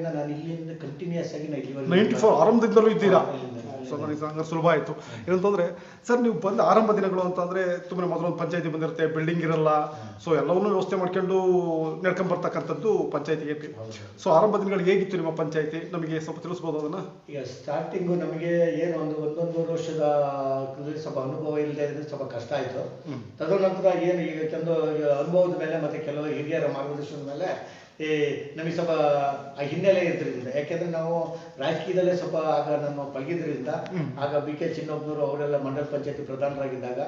94 ನಾನು ಇಲ್ಲಿಂದ ಕಂಟಿನ್ಯೂಸ್ ಆಗಿ ನಾನು ಇಲ್ಲಿವರೆಗೆ 94 ಆರಂಭದಿಂದಲೂ ಇದ್ದೀರಾ. ಸೊ ನನಗೆ ಹಂಗಾರೆ ಸುಲಭ ಆಯಿತು. ಏನಂತಂದರೆ ಸರ್ ನೀವು ಬಂದ ಆರಂಭ ದಿನಗಳು ಅಂತಂದರೆ ತುಂಬ ಮೊದಲೊಂದು ಪಂಚಾಯತಿ ಬಂದಿರುತ್ತೆ, ಬಿಲ್ಡಿಂಗ್ ಇರಲ್ಲ, ಸೊ ಎಲ್ಲವನ್ನೂ ವ್ಯವಸ್ಥೆ ಮಾಡ್ಕೊಂಡು ನಡ್ಕೊಂಬರ್ತಕ್ಕಂಥದ್ದು ಪಂಚಾಯತಿಗೆ. ಸೊ ಆರಂಭ ದಿನಗಳು ಹೇಗಿತ್ತು ನಿಮ್ಮ ಪಂಚಾಯತಿ, ನಮಗೆ ಸ್ವಲ್ಪ ತಿಳಿಸ್ಬೋದು ಅದನ್ನು? ಈಗ ಸ್ಟಾರ್ಟಿಂಗು ನಮಗೆ ಏನು ಒಂದೊಂದೂವರೆ ವರ್ಷದ ಸ್ವಲ್ಪ ಅನುಭವ ಇಲ್ಲದೆ ಇದ್ರೆ ಸ್ವಲ್ಪ ಕಷ್ಟ ಆಯಿತು. ತದನಂತರ ಏನು ಈಗ ಕೆಲವು ಅನುಭವದ ಮೇಲೆ ಮತ್ತು ಕೆಲವು ಹಿರಿಯರ ಮಾರ್ಗದರ್ಶನದ ಮೇಲೆ ನಮಗೆ ಸ್ವಲ್ಪ ಆ ಹಿನ್ನೆಲೆ ಇದ್ರಿಂದ, ಯಾಕೆಂದ್ರೆ ನಾವು ರಾಜಕೀಯದಲ್ಲೇ ಸ್ವಲ್ಪ ಆಗ ನಾನು ಪಳಗಿದ್ರಿಂದ, ಆಗ BK ಚಿನ್ನಪ್ಪನವರು ಅವರೆಲ್ಲ ಮಂಡಲ ಪಂಚಾಯತಿ ಪ್ರಧಾನರಾಗಿದ್ದಾಗ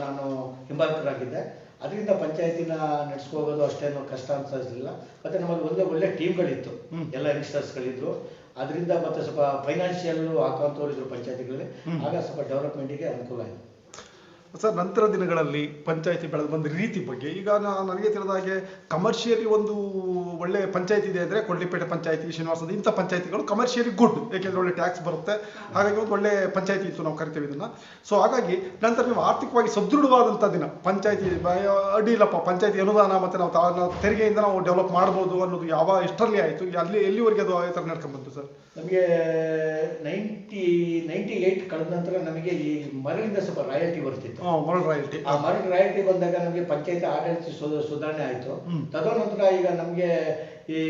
ನಾನು ಹಿಂಬಾಲಕರಾಗಿದ್ದೆ. ಅದರಿಂದ ಪಂಚಾಯತಿನ ನಡೆಸ್ಕೋಗೋದು ಅಷ್ಟೇನು ಕಷ್ಟ ಅನ್ಸಲಿಲ್ಲ. ಮತ್ತೆ ನಮ್ಮಲ್ಲಿ ಒಳ್ಳೆ ಟೀಮ್ಗಳಿತ್ತು, ಎಲ್ಲ ಯಂಗ್ಸ್ಟರ್ಸ್ಗಳಿದ್ರು. ಅದರಿಂದ ಮತ್ತೆ ಸ್ವಲ್ಪ ಫೈನಾನ್ಷಿಯಲ್ ಹಾಕುವಂಥವ್ರು ಪಂಚಾಯತಿಗಳಲ್ಲಿ, ಆಗ ಸ್ವಲ್ಪ ಡೆವಲಪ್ಮೆಂಟಿಗೆ ಅನುಕೂಲ ಆಯಿತು. ಸರ್ ನಂತರ ದಿನಗಳಲ್ಲಿ ಪಂಚಾಯತಿ ಬೆಳೆದು ಬಂದ ರೀತಿ ಬಗ್ಗೆ, ಈಗ ನನಗೆ ತಿಳಿದ ಹಾಗೆ ಕಮರ್ಷಿಯಲಿ ಒಂದು ಒಳ್ಳೆ ಪಂಚಾಯತಿ ಇದೆ ಅಂದರೆ ಕೊಡ್ಲಿಪೇಟೆ ಪಂಚಾಯತಿ, ಶ್ರೀನಿವಾಸದ ಇಂಥ ಪಂಚಾಯತಿಗಳು ಕಮರ್ಷಿಯಲಿ ಗುಡ್, ಏಕೆಂದರೆ ಒಳ್ಳೆ ಟ್ಯಾಕ್ಸ್ ಬರುತ್ತೆ. ಹಾಗಾಗಿ ಒಂದು ಒಳ್ಳೆ ಪಂಚಾಯತಿ ಇತ್ತು, ನಾವು ಕರಿತೀವಿ ಇದನ್ನು. ಸೊ ಹಾಗಾಗಿ ನಂತರ ನೀವು ಆರ್ಥಿಕವಾಗಿ ಸದೃಢವಾದಂಥ ದಿನ, ಪಂಚಾಯತಿ ಅಡ್ಡಿ ಇಲ್ಲಪ್ಪ, ಪಂಚಾಯತಿ ಅನುದಾನ ಮತ್ತು ನಾವು ತೆರಿಗೆಯಿಂದ ನಾವು ಡೆವಲಪ್ ಮಾಡ್ಬೋದು ಅನ್ನೋದು ಎಷ್ಟರಲ್ಲಿ ಆಯಿತು, ಎಲ್ಲಿವರೆಗೆ ಅದು ಈ ಥರ ನಡ್ಕೊಂಡ್ಬಂತು ಸರ್? ನಮಗೆ 98 ಕಳೆದ ನಂತರ ನಮಗೆ ಈ ಮರಳಿಂದ ಸ್ವಲ್ಪ ರಾಯಲ್ಟಿ ಬರ್ತಿತ್ತು. ಮರಳು ರಾಯಲ್ಟಿ. ಆ ಮರಳು ರಾಯಲ್ಟಿ ಬಂದಾಗ ನಮಗೆ ಪಂಚಾಯತಿ ಆಡಳಿತ ಸುಧಾರಣೆ ಆಯಿತು. ತದನಂತರ ಈಗ ನಮಗೆ ಈ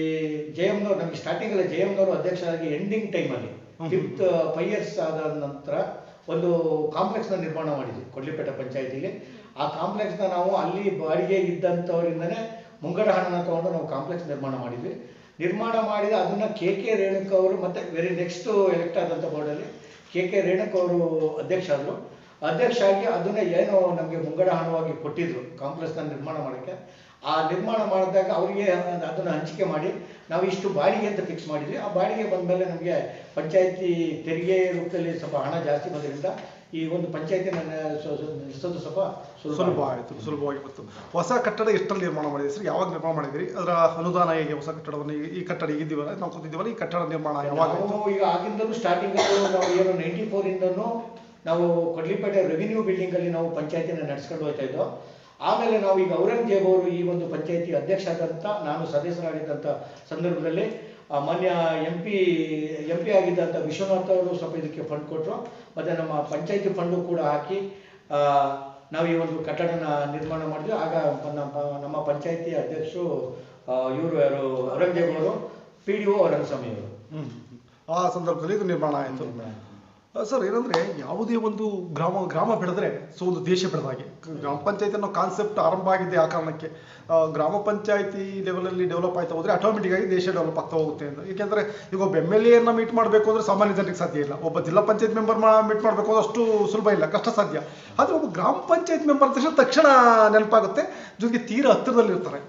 ಜಯಮ್ನವ್ರು, ನಮಗೆ ಸ್ಟಾರ್ಟಿಂಗ್ ಅಲ್ಲಿ ಜಯಮ್ನವರು ಅಧ್ಯಕ್ಷರಾಗಿ ಎಂಡಿಂಗ್ ಟೈಮಲ್ಲಿ 5 years ಆದ ನಂತರ ಒಂದು ಕಾಂಪ್ಲೆಕ್ಸ್ನ ನಿರ್ಮಾಣ ಮಾಡಿದ್ವಿ ಕೊಡ್ಲಿಪೇಟೆ ಪಂಚಾಯತಿಗೆ. ಆ ಕಾಂಪ್ಲೆಕ್ಸ್ನ ನಾವು ಅಲ್ಲಿ ಬಾಡಿಗೆ ಇದ್ದಂಥವರಿಂದನೇ ಮುಂಗಡ ಹಣನ ತಗೊಂಡು ನಾವು ಕಾಂಪ್ಲೆಕ್ಸ್ ನಿರ್ಮಾಣ ಮಾಡಿದ್ವಿ. ನಿರ್ಮಾಣ ಮಾಡಿದ ಅದನ್ನು KK ರೇಣುಕ ಅವರು ಮತ್ತೆ ವೆರಿ ನೆಕ್ಸ್ಟ್ ಎಲೆಕ್ಟ್ ಆದಂಥ ಬೋರ್ಡಲ್ಲಿ KK ರೇಣುಕ ಅವರು ಅಧ್ಯಕ್ಷ ಆದರು. ಅಧ್ಯಕ್ಷ ಆಗಿ ಅದನ್ನ ಏನೋ ನಮಗೆ ಮುಂಗಡ ಹಣವಾಗಿ ಕೊಟ್ಟಿದ್ರು ಕಾಂಪ್ಲೆಕ್ಸ್ನ ನಿರ್ಮಾಣ ಮಾಡೋಕ್ಕೆ. ಆ ನಿರ್ಮಾಣ ಮಾಡಿದಾಗ ಅವರಿಗೆ ಅದನ್ನು ಹಂಚಿಕೆ ಮಾಡಿ ನಾವು ಇಷ್ಟು ಬಾಡಿಗೆ ಅಂತ ಫಿಕ್ಸ್ ಮಾಡಿದ್ವಿ. ಆ ಬಾಡಿಗೆ ಬಂದಮೇಲೆ ನಮಗೆ ಪಂಚಾಯತಿ ತೆರಿಗೆ ರೂಪದಲ್ಲಿ ಸ್ವಲ್ಪ ಹಣ ಜಾಸ್ತಿ ಬಂದ್ರಿಂದ ಈ ಒಂದು ಪಂಚಾಯತಿನ ನಡೆಸೋದು ಸ್ವಲ್ಪ ಸುಲಭ ಆಯಿತು, ಸುಲಭವಾಗಿ ಬಂತು. ಹೊಸ ಕಟ್ಟಡ ಎಷ್ಟರಲ್ಲಿ ನಿರ್ಮಾಣ ಮಾಡಿದ್ರಿ ಸರ್? ಯಾವಾಗ ನಿರ್ಮಾಣ ಮಾಡಿದ್ರಿ? ಅದರ ಅನುದಾನ ಹೇಗೆ? ಹೊಸ ಕಟ್ಟಡವನ್ನು ಈ ಕಟ್ಟಡ ಈಗಿದ್ದೀವಲ್ಲ, ನಾವು ಕೂತಿದ್ದೀವಲ್ಲ, ಈ ಕಟ್ಟಡ ನಿರ್ಮಾಣ ಯಾವಾಗ? ಈಗ ಆಗಿಂದಲೂ ಸ್ಟಾರ್ಟಿಂಗ್ ನಾವು ಏನು 94 ಇಂದನೂ ನಾವು ಕೊಡ್ಲಿಪೇಟೆ ರೆವಿನ್ಯೂ ಬಿಲ್ಡಿಂಗ್ ಅಲ್ಲಿ ನಾವು ಪಂಚಾಯತಿನ ನಡೆಸ್ಕೊಂಡು ಹೋಗ್ತಾ ಇದ್ದೋ. ಆಮೇಲೆ ನಾವು ಈಗ ಔರಂಗಜೇಬ್ ಅವರು ಈ ಒಂದು ಪಂಚಾಯತಿ ಅಧ್ಯಕ್ಷ ಆದಂಥ, ನಾನು ಸದಸ್ಯರಾಗಿದ್ದಂಥ ಸಂದರ್ಭದಲ್ಲಿ ಮಾನ್ಯ ಎಂ ಪಿ ಆಗಿದ್ದಂಥ ವಿಶ್ವನಾಥ್ ಅವರು ಸ್ವಲ್ಪ ಇದಕ್ಕೆ ಫಂಡ್ ಕೊಟ್ಟರು. ಮತ್ತು ನಮ್ಮ ಪಂಚಾಯತಿ ಫಂಡು ಕೂಡ ಹಾಕಿ ನಾವು ಈ ಒಂದು ಕಟ್ಟಡನ ನಿರ್ಮಾಣ ಮಾಡಿದ್ವಿ. ಆಗ ನಮ್ಮ ಪಂಚಾಯತಿ ಅಧ್ಯಕ್ಷರು ಇವರು ಯಾರು ಔರಂಗಜೇಬ್ ಅವರು, PDO ರಂಗಸ್ವಾಮಿ ಅವರು. ಆ ಸಂದರ್ಭದಲ್ಲಿ ಇದು ನಿರ್ಮಾಣ ಆಯಿತು. ಸರ್ ಏನಂದರೆ ಯಾವುದೇ ಒಂದು ಗ್ರಾಮ ಬೆಳೆದ್ರೆ ಸೊ ಒಂದು ದೇಶ ಬೆಳೆದಾಗೆ. ಗ್ರಾಮ ಪಂಚಾಯತಿ ಅನ್ನೋ ಕಾನ್ಸೆಪ್ಟ್ ಆರಂಭ ಆಗಿದೆ ಆ ಕಾರಣಕ್ಕೆ. ಗ್ರಾಮ ಪಂಚಾಯತಿ ಲೆವೆಲಲ್ಲಿ ಡೆವಲಪ್ ಆಯ್ತಾ ಹೋದರೆ ಆಟೋಮೆಟಿಕ್ಕಾಗಿ ದೇಶ ಡೆವಲಪ್ ಆಗ್ತಾ ಹೋಗುತ್ತೆ ಅಂತ. ಏಕೆಂದರೆ ಈಗ ಒಬ್ಬ MLA ಮೀಟ್ ಮಾಡಬೇಕು ಅಂದರೆ ಸಾಮಾನ್ಯ ಜನರಿಗೆ ಸಾಧ್ಯ ಇಲ್ಲ. ಒಬ್ಬ ಜಿಲ್ಲಾ ಪಂಚಾಯತ್ ಮೆಂಬರ್ ಮೀಟ್ ಮಾಡಬೇಕು ಅಂದ್ರೆ ಅಷ್ಟು ಸುಲಭ ಇಲ್ಲ, ಕಷ್ಟ ಸಾಧ್ಯ. ಆದರೆ ಒಬ್ಬ ಗ್ರಾಮ ಪಂಚಾಯತ್ ಮೆಂಬರ್ ತಕ್ಷಣ ನೆನಪಾಗುತ್ತೆ, ಜೊತೆಗೆ ತೀರಾ ಹತ್ತಿರದಲ್ಲಿರ್ತಾರೆ.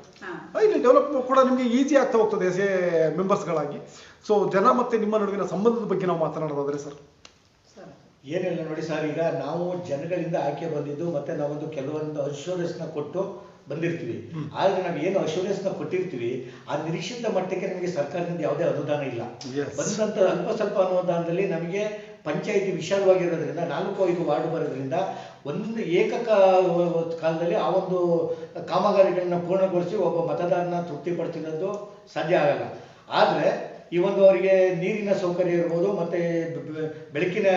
ಇಲ್ಲಿ ಡೆವಲಪ್ ಕೂಡ ನಿಮಗೆ ಈಸಿ ಆಗ್ತಾ ಹೋಗ್ತದೆ ಮೆಂಬರ್ಸ್ಗಳಾಗಿ. ಸೊ ಜನ ಮತ್ತು ನಿಮ್ಮ ನಡುವಿನ ಸಂಬಂಧದ ಬಗ್ಗೆ ನಾವು ಮಾತನಾಡೋದಾದ್ರೆ ಸರ್? ಏನಿಲ್ಲ ನೋಡಿ ಸರ್, ಈಗ ನಾವು ಜನಗಳಿಂದ ಆಯ್ಕೆ ಬಂದಿದ್ದು, ಮತ್ತೆ ನಾವೊಂದು ಕೆಲವೊಂದು ಅಶ್ಯೂರೆನ್ಸ್ನ ಕೊಟ್ಟು ಬಂದಿರ್ತೀವಿ. ಆದ್ರೆ ನಾವು ಏನು ಅಶ್ಯೂರೆನ್ಸ್ನ ಕೊಟ್ಟಿರ್ತೀವಿ ಆ ನಿರೀಕ್ಷಿತ ಮಟ್ಟಕ್ಕೆ ನಮಗೆ ಸರ್ಕಾರದಿಂದ ಯಾವುದೇ ಅನುದಾನ ಇಲ್ಲ. ಬಂದಂತ ಅಲ್ಪ ಸ್ವಲ್ಪ ಅನುದಾನದಲ್ಲಿ ನಮಗೆ ಪಂಚಾಯಿತಿ ವಿಶಾಲವಾಗಿರೋದ್ರಿಂದ 4-5 ವಾರ್ಡ್ ಬರೋದ್ರಿಂದ ಒಂದು ಕಾಲದಲ್ಲಿ ಆ ಒಂದು ಕಾಮಗಾರಿಗಳನ್ನ ಪೂರ್ಣಗೊಳಿಸಿ ಒಬ್ಬ ಮತದಾರನ ತೃಪ್ತಿಪಡಿಸಿರೋದು ಸಾಧ್ಯ ಆಗಲ್ಲ. ಆದರೆ ಈ ಒಂದು ಅವರಿಗೆ ನೀರಿನ ಸೌಕರ್ಯ ಇರ್ಬೋದು, ಮತ್ತೆ ಬೆಳಕಿನ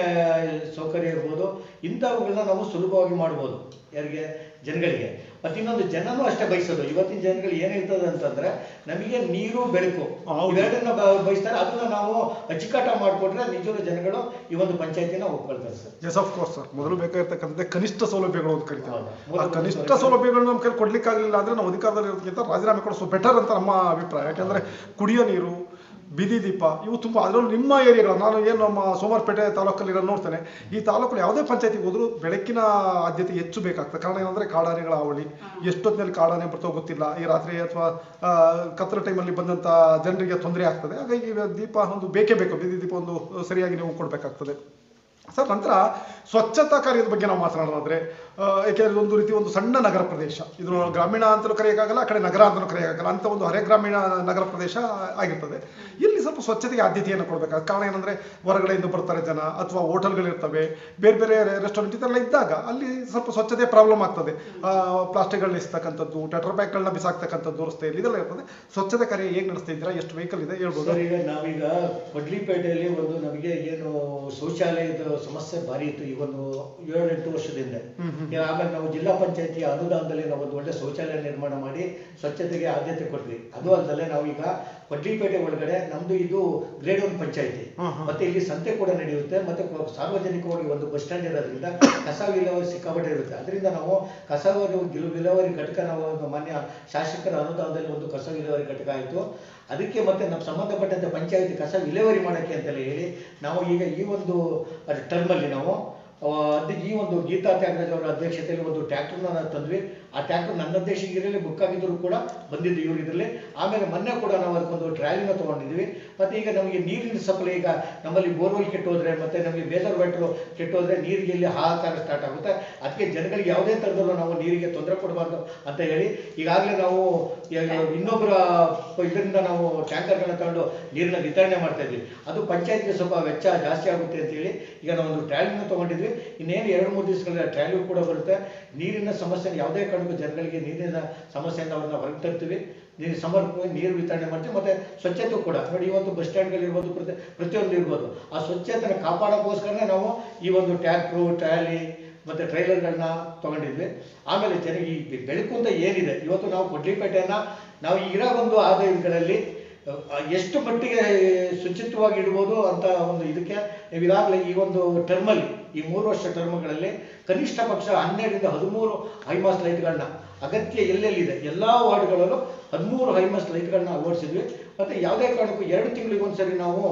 ಸೌಕರ್ಯ ಇರ್ಬೋದು, ಇಂಥವುಗಳನ್ನ ನಾವು ಸುಲಭವಾಗಿ ಮಾಡ್ಬೋದು ಯಾರಿಗೆ, ಜನಗಳಿಗೆ. ಮತ್ತೆ ಇನ್ನೊಂದು ಜನನೂ ಅಷ್ಟೇ ಬಯಸೋದು. ಇವತ್ತಿನ ಜನಗಳು ಏನಿರ್ತದೆ ಅಂತಂದ್ರೆ ನಮಗೆ ನೀರು ಬೆಳಕು ಇವೆರಡನ್ನ ಬಯಸ್ತಾರೆ. ಅದನ್ನ ನಾವು ಅಚ್ಚುಕಟ್ಟ ಮಾಡಿಕೊಟ್ರೆ ನಿಜವಾದ ಜನಗಳು ಈ ಒಂದು ಪಂಚಾಯತಿನ ಒಪ್ಕೊಳ್ತಾರೆ sir. Yes of course sir. ಮೊದಲು ಬೇಕಾಗಿರ್ತಕ್ಕಂಥ ಕನಿಷ್ಠ ಸೌಲಭ್ಯಗಳು ಅಂತ ಕರಿತಾರೆ. ಆ ಕನಿಷ್ಠ ಸೌಲಭ್ಯಗಳು ನಮ್ಮ ಕೈ ಕೊಡ್ಲಿಕ್ಕಾಗಲಿಲ್ಲ ಅಂದ್ರೆ ನಾವು ಅಧಿಕಾರದಲ್ಲಿ ಇರೋದಕ್ಕಿಂತ ರಾಜೀನಾಮೆ ಕೊಡಿಸೋ ಬೆಟರ್ ಅಂತ ನಮ್ಮ ಅಭಿಪ್ರಾಯ. ಯಾಕೆಂದ್ರೆ ಕುಡಿಯೋ ನೀರು, ಬೀದಿ ದೀಪ ಇವು ತುಂಬ, ಅದರಲ್ಲೂ ನಿಮ್ಮ ಏರಿಯಾಗಳು, ನಾನು ಏನು ನಮ್ಮ ಸೋಮವಾರಪೇಟೆ ತಾಲೂಕಲ್ಲಿರೋ ನೋಡ್ತೇನೆ, ಈ ತಾಲೂಕಲ್ಲಿ ಯಾವುದೇ ಪಂಚಾಯತಿಗೆ ಹೋದರೂ ಬೆಳಕಿನ ಆದ್ಯತೆ ಹೆಚ್ಚು ಬೇಕಾಗ್ತದೆ. ಕಾರಣ ಏನಂದರೆ ಕಾಡಾನೆಗಳ ಹಾವಳಿ, ಎಷ್ಟೊತ್ತಿನಲ್ಲಿ ಕಾಡಾನೆ ಬರ್ತೋ ಗೊತ್ತಿಲ್ಲ, ಈ ರಾತ್ರಿ ಅಥವಾ ಕತ್ತರ ಟೈಮಲ್ಲಿ ಬಂದಂಥ ಜನರಿಗೆ ತೊಂದರೆ ಆಗ್ತದೆ. ಹಾಗಾಗಿ ದೀಪ ಒಂದು ಬೇಕೇ ಬೇಕು, ಬೀದಿ ದೀಪ ಒಂದು ಸರಿಯಾಗಿ ನೀವು ಕೊಡಬೇಕಾಗ್ತದೆ. ಸರ್ ನಂತರ ಸ್ವಚ್ಛತಾ ಕಾರ್ಯದ ಬಗ್ಗೆ ನಾವು ಮಾತನಾಡೋದಾದ್ರೆ ಏಕೆಂದರೆ ಒಂದು ರೀತಿ ಒಂದು ಸಣ್ಣ ನಗರ ಪ್ರದೇಶ, ಇದು ಗ್ರಾಮೀಣ ಅಂತಲೂ ಕರೆಯೋಕ್ಕಾಗಲ್ಲ, ಆ ಕಡೆ ನಗರ ಅಂತಲೂ ಕರೆಯೋಕ್ಕಾಗಲ್ಲ ಅಂತ ಒಂದು ಅರೆ ಗ್ರಾಮೀಣ ನಗರ ಪ್ರದೇಶ ಆಗಿರ್ತದೆ. ಇಲ್ಲಿ ಸ್ವಲ್ಪ ಸ್ವಚ್ಛತೆಗೆ ಆದ್ಯತೆಯನ್ನು ಕೊಡಬೇಕಾದ ಕಾರಣ ಏನಂದ್ರೆ ಹೊರಗಡೆಯಿಂದ ಬರ್ತಾರೆ ಜನ, ಅಥವಾ ಹೋಟೆಲ್ಗಳಿರ್ತವೆ, ಬೇರೆ ಬೇರೆ ರೆಸ್ಟೋರೆಂಟ್ ಇದೆಲ್ಲ ಇದ್ದಾಗ ಅಲ್ಲಿ ಸ್ವಲ್ಪ ಸ್ವಚ್ಛತೆ ಪ್ರಾಬ್ಲಮ್ ಆಗ್ತದೆ. ಪ್ಲಾಸ್ಟಿಕ್ಗಳನ್ನ ಎಸ್ತಕ್ಕಂಥದ್ದು, ಟೆಟ್ರಾ ಪ್ಯಾಕ್ಗಳನ್ನ ಬಿಸಾಕ್ತಕ್ಕಂಥದ್ದು ರಸ್ತೆಯಲ್ಲಿ ಇದೆಲ್ಲ ಇರ್ತದೆ. ಸ್ವಚ್ಛತೆ ಕಾರ್ಯ ಹೇಗೆ ನಡೆಸ್ತಾ ಇದ್ದೀರಾ, ಎಷ್ಟು ವೆಹಿಕಲ್ ಇದೆ ಹೇಳ್ಬೋದು? ಸರ್, ಈಗ ನಾವೀಗ ಕೊಡ್ಲಿಪೇಟೆಯಲ್ಲಿ ಒಂದು ನಮಗೆ ಏನು ಶೌಚಾಲಯದ ಸಮಸ್ಯೆ ಭಾರಿ ಇತ್ತು ಈ ಒಂದು 7-8 ವರ್ಷದಿಂದ. ಆಮೇಲೆ ನಾವು ಜಿಲ್ಲಾ ಪಂಚಾಯತಿ ಅನುದಾನದಲ್ಲಿ ನಾವು ಒಂದು ಒಳ್ಳೆ ಶೌಚಾಲಯ ನಿರ್ಮಾಣ ಮಾಡಿ ಸ್ವಚ್ಛತೆಗೆ ಆದ್ಯತೆ ಕೊಟ್ವಿ. ಅದು ಅಲ್ಲದೆ ನಾವೀಗ ಕೊಡ್ಲಿಪೇಟೆ ಒಳಗಡೆ ನಮ್ದು ಇದು ಗ್ರೇಡ್ 1 ಪಂಚಾಯತಿ, ಮತ್ತೆ ಇಲ್ಲಿ ಸಂತೆ ಕೂಡ ನಡೆಯುತ್ತೆ, ಮತ್ತೆ ಸಾರ್ವಜನಿಕವಾಗಿ ಒಂದು ಬಸ್ ಸ್ಟ್ಯಾಂಡ್ ಇರೋದ್ರಿಂದ ಕಸ ವಿಲೇವಾರಿ ಸಿಕ್ಕಾಪಟ್ಟೆ ಇರುತ್ತೆ. ಅದರಿಂದ ನಾವು ಕಸ ವಿಲೇವಾರಿ ಘಟಕ ನಾವು ಮಾನ್ಯ ಶಾಸಕರ ಅನುದಾನದಲ್ಲಿ ಒಂದು ಕಸ ವಿಲೇವಾರಿ ಘಟಕ ಆಯಿತು. ಅದಕ್ಕೆ ಮತ್ತೆ ನಮ್ಮ ಸಂಬಂಧಪಟ್ಟಂತೆ ಪಂಚಾಯತಿ ಕಸ ವಿಲೇವಾರಿ ಮಾಡೋಕ್ಕೆ ಅಂತಲೇ ಹೇಳಿ ನಾವು ಈಗ ಈ ಒಂದು ಟರ್ಮಲ್ಲಿ ನಾವು ಈ ಒಂದು ಗೀತಾ ತ್ಯಾಗರಾಜ್ ಅವರ ಅಧ್ಯಕ್ಷತೆಯಲ್ಲಿ ಒಂದು ಟ್ರ್ಯಾಕ್ಟರ್ನ ತಂದ್ವಿ. ಆ ಟ್ರ್ಯಾಕ್ಟರ್ ನನ್ನ ಅಧ್ಯಕ್ಷಗಿರಲ್ಲಿ ಬುಕ್ ಆಗಿದ್ರು ಕೂಡ ಬಂದಿದ್ದು ಇವರು ಇದರಲ್ಲಿ. ಆಮೇಲೆ ಮೊನ್ನೆ ಕೂಡ ನಾವು ಅದಕ್ಕೊಂದು ಟ್ರಾಲಿನ ತೊಗೊಂಡಿದ್ವಿ. ಮತ್ತು ಈಗ ನಮಗೆ ನೀರಿನ ಸಪ್ಲೈ, ಈಗ ನಮ್ಮಲ್ಲಿ ಬೋರ್ವೆಲ್ ಕೆಟ್ಟೋದ್ರೆ ಮತ್ತು ನಮಗೆ ಬೇಸರ್ ವಾಟರ್ ಕೆಟ್ಟೋದ್ರೆ ನೀರಿಗೆ ಇಲ್ಲಿ ಹಾಹಾಕಾರ ಸ್ಟಾರ್ಟ್ ಆಗುತ್ತೆ. ಅದಕ್ಕೆ ಜನಗಳಿಗೆ ಯಾವುದೇ ಥರದಲ್ಲೂ ನಾವು ನೀರಿಗೆ ತೊಂದರೆ ಕೊಡಬಾರ್ದು ಅಂತ ಹೇಳಿ ಈಗಾಗಲೇ ನಾವು ಇನ್ನೊಬ್ಬರ ಇದರಿಂದ ನಾವು ಟ್ಯಾಂಕರ್ಗಳನ್ನ ತಗೊಂಡು ನೀರನ್ನ ವಿತರಣೆ ಮಾಡ್ತಾ ಇದ್ವಿ. ಅದು ಪಂಚಾಯತ್ಗೆ ಸ್ವಲ್ಪ ವೆಚ್ಚ ಜಾಸ್ತಿ ಆಗುತ್ತೆ ಅಂತೇಳಿ ಈಗ ನಾವು ಒಂದು ಟ್ರಾಲಿನ ತೊಗೊಂಡಿದ್ವಿ. ಇನ್ನೇನು 2-3 ದಿವಸಗಳ ಟ್ರಾಲಿ ಕೂಡ ಬರುತ್ತೆ. ನೀರಿನ ಸಮಸ್ಯೆ ಯಾವುದೇ ಕಾರಣಕ್ಕೂ ಜನಗಳಿಗೆ ನೀರಿನ ಸಮಸ್ಯೆಯಿಂದ ಅವ್ರನ್ನ ಹೊರಗೆ ತರ್ತೀವಿ. ಸಮರ್ಪಕವಾಗಿ ನೀರು ವಿತರಣೆ ಮಾಡ್ತೀವಿ. ಮತ್ತು ಸ್ವಚ್ಛತೆ ಕೂಡ ನೋಡಿ, ಇವತ್ತು ಬಸ್ ಸ್ಟ್ಯಾಂಡ್ಗಳಿರ್ಬೋದು, ಪ್ರತಿಯೊಂದು ಇರ್ಬೋದು, ಆ ಸ್ವಚ್ಛತೆನ ಕಾಪಾಡೋಕ್ಕೋಸ್ಕರನೇ ನಾವು ಈ ಒಂದು ಟ್ರ್ಯಾಕ್ಟ್ರು, ಟ್ರಾಲಿ ಮತ್ತು ಟ್ರೈಲರ್ಗಳನ್ನ ತೊಗೊಂಡಿದ್ವಿ. ಆಮೇಲೆ ಜನರಿಗೆ ಈ ಬೆಳಕು ಅಂತ ಏನಿದೆ, ಇವತ್ತು ನಾವು ಕೊಡ್ಲಿಪೇಟೆಯನ್ನು ನಾವು ಇರೋ ಒಂದು ಆದಾಯಗಳಲ್ಲಿ ಎಷ್ಟು ಮಟ್ಟಿಗೆ ಶುಚಿತ್ವವಾಗಿ ಇಡ್ಬೋದು ಅಂತ ಒಂದು ಇದಕ್ಕೆ ಈಗಾಗಲೇ ಈ ಒಂದು ಟರ್ಮಲ್ಲಿ, ಈ 3 ವರ್ಷ ಟರ್ಮ್ಗಳಲ್ಲಿ ಕನಿಷ್ಠ ಪಕ್ಷ 12-13 ಹೈಮಾಸ್ಟ್ ಲೈಟ್ಗಳನ್ನ ಅಗತ್ಯ ಎಲ್ಲೆಲ್ಲಿದೆ ಎಲ್ಲ ವಾರ್ಡ್ಗಳಲ್ಲೂ 13 ಹೈಮಾಸ್ಟ್ ಲೈಟ್ಗಳನ್ನ ಅಳವಡಿಸಿದ್ವಿ. ಮತ್ತು ಯಾವುದೇ ಕಾರಣಕ್ಕೂ 2 ತಿಂಗಳಿಗೆ ಒಂದ್ಸರಿ ನಾವು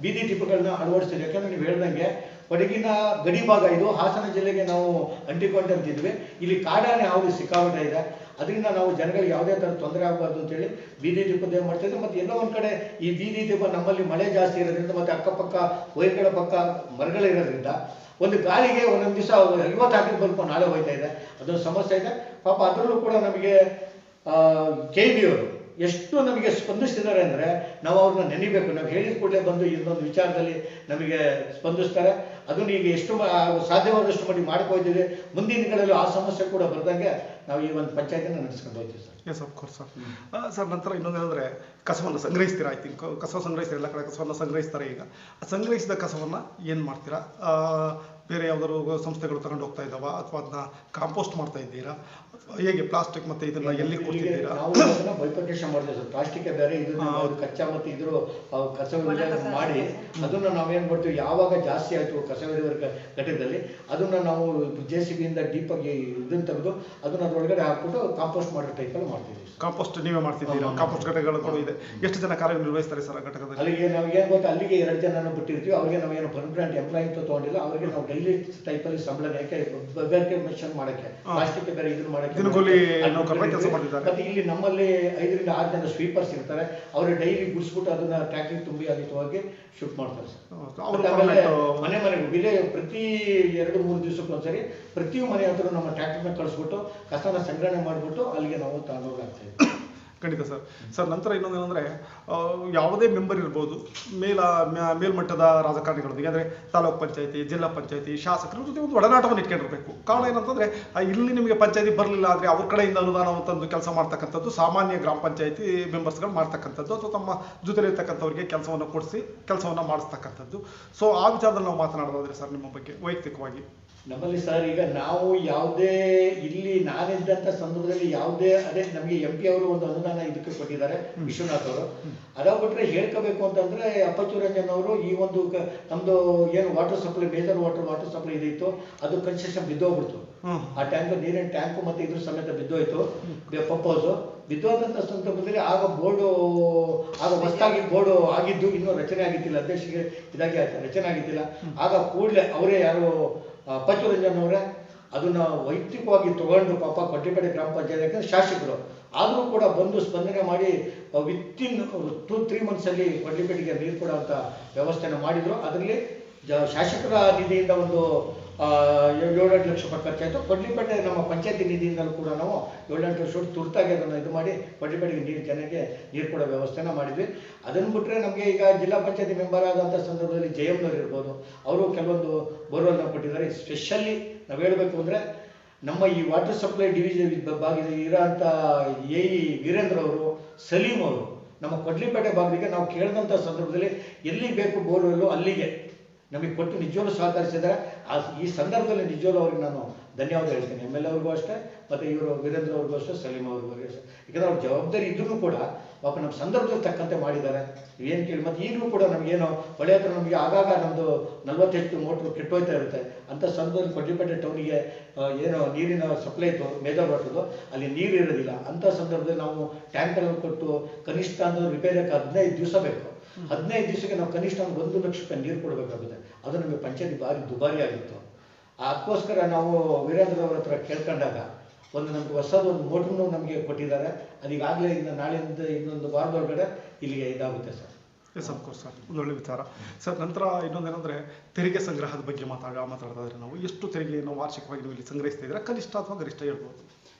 ಬೀದಿ ದೀಪಗಳನ್ನ ಅಳವಡಿಸಿದ್ವಿ. ಯಾಕಂದರೆ ನೀವು ಹೇಳ್ದಂಗೆ ಕೊಡಗಿನ ಗಡಿ ಭಾಗ ಇದು, ಹಾಸನ ಜಿಲ್ಲೆಗೆ ನಾವು ಅಂಟಿಕೊಂಡಂತಿದ್ವಿ. ಇಲ್ಲಿ ಕಾಡಾನೆ ಹಾವಳಿ ಸಿಕ್ಕಾಪಟ್ಟೆ ಇದೆ. ಅದರಿಂದ ನಾವು ಜನಗಳಿಗೆ ಯಾವುದೇ ಥರ ತೊಂದರೆ ಆಗಬಾರ್ದು ಅಂತೇಳಿ ಬೀದಿ ದೀಪದ ಮಾಡ್ತಿದ್ವಿ. ಮತ್ತು ಎಲ್ಲೋ ಒಂದು ಕಡೆ ಈ ಬೀದಿ ದೀಪ ನಮ್ಮಲ್ಲಿ ಮಳೆ ಜಾಸ್ತಿ ಇರೋದ್ರಿಂದ ಮತ್ತು ಅಕ್ಕಪಕ್ಕ ವೈರ್ಗಳ ಪಕ್ಕ ಮರಗಳಿರೋದ್ರಿಂದ ಒಂದು ಗಾಳಿಗೆ ಒಂದೊಂದು ದಿವಸ 50 ಹಾಕಿದ ಬಲ್ಪ್ ನಾಳೆ ಹೋಯ್ತಾ ಇದೆ. ಅದೊಂದು ಸಮಸ್ಯೆ ಇದೆ ಪಾಪ. ಅದರಲ್ಲೂ ಕೂಡ ನಮಗೆ KBI ಅವರು ಎಷ್ಟು ನಮಗೆ ಸ್ಪಂದಿಸ್ತಿದ್ದಾರೆ ಅಂದರೆ ನಾವು ಅವ್ರನ್ನ ನೆನಿಬೇಕು. ನಾವು ಹೇಳಿದ ಕೂಡಲೇ ಬಂದು ಇನ್ನೊಂದು ವಿಚಾರದಲ್ಲಿ ನಮಗೆ ಸ್ಪಂದಿಸ್ತಾರೆ. ಅದನ್ನು ಈಗ ಎಷ್ಟು ಸಾಧ್ಯವಾದಷ್ಟು ಮಾಡಿ ಮಾಡ್ಕೊಯ್ತೀವಿ. ಮುಂದಿನ ದಿನಗಳಲ್ಲಿ ಆ ಸಮಸ್ಯೆ ಕೂಡ ಬರ್ದಂಗೆ ನಾವು ಈ ಒಂದು ಪಂಚಾಯತಿನ ನಡೆಸ್ಕೊಂಡು ಹೋಗ್ತೀವಿ sir. Yes, of course sir. Sir ನಂತರ ಇನ್ನೊಂದೇನೆಂದರೆ ಕಸವನ್ನು ಸಂಗ್ರಹಿಸ್ತೀರಾ. ಐ ಥಿಂಕ್ ಕಸ ಸಂಗ್ರಹಿಸ್ತೀರಾ, ಎಲ್ಲ ಕಡೆ ಕಸವನ್ನು ಸಂಗ್ರಹಿಸ್ತಾರೆ. ಈಗ ಸಂಗ್ರಹಿಸಿದ ಕಸವನ್ನು ಏನು ಮಾಡ್ತೀರಾ? ಬೇರೆ ಯಾವ್ದಾದ್ರು ಸಂಸ್ಥೆಗಳು ತಗೊಂಡು ಹೋಗ್ತಾ ಇದ್ದಾವ, ಅಥವಾ ಅದನ್ನ ಕಾಂಪೋಸ್ಟ್ ಮಾಡ್ತಾ ಇದ್ದೀರಾ, ಹೇಗೆ? ಪ್ಲಾಸ್ಟಿಕ್ ಮತ್ತೆ ಇದನ್ನ ಎಲ್ಲಿ ಕೊಡ್ತಿದ್ದೀರಾ? ನಾವು ಅದನ್ನ ಬೈಫರ್ಕೇಶನ್ ಮಾಡ್ತೀವಿ ಸರ್. ಪ್ಲಾಸ್ಟಿಕ್ ಬೇರೆ, ಇದನ್ನ ಕಚ್ಚಾ ಮತ್ತೆ ಇದ್ರ ಕಸ ವಿಲೇವಾರಿ ಮಾಡಿ ಅದನ್ನ ನಾವೇನ್ ಮಾಡ್ತೀವಿ, ಯಾವಾಗ ಜಾಸ್ತಿ ಆಯ್ತು ಕಸ ವಿಲೇವಾರಿ ಘಟಕದಲ್ಲಿ ಅದನ್ನ ನಾವು JCB ಇಂದ ಡೀಪ್ ಆಗಿ ಇದನ್ನ ತೆಗೆದು ಅದನ್ನ ಅದ್ರೊಳಗಡೆ ಹಾಕ್ಬಿಟ್ಟು ಕಾಂಪೋಸ್ಟ್ ಮಾಡೋ ಟೈಪಲ್ಲಿ ಮಾಡ್ತೀವಿ. ಕಾಂಪೋಸ್ಟ್ ನೀವೇ ಮಾಡ್ತಿದ್ದೀರಾ? ಕಾಂಪೋಸ್ಟ್ ಘಟಕಗಳು ಕೂಡ ಇದೆ. ಎಷ್ಟು ಜನ ಕಾರ್ಯನಿರ್ವಹಿಸ್ತಾರೆ ಸರ್ ಆ ಘಟಕದಲ್ಲಿ? ಅಲ್ಲಿಗೆ ನಾವು ಏನು ಗೊತ್ತಾ, ಅಲ್ಲಿಗೆ 2 ಜನನ ಬಿಟ್ಟಿರ್ತೀವಿ. ಅವ್ರಿಗೆ ನಾವು ಏನು ಪರ್ಮನೆಂಟ್ ಎಂಪ್ಲಾಯ್ ಅಂತ ತೊಗೊಂಡಿಲ್ಲ. ಅವ್ರಿಗೆ ನಾವು ಡೈಲಿ ಟೈಪಲ್ಲಿ ಸಂಬಳ ಬೇರೆ ಮೆನ್ಷನ್ ಮಾಡಕ್ಕೆ, ಪ್ಲಾಸ್ಟಿಕ್ ಬೇರೆ ಇದನ್ನ ಮಾಡಕ್ಕೆ ಕೆಲಸ ಮಾಡಿದ್ದಾರೆ. ಮತ್ತೆ ಇಲ್ಲಿ ನಮ್ಮಲ್ಲಿ 5-6 ಜನ ಸ್ವೀಪರ್ಸ್ ಇರ್ತಾರೆ. ಅವರು ಡೈಲಿ ಗುಡಿಸ್ಬಿಟ್ಟು ಅದನ್ನ ಟ್ಯಾಕ್ಟ್ರಿ ತುಂಬಿ ಅಲ್ಲಿ ಹೋಗಿ ಶಿಫ್ಟ್ ಮಾಡ್ತಾರೆ ಸರ್. ಆಮೇಲೆ ಮನೆಗೆ ಪ್ರತಿ 2-3 ದಿವಸಕ್ಕೆ ಒಂದ್ಸರಿ ಪ್ರತಿ ಮನೆ ಹತ್ರ ನಮ್ಮ ಟ್ಯಾಕ್ಟ್ರಿನ ಕಳಿಸ್ಬಿಟ್ಟು ಕಸನ ಸಂಗ್ರಹಣೆ ಮಾಡಿಬಿಟ್ಟು ಅಲ್ಲಿಗೆ ನಾವು ತಗೊಂಡೋಗ್ತಾ ಇದ್ದೀವಿ. ಖಂಡಿತ ಸರ್. ಸರ್ ನಂತರ ಇನ್ನೊಂದೇನೆಂದರೆ ಯಾವುದೇ ಮೆಂಬರ್ ಇರ್ಬೋದು, ಮೇಲ್ಮಟ್ಟದ ರಾಜಕಾರಣಿಗಳೊಂದಿಗೆ, ಅಂದರೆ ತಾಲೂಕು ಪಂಚಾಯತಿ, ಜಿಲ್ಲಾ ಪಂಚಾಯತಿ, ಶಾಸಕರ ಜೊತೆ ಒಂದು ಒಡನಾಟವನ್ನು ಇಟ್ಕೊಂಡಿರಬೇಕು. ಕಾರಣ ಏನಂತಂದರೆ ಇಲ್ಲಿ ನಿಮಗೆ ಪಂಚಾಯತಿ ಬರಲಿಲ್ಲ ಅಂದರೆ ಅವ್ರ ಕಡೆಯಿಂದ ಅನುದಾನವನ್ನು ತಂದು ಕೆಲಸ ಮಾಡ್ತಕ್ಕಂಥದ್ದು ಸಾಮಾನ್ಯ ಗ್ರಾಮ ಪಂಚಾಯತಿ ಮೆಂಬರ್ಸ್ಗಳು ಮಾಡ್ತಕ್ಕಂಥದ್ದು, ಅಥವಾ ತಮ್ಮ ಜೊತೆಲಿರ್ತಕ್ಕಂಥವ್ರಿಗೆ ಕೆಲಸವನ್ನು ಕೊಡಿಸಿ ಕೆಲಸವನ್ನು ಮಾಡಿಸ್ತಕ್ಕಂಥದ್ದು. ಸೊ ಆ ವಿಚಾರದಲ್ಲಿ ನಾವು ಮಾತನಾಡೋದಾದ್ರೆ ಸರ್ ನಿಮ್ಮ ಬಗ್ಗೆ ವೈಯಕ್ತಿಕವಾಗಿ ನಮ್ಮಲ್ಲಿ ಸರ್, ಈಗ ನಾವು ಯಾವುದೇ ಇಲ್ಲಿ ನಾನಿದ್ದಂಥ ಸಂದರ್ಭದಲ್ಲಿ ಯಾವುದೇ ಅದೇ ನಮಗೆ MP ಅವರು ಒಂದು ಅನುದಾನ ಇದಕ್ಕೆ ಕೊಟ್ಟಿದ್ದಾರೆ, ವಿಶ್ವನಾಥ್ ಅವರು. ಅದಾಗ್ಬಿಟ್ರೆ ಹೇಳ್ಕೋಬೇಕು ಅಂತಂದ್ರೆ ಅಪ್ಪಚ್ಚು ರಂಜನ್ ಅವರು ಈ ಒಂದು ನಮ್ದು ಏನು water supply, major water supply ಇದಿತ್ತು, ಅದು ಕನ್ಸ್ಟ್ರಕ್ಷನ್ ಬಿದ್ದೋಗ್ಬಿಡ್ತು. ಆ ಟ್ಯಾಂಕ್, ನೀರಿನ ಟ್ಯಾಂಕು ಮತ್ತೆ ಇದ್ರ ಸಮೇತ ಬಿದ್ದೋಯ್ತು. ಪಂಪ್ ಹೌಸ್ ಬಿದ್ದೋದಂಥ ಸಂದರ್ಭದಲ್ಲಿ ಆಗ ಹೊಸದಾಗಿ ಬೋರ್ಡು ಆಗಿದ್ದು ಇನ್ನೂ ರಚನೆ ಆಗಿದ್ದಿಲ್ಲ, ಅಧ್ಯಕ್ಷರಿಗೆ ಇದಾಗಿ ರಚನೆ ಆಗಿದ್ದಿಲ್ಲ. ಆಗ ಕೂಡಲೇ ಅವರೇ ಯಾರು ಅಪ್ಪಚ್ಚು ರಂಜನ್ ಅವರೇ ಅದನ್ನ ವೈಯಕ್ತಿಕವಾಗಿ ತಗೊಂಡು ಪಾಪ ಕೊಟ್ಟಿಪೇಟೆ ಗ್ರಾಮ ಪಂಚಾಯತ್, ಯಾಕಂದ್ರೆ ಶಾಸಕರು ಆದರೂ ಕೂಡ ಬಂದು ಸ್ಪಂದನೆ ಮಾಡಿ ವಿತಿನ್ 2-3 ಮಂತ್ಸಲ್ಲಿ ಕೊಟ್ಟಿಪೇಟೆಗೆ ನೀರು ಕೊಡೋಂಥ ವ್ಯವಸ್ಥೆನ ಮಾಡಿದ್ರು. ಅದರಲ್ಲಿ ಶಾಸಕರ ನಿಧಿಯಿಂದ ಒಂದು 7-8 ಲಕ್ಷ ರೂಪಾಯಿ ಖರ್ಚಾಯಿತು. ಕೊಡ್ಲಿಪೇಟೆ ನಮ್ಮ ಪಂಚಾಯತಿ ನಿಧಿಯಿಂದಲೂ ಕೂಡ ನಾವು 7-8 ಲಕ್ಷ ತುರ್ತಾಗಿ ಅದನ್ನು ಇದು ಮಾಡಿ ಕೊಡ್ಲಿಪೇಟೆಗೆ ಜನಕ್ಕೆ ನೀರು ಕೊಡೋ ವ್ಯವಸ್ಥೆನ ಮಾಡಿದ್ವಿ. ಅದನ್ನು ಬಿಟ್ಟರೆ ನಮಗೆ ಈಗ ಜಿಲ್ಲಾ ಪಂಚಾಯತಿ ಮೆಂಬರ್ ಆದಂಥ ಸಂದರ್ಭದಲ್ಲಿ ಜಯಮ್ನವ್ರು ಇರ್ಬೋದು, ಅವರು ಕೆಲವೊಂದು ಬೋರ್ವೆಲ್ನ ಕೊಟ್ಟಿದ್ದಾರೆ. ಸ್ಪೆಷಲಿ ನಾವು ಹೇಳಬೇಕು ಅಂದರೆ ನಮ್ಮ ಈ ವಾಟರ್ ಸಪ್ಲೈ ಡಿವಿಷನ್ ಭಾಗದಲ್ಲಿ ಇರೋಂಥ ವೀರೇಂದ್ರ ಅವರು, ಸಲೀಂ ಅವರು ನಮ್ಮ ಕೊಡ್ಲಿಪೇಟೆ ಭಾಗಕ್ಕೆ ನಾವು ಕೇಳಿದಂಥ ಸಂದರ್ಭದಲ್ಲಿ ಎಲ್ಲಿ ಬೇಕು ಬೋರ್ವೆಲ್ಲು ಅಲ್ಲಿಗೆ ನಮಗೆ ಕೊಟ್ಟು ನಿಜವಾಗ್ಲೂ ಸಹಕರಿಸಿದ್ದಾರೆ. ಈ ಸಂದರ್ಭದಲ್ಲಿ ನಿಜವಾಗ್ಲೂ ಅವ್ರಿಗೆ ನಾನು ಧನ್ಯವಾದ ಹೇಳ್ತೀನಿ. ಎಮ್ ಎಲ್ ಎ ಅವ್ರಿಗೂ ಅಷ್ಟೇ, ಮತ್ತು ಇವರು ವೀರೇಂದ್ರ ಅವ್ರಿಗೂ ಅಷ್ಟೇ, ಸಲೀಂ ಅವ್ರಿಗೂ ಅಷ್ಟೇ. ಯಾಕಂದರೆ ಅವ್ರ ಜವಾಬ್ದಾರಿ ಇದ್ರೂ ಕೂಡ ಪಾಪ ನಮ್ಮ ಸಂದರ್ಭದಲ್ಲಿ ತಕ್ಕಂತೆ ಮಾಡಿದ್ದಾರೆ. ಏನು ಕೇಳಿ ಮತ್ತು ಈಗಲೂ ಕೂಡ ನಮಗೇನು ಹೊಳೆ ಹತ್ರ ನಮಗೆ ಆಗಾಗ ನಮ್ಮದು 48 ಮೋಟ್ರು ಕೆಟ್ಟೋಯ್ತಾ ಇರುತ್ತೆ. ಅಂಥ ಸಂದರ್ಭದಲ್ಲಿ ಕೊಡ್ಲಿಪೇಟೆ ಟೌನಿಗೆ ಏನು ನೀರಿನ ಸಪ್ಲೈ ಇತ್ತು ಮೇಜರ್ ವಾಟರ್ದು, ಅಲ್ಲಿ ನೀರು ಇರೋದಿಲ್ಲ. ಅಂಥ ಸಂದರ್ಭದಲ್ಲಿ ನಾವು ಟ್ಯಾಂಕರಲ್ಲಿ ಕೊಟ್ಟು ಕನಿಷ್ಠ ಅಂದ್ರೆ ರಿಪೇರಿಗೆ 15 ದಿವಸ ಬೇಕು. 15 ದಿವಸಕ್ಕೆ ನಾವು ಕನಿಷ್ಠ 1 ಲಕ್ಷ ರೂಪಾಯಿ ನೀರು ಕೊಡಬೇಕಾಗುತ್ತೆ. ಅದು ನಮಗೆ ಪಂಚಾಯತಿ ಭಾರಿ ದುಬಾರಿ ಆಗಿತ್ತು. ಅದಕ್ಕೋಸ್ಕರ ನಾವು ವೀರೇಂದ್ರ ಅವ್ರ ಹತ್ರ ಕೇಳ್ಕೊಂಡಾಗ ನಮ್ಗೆ ಹೊಸದೊಂದು ಮೋಟ್ರನ್ನು ನಮಗೆ ಕೊಟ್ಟಿದ್ದಾರೆ. ಅದೀಗಾಗಲೇ ಇನ್ನು ನಾಳೆಯಿಂದ ಇನ್ನೊಂದು ವಾರದೊಳಗಡೆ ಇಲ್ಲಿಗೆ ಇದಾಗುತ್ತೆ ಸರ್. ಎಸ್ ಅಫ್ಕೋರ್ಸ್ ಸರ್, ಒಂದು ಒಳ್ಳೆ ವಿಚಾರ ಸರ್. ನಂತರ ಇನ್ನೊಂದೇನೆಂದರೆ ತೆರಿಗೆ ಸಂಗ್ರಹದ ಬಗ್ಗೆ ಮಾತಾಡ್ತಾ ಇದ್ರೆ ನಾವು ಎಷ್ಟು ತೆರಿಗೆ ನಾವು ವಾರ್ಷಿಕವಾಗಿ ನೀವು ಇಲ್ಲಿ ಸಂಗ್ರಹಿಸ್ತಾ ಇದ್ರೆ ಕನಿಷ್ಠ ಅಥವಾ ಗರಿಷ್ಠ ಹೇಳ್ಬೋದು?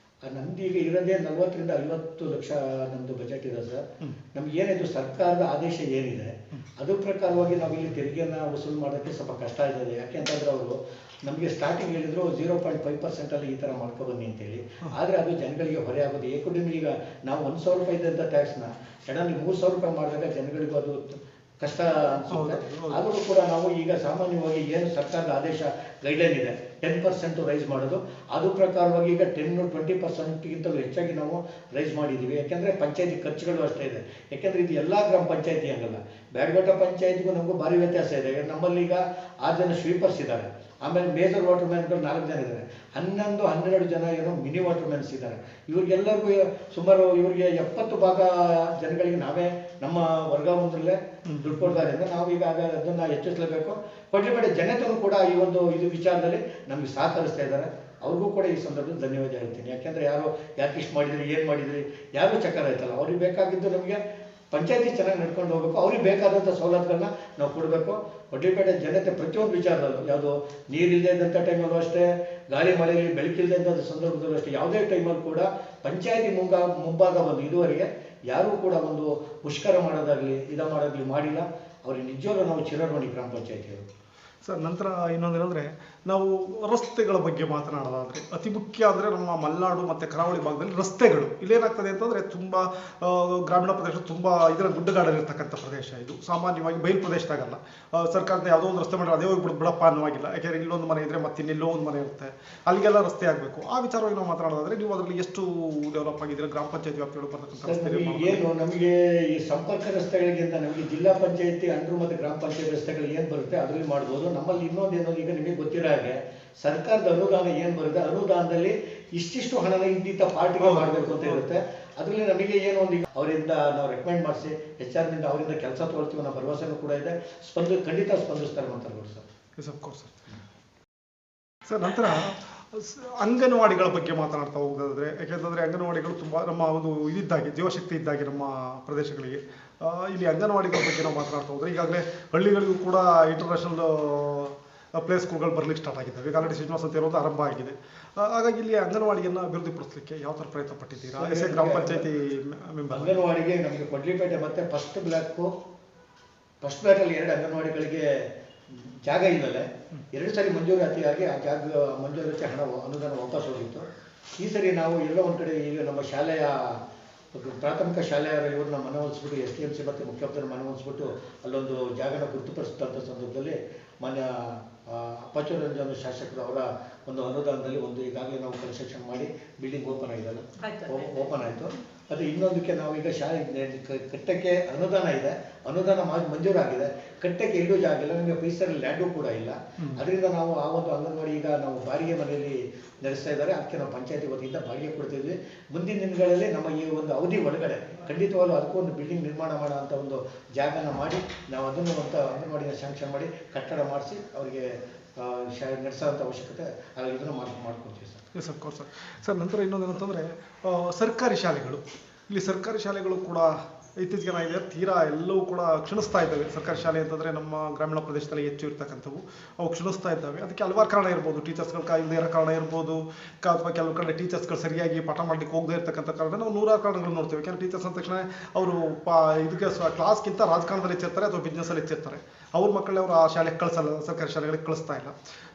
ನಮ್ದು ಈಗ ಇರೋದೇ 40ರಿಂದ 50 ಲಕ್ಷ ನಮ್ಮದು ಬಜೆಟ್ ಇದೆ ಸರ್. ನಮ್ಗೆ ಏನಿದು ಸರ್ಕಾರದ ಆದೇಶ ಏನಿದೆ ಅದ್ರ ಪ್ರಕಾರವಾಗಿ ನಾವು ಇಲ್ಲಿ ತೆರಿಗೆಯನ್ನು ವಸೂಲು ಮಾಡೋಕ್ಕೆ ಸ್ವಲ್ಪ ಕಷ್ಟ ಇದೆ. ಯಾಕೆಂತಂದ್ರೆ ಅವರು ನಮಗೆ ಸ್ಟಾರ್ಟಿಂಗ್ ಹೇಳಿದ್ರು 0.5% ಈ ಥರ ಮಾಡ್ಕೊಬನ್ನಿ ಅಂತೇಳಿ. ಆದರೆ ಅದು ಜನಗಳಿಗೆ ಹೊರೆ ಆಗೋದು. ಏಕುಡಿಮೆ ಈಗ ನಾವು 1,000 ರೂಪಾಯಿ ಇದ್ದಂಥ ಟ್ಯಾಕ್ಸ್ನ ಸಡನ್ಲಿ 3,000 ರೂಪಾಯಿ ಮಾಡಿದಾಗ ಜನಗಳಿಗೂ ಅದು ಕಷ್ಟ ಅನಿಸುತ್ತೆ. ಆದರೂ ಕೂಡ ನಾವು ಈಗ ಸಾಮಾನ್ಯವಾಗಿ ಏನು ಸರ್ಕಾರದ ಆದೇಶ ಗೈಡ್ಲೈನ್ ಇದೆ 10% ರೈಸ್ ಮಾಡೋದು, ಅದು ಪ್ರಕಾರವಾಗಿ ಈಗ 10-20%ಗಿಂತಲೂ ಹೆಚ್ಚಾಗಿ ನಾವು ರೈಸ್ ಮಾಡಿದ್ದೀವಿ. ಯಾಕೆಂದರೆ ಪಂಚಾಯತಿ ಖರ್ಚುಗಳು ಅಷ್ಟೇ ಇದೆ. ಯಾಕೆಂದರೆ ಇದು ಎಲ್ಲ ಗ್ರಾಮ ಪಂಚಾಯತಿ ಹಂಗಲ್ಲ. ಬ್ಯಾಡಘಟ್ಟ ಪಂಚಾಯತಿಗೂ ನಮಗೂ ಭಾರಿ ವ್ಯತ್ಯಾಸ ಇದೆ. ನಮ್ಮಲ್ಲಿ ಈಗ 6 ಜನ ಸ್ವೀಪರ್ಸ್ ಇದ್ದಾರೆ. ಆಮೇಲೆ ಮೇಜರ್ ವಾಟರ್ ಮ್ಯಾನ್ಗಳು 4 ಜನ ಇದ್ದಾರೆ. 11-12 ಜನ ಏನೋ ಮಿನಿ ವಾಟರ್ ಮ್ಯಾನ್ಸ್ ಇದ್ದಾರೆ. ಇವ್ರಿಗೆಲ್ಲರಿಗೂ ಸುಮಾರು ಇವರಿಗೆ 70 ಭಾಗ ಜನಗಳಿಗೆ ನಾವೇ ನಮ್ಮ ವರ್ಗಾವಣೆಯಲ್ಲೇ ದುಡ್ಡು ಕೊಡ್ತಾರಿಂದ ನಾವೀಗ ಅದನ್ನು ಹೆಚ್ಚಿಸಲೇಬೇಕು. ಕೊಡ್ಲಿಪೇಟೆ ಜನತೆಯೂ ಕೂಡ ಈ ಒಂದು ವಿಚಾರದಲ್ಲಿ ನಮಗೆ ಸಹಕರಿಸ್ತಾ ಇದ್ದಾರೆ. ಅವ್ರಿಗೂ ಕೂಡ ಈ ಸಂದರ್ಭದಲ್ಲಿ ಧನ್ಯವಾದ ಹೇಳ್ತೀನಿ. ಯಾಕೆಂದರೆ ಯಾಕೆ ಇಷ್ಟು ಮಾಡಿದ್ರಿ, ಏನು ಮಾಡಿದ್ರಿ, ಯಾರೂ ಚಕ್ರ ಆಯ್ತಲ್ಲ. ಅವ್ರಿಗೆ ಬೇಕಾಗಿದ್ದು ನಮಗೆ ಪಂಚಾಯತಿ ಚೆನ್ನಾಗಿ ನಡ್ಕೊಂಡು ಹೋಗಬೇಕು. ಅವ್ರಿಗೆ ಬೇಕಾದಂಥ ಸವಲತ್ತುಗಳನ್ನ ನಾವು ಕೊಡಬೇಕು. ಕೊಡ್ಲಿಪೇಟೆ ಜನತೆ ಪ್ರತಿಯೊಂದು ವಿಚಾರದಲ್ಲೂ, ಯಾವುದು ನೀರಿಲ್ಲದೆ ಇದ್ದಂಥ ಟೈಮಲ್ಲೂ ಅಷ್ಟೇ, ಗಾಳಿ ಮಳೆಯಲ್ಲಿ ಬೆಳಕಿಲ್ಲದೆ ಇದ್ದಂಥ ಸಂದರ್ಭದಲ್ಲೂ ಅಷ್ಟೇ, ಯಾವುದೇ ಟೈಮಲ್ಲಿ ಕೂಡ ಪಂಚಾಯತಿ ಮುಂಭಾಗ ಬಂದು ಇದುವರೆಗೆ ಯಾರೂ ಕೂಡ ಒಂದು ಮುಷ್ಕರ ಮಾಡೋದಾಗಲಿ ಮಾಡೋದಾಗಲಿ ಮಾಡಿಲ್ಲ. ಅವ್ರಿಗೆ ನಿಜವಾಗ್ಲೂ ನಾವು ಚಿರಋಣಿ ಗ್ರಾಮ ಪಂಚಾಯತಿಯವರು. ಸರ್, ನಂತರ ಇನ್ನೊಂದೇನೆಂದರೆ ನಾವು ರಸ್ತೆಗಳ ಬಗ್ಗೆ ಮಾತನಾಡೋದಾದರೆ ಅತಿ ಮುಖ್ಯ ಅಂದರೆ ನಮ್ಮ ಮಲೆನಾಡು ಮತ್ತು ಕರಾವಳಿ ಭಾಗದಲ್ಲಿ ರಸ್ತೆಗಳು ಇಲ್ಲೇನಾಗ್ತದೆ ಅಂತಂದರೆ ತುಂಬ ಗ್ರಾಮೀಣ ಪ್ರದೇಶ ತುಂಬ ಇದರ ಗುಡ್ಡಗಾಡಲಿರ್ತಕ್ಕಂಥ ಪ್ರದೇಶ. ಇದು ಸಾಮಾನ್ಯವಾಗಿ ಬಯಲು ಪ್ರದೇಶದಾಗಲ್ಲ. ಸರ್ಕಾರದ ಯಾವುದೋ ಒಂದು ರಸ್ತೆ ಮಾಡಿದ್ರೆ ಅದೇ ಹೋಗಿ ಬಿಡಪ್ಪ ಅನ್ನುವಾಗಿಲ್ಲ. ಯಾಕೆಂದರೆ ಇಲ್ಲೊಂದು ಮನೆ ಇದ್ದರೆ ಮತ್ತೆ ಇನ್ನೆಲ್ಲೋ ಒಂದು ಮನೆ ಇರುತ್ತೆ, ಅಲ್ಲಿಗೆಲ್ಲ ರಸ್ತೆ ಆಗಬೇಕು. ಆ ವಿಚಾರವಾಗಿ ನಾವು ಮಾತನಾಡೋದಾದರೆ ನೀವು ಅದರಲ್ಲಿ ಎಷ್ಟು ಡೆವಲಪ್ ಆಗಿದ್ದೀರಾ ಗ್ರಾಮ ಪಂಚಾಯತಿ ವ್ಯಾಪ್ತಿಗಳು ಬರ್ತಕ್ಕಂಥ? ಏನು ನಮಗೆ ಈ ಸಂಪರ್ಕ ರಸ್ತೆಗಳಿಗಿಂತ ನಮಗೆ ಜಿಲ್ಲಾ ಪಂಚಾಯತಿ ಅಂಡರ್ ಮತ್ತು ಗ್ರಾಮ ಪಂಚಾಯತಿ ರಸ್ತೆಗಳು ಏನು ಬರುತ್ತೆ ಅದರಲ್ಲಿ ಮಾಡ್ಬೋದು. ನಮ್ಮಲ್ಲಿ ಇನ್ನೊಂದೇನೋ ಈಗ ನಿಮಗೆ ಗೊತ್ತಿರೋ ಹಾಗೆ ಸರ್ಕಾರದ ಅನುದಾನ ಏನು ಬರುತ್ತೆ, ಅನುದಾನದಲ್ಲಿ ಇಷ್ಟಿಷ್ಟು ಹಣನ ಇಂಥ ಪಾರ್ಟಿಗೆ ಮಾಡಬೇಕು ಅಂತ ಇರುತ್ತೆ. ಅದರಲ್ಲಿ ನಮಗೆ ಏನು ಒಂದು ಅವರಿಂದ ನಾವು ರೆಕಮೆಂಡ್ ಮಾಡಿಸಿ HR ಅವರಿಂದ ಕೆಲಸ ತಗೊಳ್ತೀವಿ ಅನ್ನೋ ಭರವಸೆನೂ ಕೂಡ ಇದೆ. ಖಂಡಿತ ಸ್ಪಂದಿಸ್ತಾರೆ ಮಾತಾಡ್ಬೋದು ಸರ್. Yes of course sir. ನಂತರ ಅಂಗನವಾಡಿಗಳ ಬಗ್ಗೆ ಮಾತನಾಡ್ತಾ ಹೋಗೋದಾದ್ರೆ, ಯಾಕೆಂತಂದರೆ ಅಂಗನವಾಡಿಗಳು ತುಂಬ ನಮ್ಮ ಒಂದು ಇದಿದ್ದಾಗೆ ಜೀವಶಕ್ತಿ ಇದ್ದಾಗೆ ನಮ್ಮ ಪ್ರದೇಶಗಳಿಗೆ. ಇಲ್ಲಿ ಅಂಗನವಾಡಿಗಳ ಬಗ್ಗೆ ನಾವು ಮಾತನಾಡ್ತಾ ಹೋದರೆ ಈಗಾಗಲೇ ಹಳ್ಳಿಗಳಿಗೂ ಕೂಡ ಇಂಟರ್ನ್ಯಾಷನಲ್ ಪ್ಲೇ ಸ್ಕೂಲ್ಗಳು ಬರ್ಲಿಕ್ಕೆ ಸ್ಟಾರ್ಟ್ ಆಗಿದ್ದಾವೆ. ಈಗ ಆಲ್ರೆಡಿ ಶ್ರೀನಿವಾಸ ಅಂತ ಇರೋದು ಆರಂಭ ಆಗಿದೆ. ಹಾಗಾಗಿ ಇಲ್ಲಿ ಅಂಗನವಾಡಿಯನ್ನು ಅಭಿವೃದ್ಧಿಪಡಿಸಲಿಕ್ಕೆ ಯಾವ ಥರ ಪ್ರಯತ್ನ ಪಟ್ಟಿದ್ದೀರಾ ಗ್ರಾಮ ಪಂಚಾಯತಿ ಮೆಂಬರ್? ಅಂಗನವಾಡಿಗೆ ನಮಗೆ ಕೊಡ್ಲಿಪೇಟೆ ಮತ್ತು ಫಸ್ಟ್ ಬ್ಲಾಕಲ್ಲಿ 2 ಅಂಗನವಾಡಿಗಳಿಗೆ ಜಾಗ ಇಲ್ಲದೆ 2 ಸರಿ ಮಂಜೂರಾತಿಯಾಗಿ ಆ ಜಾಗ ಮಂಜೂರಾತಿ ಹಣ ಅನುದಾನ ವಾಪಸ್ ಹೋಗಿತ್ತು. ಈ ಸರಿ ನಾವು ಎಲ್ಲ ಒಂದು ಕಡೆ ಈಗ ನಮ್ಮ ಶಾಲೆಯ ಪ್ರಾಥಮಿಕ ಶಾಲೆಯ ಇವ್ರನ್ನ ಮನವೊಲಿಸ್ಬಿಟ್ಟು STMC ಮತ್ತು ಮುಖ್ಯಸ್ಥರ ಮನವೊಲಿಸ್ಬಿಟ್ಟು ಅಲ್ಲೊಂದು ಜಾಗನ ಗುರುತುಪಡಿಸಿದಂಥ ಸಂದರ್ಭದಲ್ಲಿ ಮಾನ್ಯ ಅಪ್ಪಚ್ಚುರಂಜನ್ ಶಾಸಕರು ಅವರ ಒಂದು ಅನುದಾನದಲ್ಲಿ ಒಂದು ಈಗಾಗಲೇ ನಾವು ಕನ್ಸ್ಟ್ರಕ್ಷನ್ ಮಾಡಿ ಬಿಲ್ಡಿಂಗ್ ಓಪನ್ ಆಯಿತು. ಅದು ಇನ್ನೊಂದಕ್ಕೆ ನಾವು ಈಗ ಶಾಲೆ ಕಟ್ಟಕ್ಕೆ ಅನುದಾನ ಇದೆ, ಅನುದಾನ ಮಂಜೂರಾಗಿದೆ. ಕಟ್ಟಕ್ಕೆ ಎಲ್ಲೂ ಜಾಗ ಇಲ್ಲ, ನಮಗೆ ಪೈಸಲ್ಲಿ ಲ್ಯಾಂಡು ಕೂಡ ಇಲ್ಲ. ಅದರಿಂದ ನಾವು ಆ ಒಂದು ಅಂಗನವಾಡಿ ಈಗ ನಾವು ಬಾಡಿಗೆ ಮನೆಯಲ್ಲಿ ನಡೆಸ್ತಾ ಇದ್ದಾರೆ. ಅದಕ್ಕೆ ನಾವು ಪಂಚಾಯತಿ ವತಿಯಿಂದ ಬಾಡಿಗೆ ಕೊಡ್ತಿದ್ವಿ. ಮುಂದಿನ ದಿನಗಳಲ್ಲಿ ನಮ್ಮ ಈ ಒಂದು ಅವಧಿ ಒಳಗಡೆ ಖಂಡಿತವಾಗ್ಲೂ ಅದಕ್ಕೂ ಒಂದು ಬಿಲ್ಡಿಂಗ್ ನಿರ್ಮಾಣ ಮಾಡೋ ಅಂಥ ಒಂದು ಜಾಗನ ಮಾಡಿ ನಾವು ಅದನ್ನು ಅಂತ ಅಂಗನವಾಡಿನ ಸ್ಯಾಂಕ್ಷನ್ ಮಾಡಿ ಕಟ್ಟಡ ಮಾಡಿಸಿ ಅವರಿಗೆ ನಡೆಸೋಂಥ ಅವಶ್ಯಕತೆ ಇದನ್ನು ಮಾಡ್ಕೊಡ್ತೀವಿ sir. Yes of course sir. Sir, ನಂತರ ಇನ್ನೊಂದೇನಂತಂದರೆ ಸರ್ಕಾರಿ ಶಾಲೆಗಳು, ಇಲ್ಲಿ ಸರ್ಕಾರಿ ಶಾಲೆಗಳು ಕೂಡ ಇತ್ತೀಚೆಗೆ ಏನಾಗಿದೆ ತೀರಾ ಎಲ್ಲವೂ ಕೂಡ ಕ್ಷೀಣಿಸ್ತಾ ಇದ್ದಾವೆ. ಸರ್ಕಾರಿ ಶಾಲೆ ಅಂತಂದರೆ ನಮ್ಮ ಗ್ರಾಮೀಣ ಪ್ರದೇಶದಲ್ಲಿ ಹೆಚ್ಚು ಇರ್ತಕ್ಕಂಥವು ಅವು ಕ್ಷೀಣಿಸ್ತಾ ಇದ್ದಾವೆ. ಅದಕ್ಕೆ ಹಲವಾರು ಕಾರಣ ಇರ್ಬೋದು, ಟೀಚರ್ಸ್ಗಳ ಇಲ್ಲದೆ ಇರೋ ಕಾರಣ ಇರ್ಬೋದು, ಅಥವಾ ಕೆಲವು ಕಡೆ ಟೀಚರ್ಸ್ಗಳು ಸರಿಯಾಗಿ ಪಾಠ ಮಾಡಲಿಕ್ಕೆ ಹೋಗದೇ ಇರ್ತಕ್ಕಂಥ ಕಾರಣ ನಾವು ನೂರಾರು ಕಾರಣಗಳು ನೋಡ್ತೇವೆ. ಯಾಕಂದರೆ ಟೀಚರ್ಸ್ ಅಂದ ತಕ್ಷಣ ಅವರು ಇದಕ್ಕೆ ಕ್ಲಾಸ್ಗಿಂತ ರಾಜಕಾರಣದಲ್ಲಿ ಹೆಚ್ಚಿರ್ತಾರೆ ಅಥವಾ ಬಿಸ್ನೆಸ್ಸಲ್ಲಿ ಹೆಚ್ಚಿರ್ತಾರೆ. ಅವ್ರ ಮಕ್ಕಳೇ ಅವರು ಆ ಶಾಲೆಗೆ ಕಳಿಸಲ್ಲ, ಸರ್ಕಾರಿ ಶಾಲೆಗಳಿಗೆ ಕಳಿಸ್ತಾ ಇಲ್ಲ.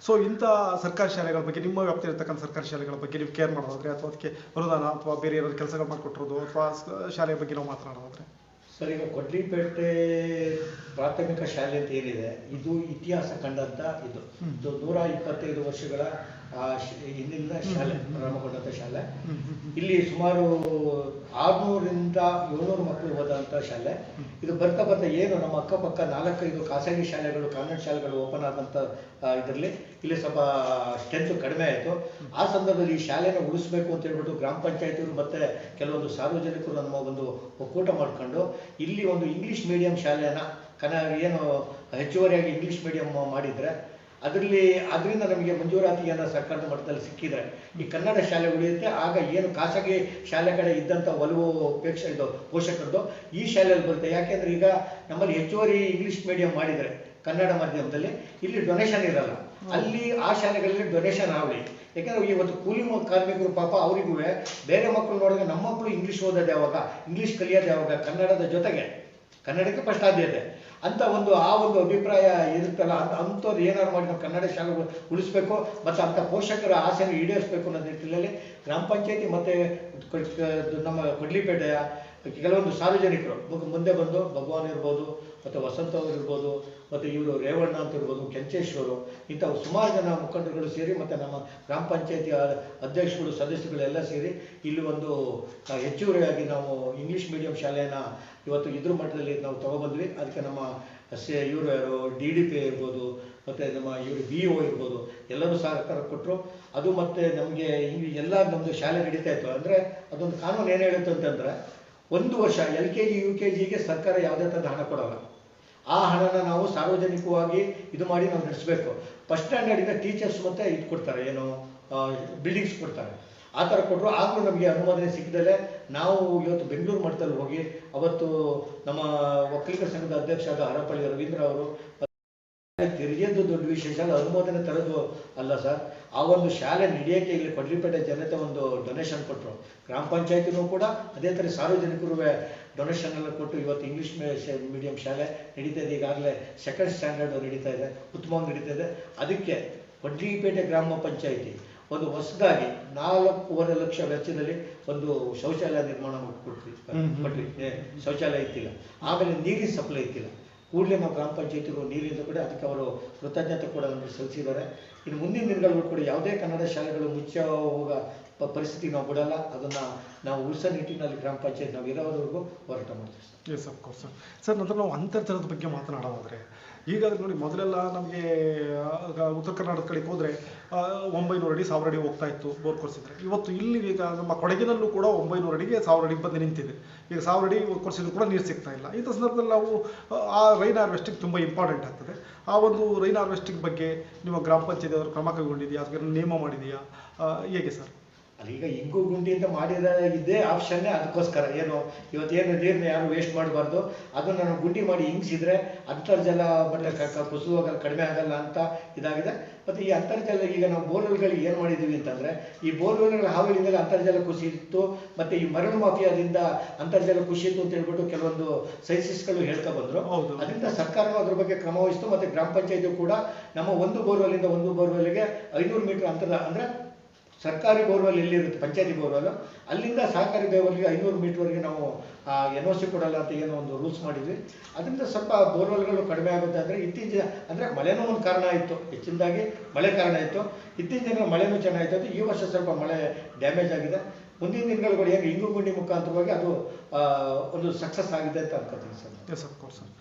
ಸೊ ಇಂಥ ಸರ್ಕಾರಿ ಶಾಲೆಗಳ ಬಗ್ಗೆ, ನಿಮ್ಮ ವ್ಯಾಪ್ತಿ ಇರ್ತಕ್ಕಂಥ ಸರ್ಕಾರಿ ಶಾಲೆಗಳ ಬಗ್ಗೆ ನೀವು ಕೇರ್ ಮಾಡೋದಾದ್ರೆ, ಅಥವಾ ಅದಕ್ಕೆ ಅನುದಾನ ಅಥವಾ ಬೇರೆ ಏನಾದ್ರು ಕೆಲಸಗಳು ಮಾಡಿಕೊಟ್ಟಿರೋದು ಅಥವಾ ಶಾಲೆಯ ಬಗ್ಗೆ ನಾವು ಮಾತನಾಡೋದಾದ್ರೆ? ಸರ್, ಈಗ ಕೊಡ್ಲಿಪೇಟೆ ಪ್ರಾಥಮಿಕ ಶಾಲೆ ಅಂತ ಏನಿದೆ, ಇದು ಇತಿಹಾಸ ಕಂಡಂತ ಇದು 125 ವರ್ಷಗಳ ಹಿಂದಿನ ಶಾಲೆ, ಪ್ರಾರಂಭಗೊಂಡಂಥ ಶಾಲೆ. ಇಲ್ಲಿ ಸುಮಾರು 600ರಿಂದ 700 ಮಕ್ಕಳು ಓದಂಥ ಶಾಲೆ. ಇದು ಬರ್ತಾ ಬರ್ತಾ ಏನು ನಮ್ಮ ಅಕ್ಕಪಕ್ಕ 4-5 ಖಾಸಗಿ ಶಾಲೆಗಳು, ಕಾನ್ವೆಂಟ್ ಶಾಲೆಗಳು ಓಪನ್ ಆದಂಥ ಇದರಲ್ಲಿ ಇಲ್ಲಿ ಸ್ವಲ್ಪ ಸ್ಟ್ರೆಂತ್ ಕಡಿಮೆ ಆಯಿತು. ಆ ಸಂದರ್ಭದಲ್ಲಿ ಈ ಶಾಲೆನ ಉಳಿಸ್ಬೇಕು ಅಂತ ಹೇಳ್ಬಿಟ್ಟು ಗ್ರಾಮ ಪಂಚಾಯತಿಯವರು ಮತ್ತು ಕೆಲವೊಂದು ಸಾರ್ವಜನಿಕರು ನಮ್ಮ ಒಂದು ಒಕ್ಕೂಟ ಮಾಡ್ಕೊಂಡು ಇಲ್ಲಿ ಒಂದು ಇಂಗ್ಲೀಷ್ ಮೀಡಿಯಂ ಶಾಲೆನ ಏನು ಹೆಚ್ಚುವರಿಯಾಗಿ ಇಂಗ್ಲೀಷ್ ಮೀಡಿಯಂ ಮಾಡಿದರೆ ಅದರಿಂದ ನಮಗೆ ಮಂಜೂರಾತಿಯನ್ನು ಸರ್ಕಾರದ ಮಟ್ಟದಲ್ಲಿ ಸಿಕ್ಕಿದ್ರೆ ಈ ಕನ್ನಡ ಶಾಲೆ ಉಳಿಯುತ್ತೆ. ಆಗ ಏನು ಖಾಸಗಿ ಶಾಲೆ ಕಡೆ ಇದ್ದಂಥ ಒಲವು ಪೋಷಕರದ್ದು ಈ ಶಾಲೆಯಲ್ಲಿ ಬರುತ್ತೆ. ಯಾಕೆಂದರೆ ಈಗ ನಮ್ಮಲ್ಲಿ ಹೆಚ್ಚುವರಿ ಇಂಗ್ಲೀಷ್ ಮೀಡಿಯಂ ಮಾಡಿದರೆ ಕನ್ನಡ ಮಾಧ್ಯಮದಲ್ಲಿ ಇಲ್ಲಿ ಡೊನೇಷನ್ ಇರಲ್ಲ. ಅಲ್ಲಿ ಆ ಶಾಲೆಗಳಲ್ಲಿ ಡೊನೇಷನ್ ಆಗಲಿ. ಯಾಕೆಂದರೆ ಇವತ್ತು ಕೂಲಿ ಕಾರ್ಮಿಕರು ಪಾಪ ಅವರಿಗೂ ಬೇರೆ ಮಕ್ಕಳು ನೋಡಿದ್ರೆ ನಮ್ಮ ಮಕ್ಕಳು ಇಂಗ್ಲೀಷ್ ಓದೋದು ಯಾವಾಗ, ಇಂಗ್ಲೀಷ್ ಕಲಿಯೋದು ಯಾವಾಗ, ಕನ್ನಡದ ಜೊತೆಗೆ ಕನ್ನಡಕ್ಕೆ ಫಸ್ಟ್ ಆದ್ಯತೆ ಅಂತ ಆ ಒಂದು ಅಭಿಪ್ರಾಯ ಇರುತ್ತಲ್ಲ. ಅಂಥವ್ರು ಏನಾದ್ರು ಮಾಡಿ ನಾವು ಕನ್ನಡ ಶಾಲೆಗಳು ಉಳಿಸ್ಬೇಕು ಮತ್ತು ಅಂಥ ಪೋಷಕರ ಆಸೆಯನ್ನು ಈಡೇರಿಸಬೇಕು ಅನ್ನೋ ನಿಟ್ಟಿನಲ್ಲಿ ಗ್ರಾಮ ಪಂಚಾಯತಿ ಮತ್ತು ನಮ್ಮ ಕೊಡ್ಲಿಪೇಟೆಯ ಕೆಲವೊಂದು ಸಾರ್ವಜನಿಕರು ಮುಂದೆ ಬಂದು, ಭಗವಾನ್ ಇರ್ಬೋದು ಮತ್ತು ವಸಂತ ಅವರು ಇರ್ಬೋದು ಮತ್ತು ಇವರು ರೇವಣ್ಣ ಅಂತ ಇರ್ಬೋದು, ಕೆಂಚೇಶ್ವರು, ಇಂಥ ಸುಮಾರು ಜನ ಮುಖಂಡರುಗಳು ಸೇರಿ ಮತ್ತು ನಮ್ಮ ಗ್ರಾಮ ಪಂಚಾಯತಿ ಅಧ್ಯಕ್ಷಗಳು, ಸದಸ್ಯಗಳೆಲ್ಲ ಸೇರಿ ಇಲ್ಲಿ ಒಂದು ಹೆಚ್ಚುವರಿಯಾಗಿ ನಾವು ಇಂಗ್ಲೀಷ್ ಮೀಡಿಯಂ ಶಾಲೆಯನ್ನು ಇವತ್ತು ಇದ್ರ ಮಟ್ಟದಲ್ಲಿ ನಾವು ತಗೊಬಂದ್ವಿ. ಅದಕ್ಕೆ ನಮ್ಮ ಇವರು ಯಾರು DDP ಇರ್ಬೋದು ಮತ್ತು ನಮ್ಮ ಇವರು BO ಇರ್ಬೋದು ಎಲ್ಲರೂ ಸಹಕಾರ ಕೊಟ್ಟರು. ಅದು ಮತ್ತು ನಮಗೆ ಎಲ್ಲ ನಮ್ಮದು ಶಾಲೆ ನಡೀತಾ ಇತ್ತು. ಅಂದರೆ ಅದೊಂದು ಕಾನೂನು ಏನು ಹೇಳುತ್ತೆ ಅಂತಂದರೆ 1 ವರ್ಷ LKG UKGಗೆ ಸರ್ಕಾರ ಯಾವುದೇ ಥರದ ಹಣ ಕೊಡೋಲ್ಲ. ಆ ಹಣನ ನಾವು ಸಾರ್ವಜನಿಕವಾಗಿ ಇದು ಮಾಡಿ ನಾವು ನಡೆಸಬೇಕು. ಫಸ್ಟ್ ಸ್ಟ್ಯಾಂಡರ್ಡಿಂದ ಟೀಚರ್ಸ್ ಮತ್ತು ಇದು ಕೊಡ್ತಾರೆ, ಏನು ಬಿಲ್ಡಿಂಗ್ಸ್ ಕೊಡ್ತಾರೆ. ಆ ಥರ ಕೊಟ್ಟರು. ಆಗಲೂ ನಮಗೆ ಅನುಮೋದನೆ ಸಿಕ್ಕದಲ್ಲೇ ನಾವು ಇವತ್ತು ಬೆಂಗಳೂರು ಮಟ್ಟದಲ್ಲಿ ಹೋಗಿ ಅವತ್ತು ನಮ್ಮ ಒಕ್ಕಲಿಗರ ಸಂಘದ ಅಧ್ಯಕ್ಷ ಆದ ಹರಪಳ್ಳಿ ರವೀಂದ್ರ ಅವರು ತೆರಿಗೆದ್ದು ದೊಡ್ಡ ವಿಶೇಷ ಅಲ್ಲ, ಅನುಮೋದನೆ ತರೋದು ಅಲ್ಲ ಸರ್. ಆ ಒಂದು ಶಾಲೆ ನಡೆಯೋಕ್ಕೆ ಇಲ್ಲಿ ಕೊಡ್ಲಿಪೇಟೆ ಜನತೆ ಒಂದು ಡೊನೇಷನ್ ಕೊಟ್ಟರು. ಗ್ರಾಮ ಪಂಚಾಯತಿನೂ ಕೂಡ ಅದೇ ಥರ ಸಾರ್ವಜನಿಕರು ಡೊನೇಷನ್ ಎಲ್ಲ ಕೊಟ್ಟು ಇವತ್ತು ಇಂಗ್ಲೀಷ್ ಮೀಡಿಯಂ ಶಾಲೆ ನಡೀತಾ ಇದೆ. ಈಗಾಗಲೇ 2nd ಸ್ಟ್ಯಾಂಡರ್ಡ್ ನಡೀತಾ ಇದೆ, ಉತ್ತಮವಾಗಿ ನಡೀತಾ ಇದೆ. ಅದಕ್ಕೆ ಕೊಡ್ಲಿಪೇಟೆ ಗ್ರಾಮ ಪಂಚಾಯತಿ ಒಂದು ಹೊಸದಾಗಿ 4.5 ಲಕ್ಷ ವೆಚ್ಚದಲ್ಲಿ ಒಂದು ಶೌಚಾಲಯ ನಿರ್ಮಾಣ ಕೊಟ್ವಿ. ಶೌಚಾಲಯ ಇತ್ತಿಲ್ಲ, ಆಮೇಲೆ ನೀರಿನ ಸಪ್ಲೈ ಇತ್ತಿಲ್ಲ. ಕೂಡಲೇ ನಾವು ಗ್ರಾಮ ಪಂಚಾಯತಿಗಳು ನೀರಿಂದ ಕೂಡ ಅದಕ್ಕೆ ಅವರು ಕೃತಜ್ಞತೆ ಕೂಡ ನಮಗೆ ಸಲ್ಲಿಸಿದ್ದಾರೆ. ಇನ್ನು ಮುಂದಿನ ದಿನಗಳು ಕೂಡ ಯಾವುದೇ ಕನ್ನಡ ಶಾಲೆಗಳು ಮುಚ್ಚ ಹೋಗೋ ಪರಿಸ್ಥಿತಿ ನಾವು ಬಿಡಲ್ಲ. ಅದನ್ನು ನಾವು ಉಳಿಸೋ ನಿಟ್ಟಿನಲ್ಲಿ ಗ್ರಾಮ ಪಂಚಾಯತ್ ನಾವು ಇರೋವರೆಗೂ ಹೋರಾಟ ಮಾಡ್ತೀವಿ sir. Yes, of course sir. Sir, ನಂತರ ನಾವು ಅಂತರ್ಜಲದ ಬಗ್ಗೆ ಮಾತನಾಡೋದಾದರೆ, ಈಗಾಗಲೇ ನೋಡಿ ಮೊದಲೆಲ್ಲ ನಮಗೆ ಉತ್ತರ ಕರ್ನಾಟಕ ಕಡೆಗೆ ಹೋದರೆ 900 ಅಡಿ 1000 ಅಡಿ ಹೋಗ್ತಾ ಇತ್ತು ಬೋರ್ ಕೊರೆಸಿದ್ರೆ. ಇವತ್ತು ಇಲ್ಲಿ ಈಗ ನಮ್ಮ ಕೊಡಗಿನಲ್ಲೂ ಕೂಡ 900 ಅಡಿಗೆ 1000 ಅಡಿಗೆ ಬಂದು ನಿಂತಿದೆ. ಈಗ 1000 ಅಡಿ ಕೊರೆಸಿದ್ರು ಕೂಡ ನೀರು ಸಿಗ್ತಾ ಇಲ್ಲ. ಇಂಥ ಸಂದರ್ಭದಲ್ಲಿ ನಾವು ಆ ರೈನ್ ಹಾರ್ವೆಸ್ಟಿಂಗ್ ತುಂಬ ಇಂಪಾರ್ಟೆಂಟ್ ಆಗ್ತದೆ. ಆ ಒಂದು ರೈನ್ ಹಾರ್ವೆಸ್ಟಿಂಗ್ ಬಗ್ಗೆ ನಿಮ್ಮ ಗ್ರಾಮ ಪಂಚಾಯತಿ ಅವರು ಕ್ರಮ ಕೈಗೊಂಡಿದೆಯಾ ಅಥವಾ ನೇಮ ಮಾಡಿದೆಯಾ, ಹೇಗೆ ಸರ್? ಈಗ ಇಂಗು ಗುಂಡಿ ಅಂತ ಮಾಡಿದ ಇದೇ ಆಪ್ಷನ್ನೇ. ಅದಕ್ಕೋಸ್ಕರ ಇವತ್ತೇನು ನೀರನ್ನ ಯಾರು ವೇಸ್ಟ್ ಮಾಡಬಾರ್ದು, ಅದನ್ನು ನಾವು ಗುಂಡಿ ಮಾಡಿ ಹಿಂಗಿಸಿದ್ರೆ ಅಂತರ್ಜಲ ಮಟ್ಟ ಕುಸಿಯುವಾಗ ಕಡಿಮೆ ಆಗಲ್ಲ ಅಂತ ಇದಾಗಿದೆ. ಮತ್ತು ಈ ಅಂತರ್ಜಲ ಈಗ ನಾವು ಬೋರ್ವೆಲ್ಗಳಿಗೆ ಏನು ಮಾಡಿದ್ದೀವಿ ಅಂತಂದರೆ, ಈ ಬೋರ್ವೆಲ್ಗಳ ಹಾವಳಿಯಿಂದಲೇ ಅಂತರ್ಜಲ ಕುಸಿಯಿತು ಮತ್ತು ಈ ಮರಳು ಮಾಫಿಯಾದಿಂದ ಅಂತರ್ಜಲ ಕುಸಿಯಿತು ಅಂತ ಹೇಳ್ಬಿಟ್ಟು ಕೆಲವೊಂದು ಸೈನ್ಸಿಸ್ಟ್ಗಳು ಹೇಳ್ತಾ ಬಂದರು. ಅದರಿಂದ ಸರ್ಕಾರವೂ ಅದ್ರ ಬಗ್ಗೆ ಕ್ರಮ ವಹಿಸ್ತು. ಮತ್ತು ಗ್ರಾಮ ಪಂಚಾಯತಿ ಕೂಡ ನಮ್ಮ ಒಂದು ಬೋರ್ವೆಲ್ಲಿಂದ ಒಂದು ಬೋರ್ವೆಲ್ಗೆ 500 ಮೀಟರ್ ಅಂತರ, ಅಂದರೆ ಸರ್ಕಾರಿ ಬೋರ್ವೆಲ್ ಎಲ್ಲಿರುತ್ತೆ ಪಂಚಾಯತಿ ಬೋರ್ವೆಲ್, ಅಲ್ಲಿಂದ ಸಹಕಾರಿ ಬೋರ್ವೆಲ್ಗೆ 500 ಮೀಟರ್ವರೆಗೆ ನಾವು NOC ಕೊಡಲ್ಲ ಅಂತ ಏನೋ ಒಂದು ರೂಲ್ಸ್ ಮಾಡಿದ್ವಿ. ಅದರಿಂದ ಸ್ವಲ್ಪ ಬೋರ್ವೆಲ್ಗಳು ಕಡಿಮೆ ಆಗುತ್ತೆ. ಅಂದರೆ ಇತ್ತೀಚಿನ ಅಂದರೆ ಮಳೆನೂ ಒಂದು ಕಾರಣ ಇತ್ತು, ಹೆಚ್ಚಿನದಾಗಿ ಮಳೆ ಕಾರಣ ಇತ್ತು. ಇತ್ತೀಚಿನ ದಿನ ಮಳೆನೂ ಚೆನ್ನಾಗಿತ್ತು. ಈ ವರ್ಷ ಸ್ವಲ್ಪ ಮಳೆ ಡ್ಯಾಮೇಜ್ ಆಗಿದೆ. ಮುಂದಿನ ದಿನಗಳು ಏನು ಇಂಗು ಗುಂಡಿ ಮುಖಾಂತರವಾಗಿ ಅದು ಒಂದು ಸಕ್ಸಸ್ ಆಗಿದೆ ಅಂತ ಅನ್ಕೋತೀನಿ sir. Yes, of course sir.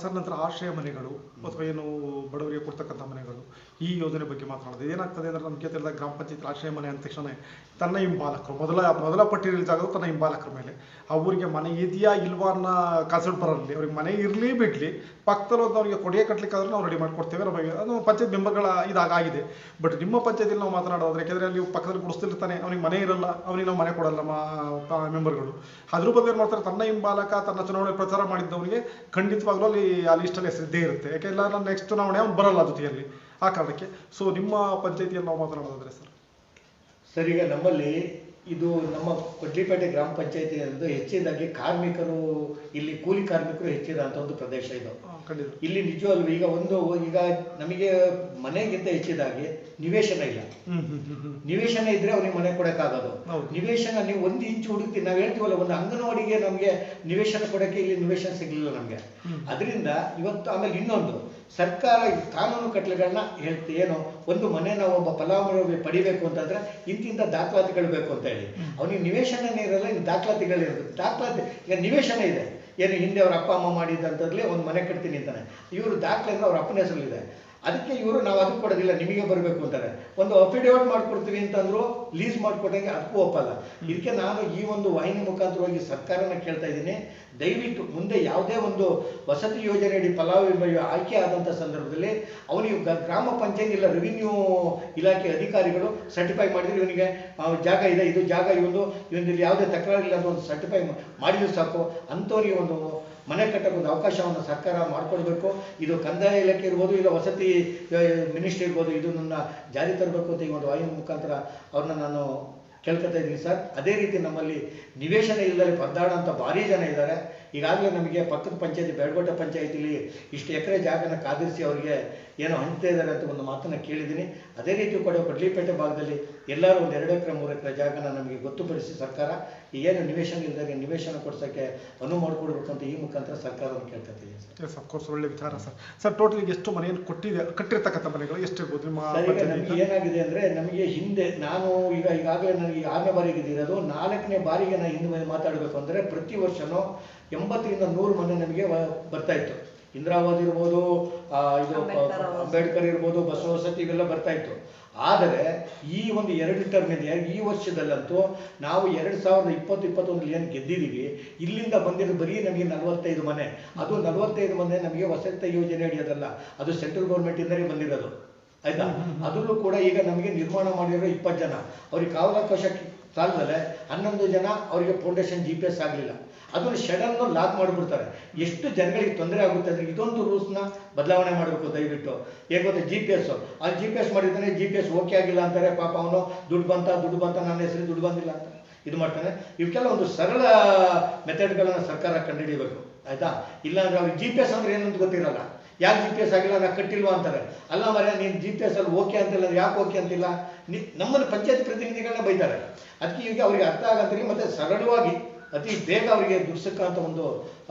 Sir ನಂತರ ಆಶ್ರಯ ಮನೆಗಳು ಅಥವಾ ಏನು ಬಡವರಿಗೆ ಕೊಡ್ತಕ್ಕಂಥ ಮನೆಗಳು, ಈ ಯೋಜನೆ ಬಗ್ಗೆ ಮಾತನಾಡೋದು ಏನಾಗ್ತದೆ ಅಂದರೆ ನಮಗೆ ತಿಳಿದಾಗ ಗ್ರಾಮ ಪಂಚಾಯತ್ ಆಶ್ರಯ ಮನೆ ಅಂದ ತಕ್ಷಣ ತನ್ನ ಹಿಂಬಾಲಕರು ಮೊದಲ ಪಟ್ಟಿ ರಿಲೀಸ್ ಆಗೋದು ತನ್ನ ಹಿಂಬಾಲಕರ ಮೇಲೆ. ಅವರಿಗೆ ಮನೆ ಇದೆಯಾ ಇಲ್ವಾ ಅನ್ನೋ ಕಾನ್ಸೆಪ್ಟ್ ಬರಲಿ, ಅವ್ರಿಗೆ ಮನೆ ಇರಲಿ ಬಿಡಲಿ, ಪಕ್ಕದಲ್ಲಿ ಒಂದು ಅವರಿಗೆ ಕೊಡಿಗೆ ಕಟ್ಟಲಿಕ್ಕಾದ್ರೂ ನಾವು ರೆಡಿ ಮಾಡಿಕೊಡ್ತೇವೆ. ನಮಗೆ ಅದು ಪಂಚಾಯತ್ ಮೆಂಬರ್ಗಳ ಇದಾಗಿದೆ. ಬಟ್ ನಿಮ್ಮ ಪಂಚಾಯತಿಲಿ ನಾವು ಮಾತನಾಡೋದ್ರೆ ಯಾಕೆಂದರೆ ಅಲ್ಲಿ ಪಕ್ಕದಲ್ಲಿ ಕೊಡಿಸ್ತಿರ್ತಾನೆ, ಅವನಿಗೆ ಮನೆ ಇರಲ್ಲ, ಅವನಿಗೆ ನಾವು ಮನೆ ಕೊಡಲ್ಲ ಮೆಂಬರ್ಗಳು. ಅದ್ರ ಬದಲು ಏನು ಮಾಡ್ತಾರೆ, ತನ್ನ ಹಿಂಬಾಲಕ ತನ್ನ ಚುನಾವಣೆ ಪ್ರಚಾರ ಮಾಡಿದ್ದವನಿಗೆ ಖಂಡಿತವಾಗ್ಲೂ ಅಲ್ಲಿ ಆ ಲಿಸ್ಟಲ್ಲಿ ಹೆಸರಿದ್ದೇ ಇರುತ್ತೆ. ಯಾಕೆಲ್ಲ ನೆಕ್ಸ್ಟ್ ಚುನಾವಣೆ ಅವ್ನು ಬರಲ್ಲ ಜೊತೆಯಲ್ಲಿ, ಆ ಕಾರಣಕ್ಕೆ. ಸೊ ನಿಮ್ಮ ಪಂಚಾಯತಿಯಲ್ಲಿ ನಾವು ಮಾತನಾಡೋದಾದ್ರೆ ಸರ್ ಈಗ ನಮ್ಮಲ್ಲಿ ಇದು ನಮ್ಮ ಕೊಡ್ಲಿಪೇಟೆ ಗ್ರಾಮ ಪಂಚಾಯತಿ ಎಂದು ಹೆಚ್ಚಿನದಾಗಿ ಕಾರ್ಮಿಕರು, ಇಲ್ಲಿ ಕೂಲಿ ಕಾರ್ಮಿಕರು ಹೆಚ್ಚಿದಂಥ ಒಂದು ಪ್ರದೇಶ ಇದು. ಇಲ್ಲಿ ನಿಜವಾಗ್ಲೂ ಈಗ ನಮಗೆ ಮನೆಗಿಂತ ಹೆಚ್ಚಿದಾಗಿ ನಿವೇಶನ ಇಲ್ಲ. ನಿವೇಶನ ಇದ್ರೆ ಅವನಿಗೆ ಮನೆ ಕೊಡಕ್ಕಾಗೋದು. ನಿವೇಶನ ನೀವು 1 ಇಂಚು ಹುಡುಕ್ತೀವಿ, ನಾವು ಹೇಳ್ತೀವಲ್ಲ, ಒಂದು ಅಂಗನವಾಡಿಗೆ ನಮಗೆ ನಿವೇಶನ ಕೊಡಕ್ಕೆ ಇಲ್ಲಿ ನಿವೇಶನ ಸಿಗ್ಲಿಲ್ಲ ನಮ್ಗೆ. ಅದರಿಂದ ಇವತ್ತು ಆಮೇಲೆ ಇನ್ನೊಂದು ಸರ್ಕಾರ ಕಾನೂನು ಕಟ್ಟಲೆಗಳನ್ನ ಹೇಳ್ತೀವಿ, ಏನು ಒಂದು ಮನೆ ನಾವು ಒಬ್ಬ ಫಲಾನುಭವಿ ಪಡಿಬೇಕು ಅಂತಂದ್ರೆ ಇಂತಿಂತ ದಾಖಲಾತಿಗಳು ಬೇಕು ಅಂತ ಹೇಳಿ. ಅವನಿಗೆ ನಿವೇಶನನೇ ಇರಲ್ಲ, ಇನ್ನು ದಾಖಲಾತಿಗಳಿರುತ್ತೆ. ದಾಖಲಾತಿ ಈಗ ನಿವೇಶನ ಇದೆ, ಏನು ಹಿಂದೆ ಅವ್ರ ಅಪ್ಪ ಅಮ್ಮ ಮಾಡಿದಂಥದ್ರಲ್ಲಿ ಒಂದು ಮನೆ ಕಟ್ತೀನಿ ಅಂತಾನೆ, ಇವರು ದಾಖಲೆ ಅಂದ್ರೆ ಅವ್ರ ಅಪ್ಪನ ಹೆಸರಲ್ಲಿದೆ. ಅದಕ್ಕೆ ಇವರು ನಾವು ಅದಕ್ಕೆ ಕೊಡೋದಿಲ್ಲ, ನಿಮಗೆ ಬರಬೇಕು ಅಂತಾರೆ. ಒಂದು ಅಫಿಡೇವಿಟ್ ಮಾಡ್ಕೊಡ್ತೀವಿ ಅಂತಂದ್ರು ಲೀಸ್ ಮಾಡಿಕೊಟ್ಟಂಗೆ ಅದಕ್ಕೂ ಒಪ್ಪಲ್ಲ. ಇದಕ್ಕೆ ನಾನು ಈ ಒಂದು ವಾಹಿನಿ ಮುಖಾಂತರವಾಗಿ ಸರ್ಕಾರನ ಕೇಳ್ತಾ ಇದ್ದೀನಿ, ದಯವಿಟ್ಟು ಮುಂದೆ ಯಾವುದೇ ಒಂದು ವಸತಿ ಯೋಜನೆಯಡಿ ಫಲಾನುಭವಿ ಆಯ್ಕೆ ಆದಂಥ ಸಂದರ್ಭದಲ್ಲಿ ಅವನಿಗೆ ಗ್ರಾಮ ಪಂಚಾಯತ್ ಇಲ್ಲ ರೆವಿನ್ಯೂ ಇಲಾಖೆ ಅಧಿಕಾರಿಗಳು ಸರ್ಟಿಫೈ ಮಾಡಿದ್ರೆ ಇವನಿಗೆ ಜಾಗ ಇದೆ, ಇದು ಜಾಗ ಇವನಲ್ಲಿ ಯಾವುದೇ ತಕರಾರಿಲ್ಲ ಅಂತ ಒಂದು ಸರ್ಟಿಫೈ ಮಾಡಿದ್ರು ಸಾಕು. ಅಂಥವನಿಗೆ ಒಂದು ಮನೆ ಕಟ್ಟಕ್ಕೆ ಒಂದು ಅವಕಾಶವನ್ನು ಸರ್ಕಾರ ಮಾಡಿಕೊಡ್ಬೇಕು. ಇದು ಕಂದಾಯ ಇಲಾಖೆ ಇರ್ಬೋದು, ಇಲ್ಲ ವಸತಿ ಮಿನಿಸ್ಟ್ರಿ ಇರ್ಬೋದು, ಇದನ್ನ ಜಾರಿ ತರಬೇಕು ಅಂತ ಈ ಒಂದು ವಾಹಿನಿ ಮುಖಾಂತರ ಅವ್ರನ್ನ ನಾನು ಕೇಳ್ಕೊತಾ ಇದ್ದೀನಿ ಸರ್. ಅದೇ ರೀತಿ ನಮ್ಮಲ್ಲಿ ನಿವೇಶನ ಇಲ್ಲದೆ ಪರದಾಡೋಂಥ ಭಾರಿ ಜನ ಇದ್ದಾರೆ. ಈಗಾಗಲೇ ನಮಗೆ ಪಕ್ಕದ ಪಂಚಾಯತಿ ಬೇಡಗೋಟ ಪಂಚಾಯತಿಲಿ ಇಷ್ಟು ಎಕರೆ ಜಾಗನ ಕಾದಿರಿಸಿ ಅವರಿಗೆ ಏನೋ ಹಂಚ್ತಾ ಇದ್ದಾರೆ ಅಂತ ಒಂದು ಮಾತನ್ನು ಕೇಳಿದ್ದೀನಿ. ಅದೇ ರೀತಿ ಕೂಡ ಕೊಡ್ಲಿಪೇಟೆ ಭಾಗದಲ್ಲಿ ಎಲ್ಲರೂ ಒಂದು 2 ಎಕರೆ 3 ಎಕರೆ ಜಾಗನ ನಮಗೆ ಗೊತ್ತುಪಡಿಸಿ ಸರ್ಕಾರ ಏನು ನಿವೇಶನ ಇಲ್ಲದೆ ನಿವೇಶನ ಕೊಡ್ಸೋಕ್ಕೆ ಅನುವು ಮಾಡಿಕೊಡ್ಬೇಕು ಅಂತ ಈ ಮುಖಾಂತರ ಸರ್ಕಾರವನ್ನು ಕೇಳ್ಕೊತೀವಿ ಸರ್. ಎಸ್ ಅಫ್ಕೋರ್ಸ್, ಒಳ್ಳೆ ವಿಚಾರ ಸರ್. ಸರ್ ಟೋಟಲಿ ಎಷ್ಟು ಮನೆಯನ್ನು ಕಟ್ಟಿರ್ತಕ್ಕಂಥ ಮನೆಗಳು ಎಷ್ಟಿರ್ಬೋದು ನಿಮ್ಮ? ನಮಗೆ ಏನಾಗಿದೆ ಅಂದರೆ ನಮಗೆ ಹಿಂದೆ ನಾನು ಈಗಾಗಲೇ ನನಗೆ 6ನೇ ಬಾರಿಗೆ ಇದಿರೋದು, 4ನೇ ಬಾರಿಗೆ ನಾನು ಹಿಂದೆ ಮಾತಾಡಬೇಕು ಅಂದರೆ ಪ್ರತಿ ವರ್ಷನೂ 80 ರಿಂದ 100 ಮನೆ ನಮಗೆ ಬರ್ತಾ ಇತ್ತು. ಇಂದಿರಾವಾದಿ ಇರ್ಬೋದು, ಇದು ಅಂಬೇಡ್ಕರ್ ಇರ್ಬೋದು, ಬಸವ ವಸತಿ ಇವೆಲ್ಲ ಬರ್ತಾ ಇತ್ತು. ಆದರೆ ಈ ಒಂದು 2 ಟರ್ಮ್ ಇದೆ, ಈ ವರ್ಷದಲ್ಲಂತೂ ನಾವು 2020-21 ಏನು ಗೆದ್ದಿದ್ದೀವಿ, ಇಲ್ಲಿಂದ ಬಂದಿರೋ ಬರೀ ನಮಗೆ 45 ಮನೆ. ಅದು 45 ಮನೆ ನಮಗೆ ವಸತಿ ಯೋಜನೆ ಅಡಿಯೋದಲ್ಲ, ಅದು ಸೆಂಟ್ರಲ್ ಗೌರ್ಮೆಂಟ್ ಇಂದಲೇ ಬಂದಿರೋದು, ಆಯ್ತಾ. ಅದರಲ್ಲೂ ಕೂಡ ಈಗ ನಮಗೆ ನಿರ್ಮಾಣ ಮಾಡಿರೋ 20 ಜನ ಅವರಿಗೆ ಕಾವಲಾವಕಾಶ ಸಾಲದಲ್ಲೇ 11 ಜನ ಅವರಿಗೆ ಫೌಂಡೇಶನ್ GPS ಆಗಲಿಲ್ಲ. ಅದನ್ನು ಶೆಡನ್ನು ಲಾಕ್ ಮಾಡಿಬಿಡ್ತಾರೆ. ಎಷ್ಟು ಜನಗಳಿಗೆ ತೊಂದರೆ ಆಗುತ್ತೆ ಅಂದರೆ ಇದೊಂದು ರೂಲ್ಸ್ನ ಬದಲಾವಣೆ ಮಾಡಬೇಕು ದಯವಿಟ್ಟು. ಹೇಗೆ ಗೊತ್ತಾ, GPS ಅಲ್ಲಿ GPS ಮಾಡಿದ್ದಾನೆ, GPS ಓಕೆ ಆಗಿಲ್ಲ ಅಂತಾರೆ. ಪಾಪ ಅವನು ದುಡ್ಡು ಬಂತ ನನ್ನ ಹೆಸರು ದುಡ್ಡು ಬಂದಿಲ್ಲ ಅಂತ ಇದು ಮಾಡ್ತಾನೆ. ಇವಕ್ಕೆಲ್ಲ ಒಂದು ಸರಳ ಮೆಥಡ್ಗಳನ್ನು ಸರ್ಕಾರ ಕಂಡುಹಿಡಿಯಬೇಕು, ಆಯಿತಾ. ಇಲ್ಲಾಂದ್ರೆ ಅವ್ರಿಗೆ GPS ಅಂದ್ರೆ ಏನಂತ ಗೊತ್ತಿರಲ್ಲ. ಯಾಕೆ GPS ಆಗಿಲ್ಲ, ನಾ ಕಟ್ಟಿಲ್ವಾ ಅಂತಾರೆ. ಅಲ್ಲ ಮರ, ನೀನು GPS ಅಲ್ಲಿ ಓಕೆ ಅಂತಿಲ್ಲ, ಯಾಕೆ ಓಕೆ ಅಂತಿಲ್ಲ, ನಮ್ಮನ್ನು ಪಂಚಾಯತ್ ಪ್ರತಿನಿಧಿಗಳನ್ನ ಬೈತಾರೆ. ಅದಕ್ಕೆ ಈಗ ಅವರಿಗೆ ಅರ್ಥ ಆಗಂತೀರಿ, ಮತ್ತು ಸರಳವಾಗಿ ಅತಿ ಬೇಗ ಅವರಿಗೆ ದುಡ್ಸಕ್ಕಂಥ ಒಂದು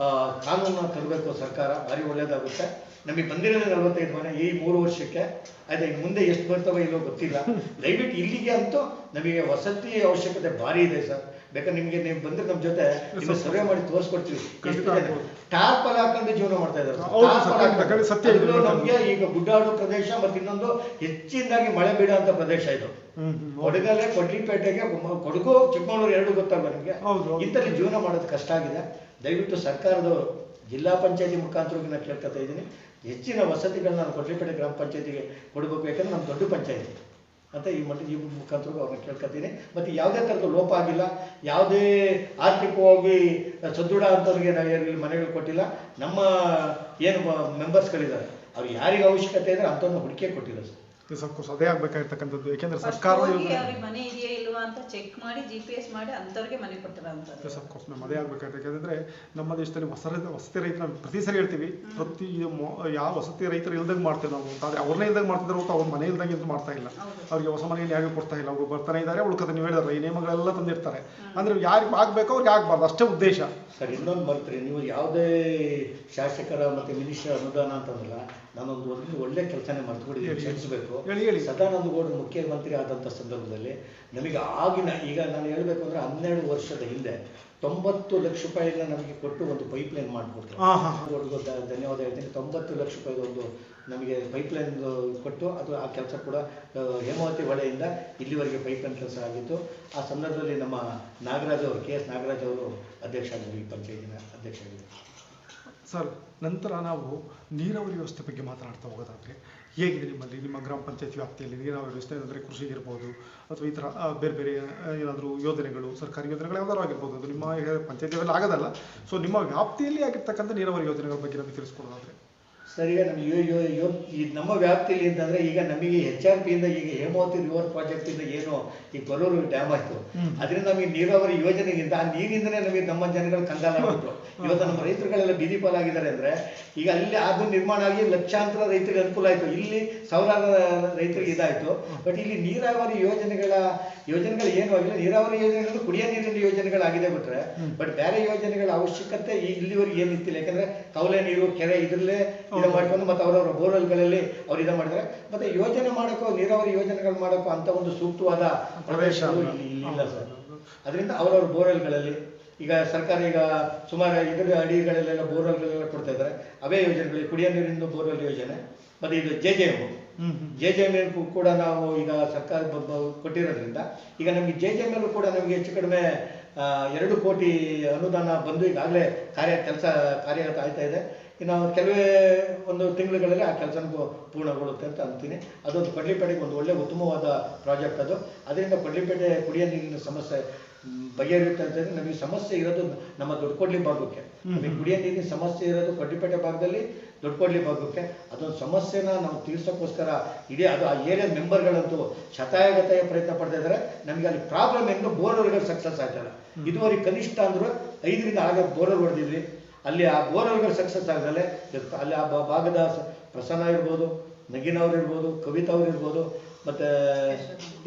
ಕಾನೂನನ್ನು ತರಬೇಕು ಸರ್ಕಾರ, ಭಾರಿ ಒಳ್ಳೆಯದಾಗುತ್ತೆ. ನಮಗೆ ಬಂದಿರೋದೇ 45 ಮನೆ ಈ 3 ವರ್ಷಕ್ಕೆ, ಆಯ್ತಾ. ಇನ್ನು ಮುಂದೆ ಎಷ್ಟು ಬರ್ತವೆ ಇಲ್ಲೋ ಗೊತ್ತಿಲ್ಲ. ದಯವಿಟ್ಟು ಇಲ್ಲಿಗೆ ಅಂತೂ ನಮಗೆ ವಸತಿ ಅವಶ್ಯಕತೆ ಭಾರಿ ಇದೆ ಸರ್. ಬೇಕಾದ್ರೆ ನೀವು ಬಂದ್ರೆ ನಮ್ಮ ಜೊತೆ ಸರ್ವೆ ಮಾಡಿ ತೋರಿಸ್ಕೊಡ್ತೀವಿ. ಟಾರ್ಪಲ್ ಹಾಕೊಂಡು ಜೀವನ ಮಾಡ್ತಾ ಇದ್ದಾರೆ ನಮಗೆ. ಈಗ ಗುಡ್ಡಾಡು ಪ್ರದೇಶ ಮತ್ತು ಇನ್ನೊಂದು ಹೆಚ್ಚಿನದಾಗಿ ಮಳೆ ಬೀಳೋ ಪ್ರದೇಶ ಇದು. ಕೊಡಗಲ್ಲೇ ಕೊಡ್ಲಿಪೇಟೆಗೆ ಕೊಡಗು ಚಿಕ್ಕಮಗಳೂರು 2 ಗೊತ್ತಲ್ವ ನಿಮಗೆ. ಇಂಥಲ್ಲಿ ಜೀವನ ಮಾಡೋದು ಕಷ್ಟ ಆಗಿದೆ. ದಯವಿಟ್ಟು ಸರ್ಕಾರದವರು ಜಿಲ್ಲಾ ಪಂಚಾಯತಿ ಮುಖಾಂತರವಾಗಿ ನಾನು ಕೇಳ್ಕೊತಾ ಇದ್ದೀನಿ, ಹೆಚ್ಚಿನ ವಸತಿಗಳನ್ನ ನಾನು ಕೊಡ್ಲಿಪೇಟೆ ಗ್ರಾಮ ಪಂಚಾಯತಿಗೆ ಕೊಡಬೇಕು. ಯಾಕಂದ್ರೆ ನಮ್ಮ ದೊಡ್ಡ ಪಂಚಾಯತಿ ಅಂತ ಈ ಮುಖಾಂತರ ಅವ್ರನ್ನ ಕೇಳ್ಕೊತೀನಿ. ಮತ್ತು ಯಾವುದೇ ಥರದ ಲೋಪ ಆಗಿಲ್ಲ, ಯಾವುದೇ ಆರ್ಥಿಕವಾಗಿ ಸದೃಢ ಅಂತವ್ರಿಗೆ ನಾವು ಮನೆಗಳು ಕೊಟ್ಟಿಲ್ಲ. ನಮ್ಮ ಏನು ಮೆಂಬರ್ಸ್ಗಳಿದ್ದಾರೆ ಅವ್ರು ಯಾರಿಗೆ ಅವಶ್ಯಕತೆ ಇದ್ರೆ ಅಂಥವ್ರನ್ನ ಹುಡುಕಿ ಕೊಟ್ಟಿಲ್ಲ ಸರ್. ಅಫ್ಕೋರ್ಸ್ ಅದೇ ಆಗ್ಬೇಕಾಗಿರ್ತಕ್ಕಂಥದ್ದು. ಯಾಕೆಂದ್ರೆ ಸರ್ಕಾರ ಮನೆ ಇದೆಯಾ ಇಲ್ವಾ ಅಂತ ಚೆಕ್ ಮಾಡಿ GPS ಮಾಡಿ ಅಂಥವ್ರಿಗೆ ಮನೆ ಕೊಡ್ತಾರೆ ಅಂತ. ಅಫ್ಕೋರ್ಸ್ ನಮ್ಮ ಅದೇ ಆಗ್ಬೇಕಾಗುತ್ತೆ. ಯಾಕಂದ್ರೆ ನಮ್ಮ ದೇಶದಲ್ಲಿ ವಸತಿ ರೈತರ ಪ್ರತಿ ಸರಿ ಹೇಳ್ತೀವಿ, ಪ್ರತಿ ಯಾವ ವಸತಿ ರೈತರು ಇಲ್ದಂಗೆ ಮಾಡ್ತೇವೆ ನಾವು. ಆದರೆ ಅವ್ರನ್ನೇ ಇಲ್ದಂಗೆ ಮಾಡ್ತಿದ್ರು ಹೊತ್ತು ಅವ್ರ ಮನೆ ಇಲ್ದಂಗೆ ಅಂತ ಮಾಡ್ತಾ ಇಲ್ಲ. ಅವ್ರಿಗೆ ಹೊಸ ಮನೆಯಲ್ಲಿ ಯಾರಿಗೂ ಕೊಡ್ತಾ ಇಲ್ಲ. ಅವ್ರು ಬರ್ತಾನೆ ಇದ್ದಾರೆ, ಉಳ್ಕದ ನೀವು ಹೇಳಿದಾರೆ ಈ ನಿಯಮಗಳೆಲ್ಲ ತಂದಿರ್ತಾರೆ. ಅಂದ್ರೆ ಯಾರಿಗೆ ಆಗ್ಬೇಕು ಅವ್ರಿಗೆ ಆಗ್ಬಾರ್ದು, ಅಷ್ಟೇ ಉದ್ದೇಶ ಸರ್. ಇನ್ನೊಂದು ಬರ್ತೀರಿ ನೀವು, ಯಾವುದೇ ಶಾಸಕರ ಮತ್ತು ಮಿನಿಸ್ಟರ್ ಅನುದಾನ ಅಂತಂದಿಲ್ಲ, ನಾನೊಂದು ಒಳ್ಳೆ ಕೆಲಸನೇ ಮರ್ತ್ಬಿಟ್ಟಿದ್ದೀನಿ, ಕ್ಷಮಿಸಬೇಕು. ಸದಾನಂದ ಗೌಡರು ಮುಖ್ಯಮಂತ್ರಿ ಆದಂಥ ಸಂದರ್ಭದಲ್ಲಿ ನಮಗೆ ಆಗಿನ, ಈಗ ನಾನು ಹೇಳಬೇಕು ಅಂದರೆ 12 ವರ್ಷದ ಹಿಂದೆ 90 ಲಕ್ಷ ರೂಪಾಯಿನ ನಮಗೆ ಕೊಟ್ಟು ಒಂದು ಪೈಪ್ಲೈನ್ ಮಾಡಿಕೊಡ್ತಾರೆ. ಹಾ ಹಾ ಅವ್ರಿಗೂ ಧನ್ಯವಾದ ಹೇಳ್ತೀನಿ. 90 ಲಕ್ಷ ರೂಪಾಯಿದು ಒಂದು ನಮಗೆ ಪೈಪ್ಲೈನ್ ಕೊಟ್ಟು ಅದು ಆ ಕೆಲಸ ಕೂಡ ಹೇಮಾವತಿ ಹೊಳೆಯಿಂದ ಇಲ್ಲಿವರೆಗೆ ಪೈಪ್ಲೈನ್ ಕೆಲಸ ಆಗಿತ್ತು. ಆ ಸಂದರ್ಭದಲ್ಲಿ ನಮ್ಮ ನಾಗರಾಜ್ ಅವರು KS ನಾಗರಾಜ್ ಅವರು ಅಧ್ಯಕ್ಷ ಆಗಿದ್ದರು, ಈ ಪಂಚಾಯತಿನ ಅಧ್ಯಕ್ಷ ಆಗಿದ್ದರು. ಸರ್, ನಂತರ ನಾವು ನೀರಾವರಿ ವ್ಯವಸ್ಥೆ ಬಗ್ಗೆ ಮಾತನಾಡ್ತಾ ಹೋಗೋದಾದ್ರೆ ಹೇಗಿದೆ ನಿಮ್ಮಲ್ಲಿ, ನಿಮ್ಮ ಗ್ರಾಮ ಪಂಚಾಯತ್ ವ್ಯಾಪ್ತಿಯಲ್ಲಿ ನೀರಾವರಿ ವ್ಯವಸ್ಥೆ ಅಂದರೆ ಕೃಷಿ ಇರ್ಬೋದು ಅಥವಾ ಈ ಥರ ಬೇರೆ ಬೇರೆ ಏನಾದರೂ ಯೋಜನೆಗಳು, ಸರ್ಕಾರಿ ಯೋಜನೆಗಳು ಯಾವ್ದಾದ್ರು ಆಗಿರ್ಬೋದು, ಅದು ನಿಮ್ಮ ಪಂಚಾಯತ್ ಲೆವೆಲ್ ಆಗೋದಲ್ಲ, ಸೊ ನಿಮ್ಮ ವ್ಯಾಪ್ತಿಯಲ್ಲಿ ಆಗಿರ್ತಕ್ಕಂಥ ನೀರಾವರಿ ಯೋಜನೆಗಳ ಬಗ್ಗೆ ನಮಗೆ ತಿಳಿಸ್ಕೊಡೋದಾದ್ರೆ. ಸರ್, ಈಗ ನಮಗೆ ಈ ನಮ್ಮ ವ್ಯಾಪ್ತಿಯಲ್ಲಿ ಅಂತಂದ್ರೆ ಈಗ ನಮಗೆ HRP ಇಂದ ಈಗ ಹೇಮಾವತಿ ರಿವರ್ ಪ್ರಾಜೆಕ್ಟ್ ಇಂದ ಏನು ಈ ಕೊರೂರು ಡ್ಯಾಮ್ ಆಯ್ತು, ಅದರಿಂದ ನಮಗೆ ನೀರಾವರಿ ಯೋಜನೆಗಿಂತ ಆ ನೀರಿಂದನೇ ನಮಗೆ ನಮ್ಮ ಜನಗಳು ಕಂಗಾಲಾಗ್ಬಿಟ್ಟು ಇವತ್ತು ನಮ್ಮ ರೈತರುಗಳೆಲ್ಲ ಬೀದಿ ಪಾಲಾಗಿದ್ದಾರೆ. ಅಂದ್ರೆ ಈಗ ಅಲ್ಲಿ ಅದು ನಿರ್ಮಾಣ ಆಗಿ ಲಕ್ಷಾಂತರ ರೈತರಿಗೆ ಅನುಕೂಲ ಆಯ್ತು, ಇಲ್ಲಿ ಸಾವಿರಾರು ರೈತರಿಗೆ ಇದಾಯ್ತು. ಬಟ್ ಇಲ್ಲಿ ನೀರಾವರಿ ಯೋಜನೆಗಳು ಏನೂ ಆಗಿಲ್ಲ. ನೀರಾವರಿ ಯೋಜನೆಗಳು ಕುಡಿಯೋ ನೀರಿನ ಯೋಜನೆಗಳಾಗಿದೆ ಬಿಟ್ರೆ, ಬಟ್ ಬೇರೆ ಯೋಜನೆಗಳ ಅವಶ್ಯಕತೆ ಇಲ್ಲಿವರೆಗೆ ಏನಿತ್ತಿಲ್ಲ. ಯಾಕಂದ್ರೆ ಕವಲೆ ನೀರು, ಕೆರೆ ಇದ್ರಲ್ಲೇ ಮಾಡ್ಕೊಂಡು ಮತ್ತೆ ಅವರವರ ಬೋರ್ವೆಲ್ಗಳಲ್ಲಿ ಅವ್ರು ಇದು ಮಾಡಿದ್ದಾರೆ. ಮತ್ತೆ ಯೋಜನೆ ಮಾಡೋಕ್ಕೋ ನೀರಾವರಿ ಯೋಜನೆಗಳು ಮಾಡೋಕ್ಕೋ ಅಂತ ಒಂದು ಸೂಕ್ತವಾದ ಪ್ರದೇಶಗಳು ಇಲ್ಲಿ ಇಲ್ಲ ಸರ್. ಅದರಿಂದ ಅವರವ್ರ ಬೋರ್ವೆಲ್ಗಳಲ್ಲಿ ಈಗ ಸರ್ಕಾರ ಈಗ ಸುಮಾರು ಇದರ ಅಡಿಗಳಲ್ಲೆಲ್ಲ ಬೋರ್ವೆಲ್ಗಳೆಲ್ಲ ಕೊಡ್ತಾ ಇದ್ದಾರೆ. ಅವೇ ಯೋಜನೆಗಳು ಕುಡಿಯೋ ನೀರಿನ ಬೋರ್ವೆಲ್ ಯೋಜನೆ, ಮತ್ತೆ ಇದು JJM ಕೂಡ ನಾವು ಈಗ ಸರ್ಕಾರ ಕೊಟ್ಟಿರೋದ್ರಿಂದ ಈಗ ನಮಗೆ JJM ಕೂಡ ನಮಗೆ ಹೆಚ್ಚು ಕಡಿಮೆ 2 ಕೋಟಿ ಅನುದಾನ ಬಂದು ಈಗಾಗಲೇ ಕಾರ್ಯಗತ ಆಯ್ತಾ ಇದೆ. ಇನ್ನು ಕೆಲವೇ ಒಂದು ತಿಂಗಳುಗಳಲ್ಲಿ ಆ ಕೆಲಸನೂ ಪೂರ್ಣಗೊಳ್ಳುತ್ತೆ ಅಂತ ಅಂತೀನಿ. ಅದೊಂದು ಕೊಡ್ಲಿಪೇಟೆಗೆ ಒಂದು ಒಳ್ಳೆ ಉತ್ತಮವಾದ ಪ್ರಾಜೆಕ್ಟ್ ಅದು. ಅದರಿಂದ ಕೊಡ್ಲಿಪೇಟೆ ಕುಡಿಯೋ ನೀರಿನ ಸಮಸ್ಯೆ ಬಗೆಹರಿಯುತ್ತೆ ಅಂತಂದ್ರೆ ನಮಗೆ ಸಮಸ್ಯೆ ಇರೋದು ನಮ್ಮ ದೊಡ್ಡಕೊಡ್ಲಿ ಭಾಗಕ್ಕೆ. ನಮಗೆ ಕುಡಿಯೋ ನೀರಿನ ಸಮಸ್ಯೆ ಇರೋದು ಕೊಡ್ಲಿಪೇಟೆ ಭಾಗದಲ್ಲಿ, ದೊಡ್ಡಕೊಡ್ಲಿ ಭಾಗಕ್ಕೆ. ಅದೊಂದು ಸಮಸ್ಯೆನ ನಾವು ತೀರ್ಸೋಕ್ಕೋಸ್ಕರ ಇಡೀ ಅದು ಆ ಏರಿಯಾ ಮೆಂಬರ್ಗಳಂತೂ ಶತಾಯಗತಾಯ ಪ್ರಯತ್ನ ಪಡ್ತಾ ಇದ್ದಾರೆ. ನಮಗೆ ಅಲ್ಲಿ ಪ್ರಾಬ್ಲಮ್ ಏನು, ಬೋರ್ವೆಲ್ಗಳು ಸಕ್ಸಸ್ ಆಯ್ತಲ್ಲ. ಇದುವರೆಗೆ ಕನಿಷ್ಠ ಅಂದ್ರು 5 ರಿಂದ 6 ಬೋರ್ವೆಲ್ ಹೊಡೆದಿದ್ವಿ. ಅಲ್ಲಿ ಆ ಬೋರ್ವೆಲ್ಗಳು ಸಕ್ಸಸ್ ಆಗದಲ್ಲೇ ಅಲ್ಲಿ ಆ ಭಾಗದ ಪ್ರಸನ್ನ ಇರ್ಬೋದು, ನಗಿನವ್ರು ಇರ್ಬೋದು, ಕವಿತಾ ಅವ್ರು ಇರ್ಬೋದು, ಮತ್ತೆ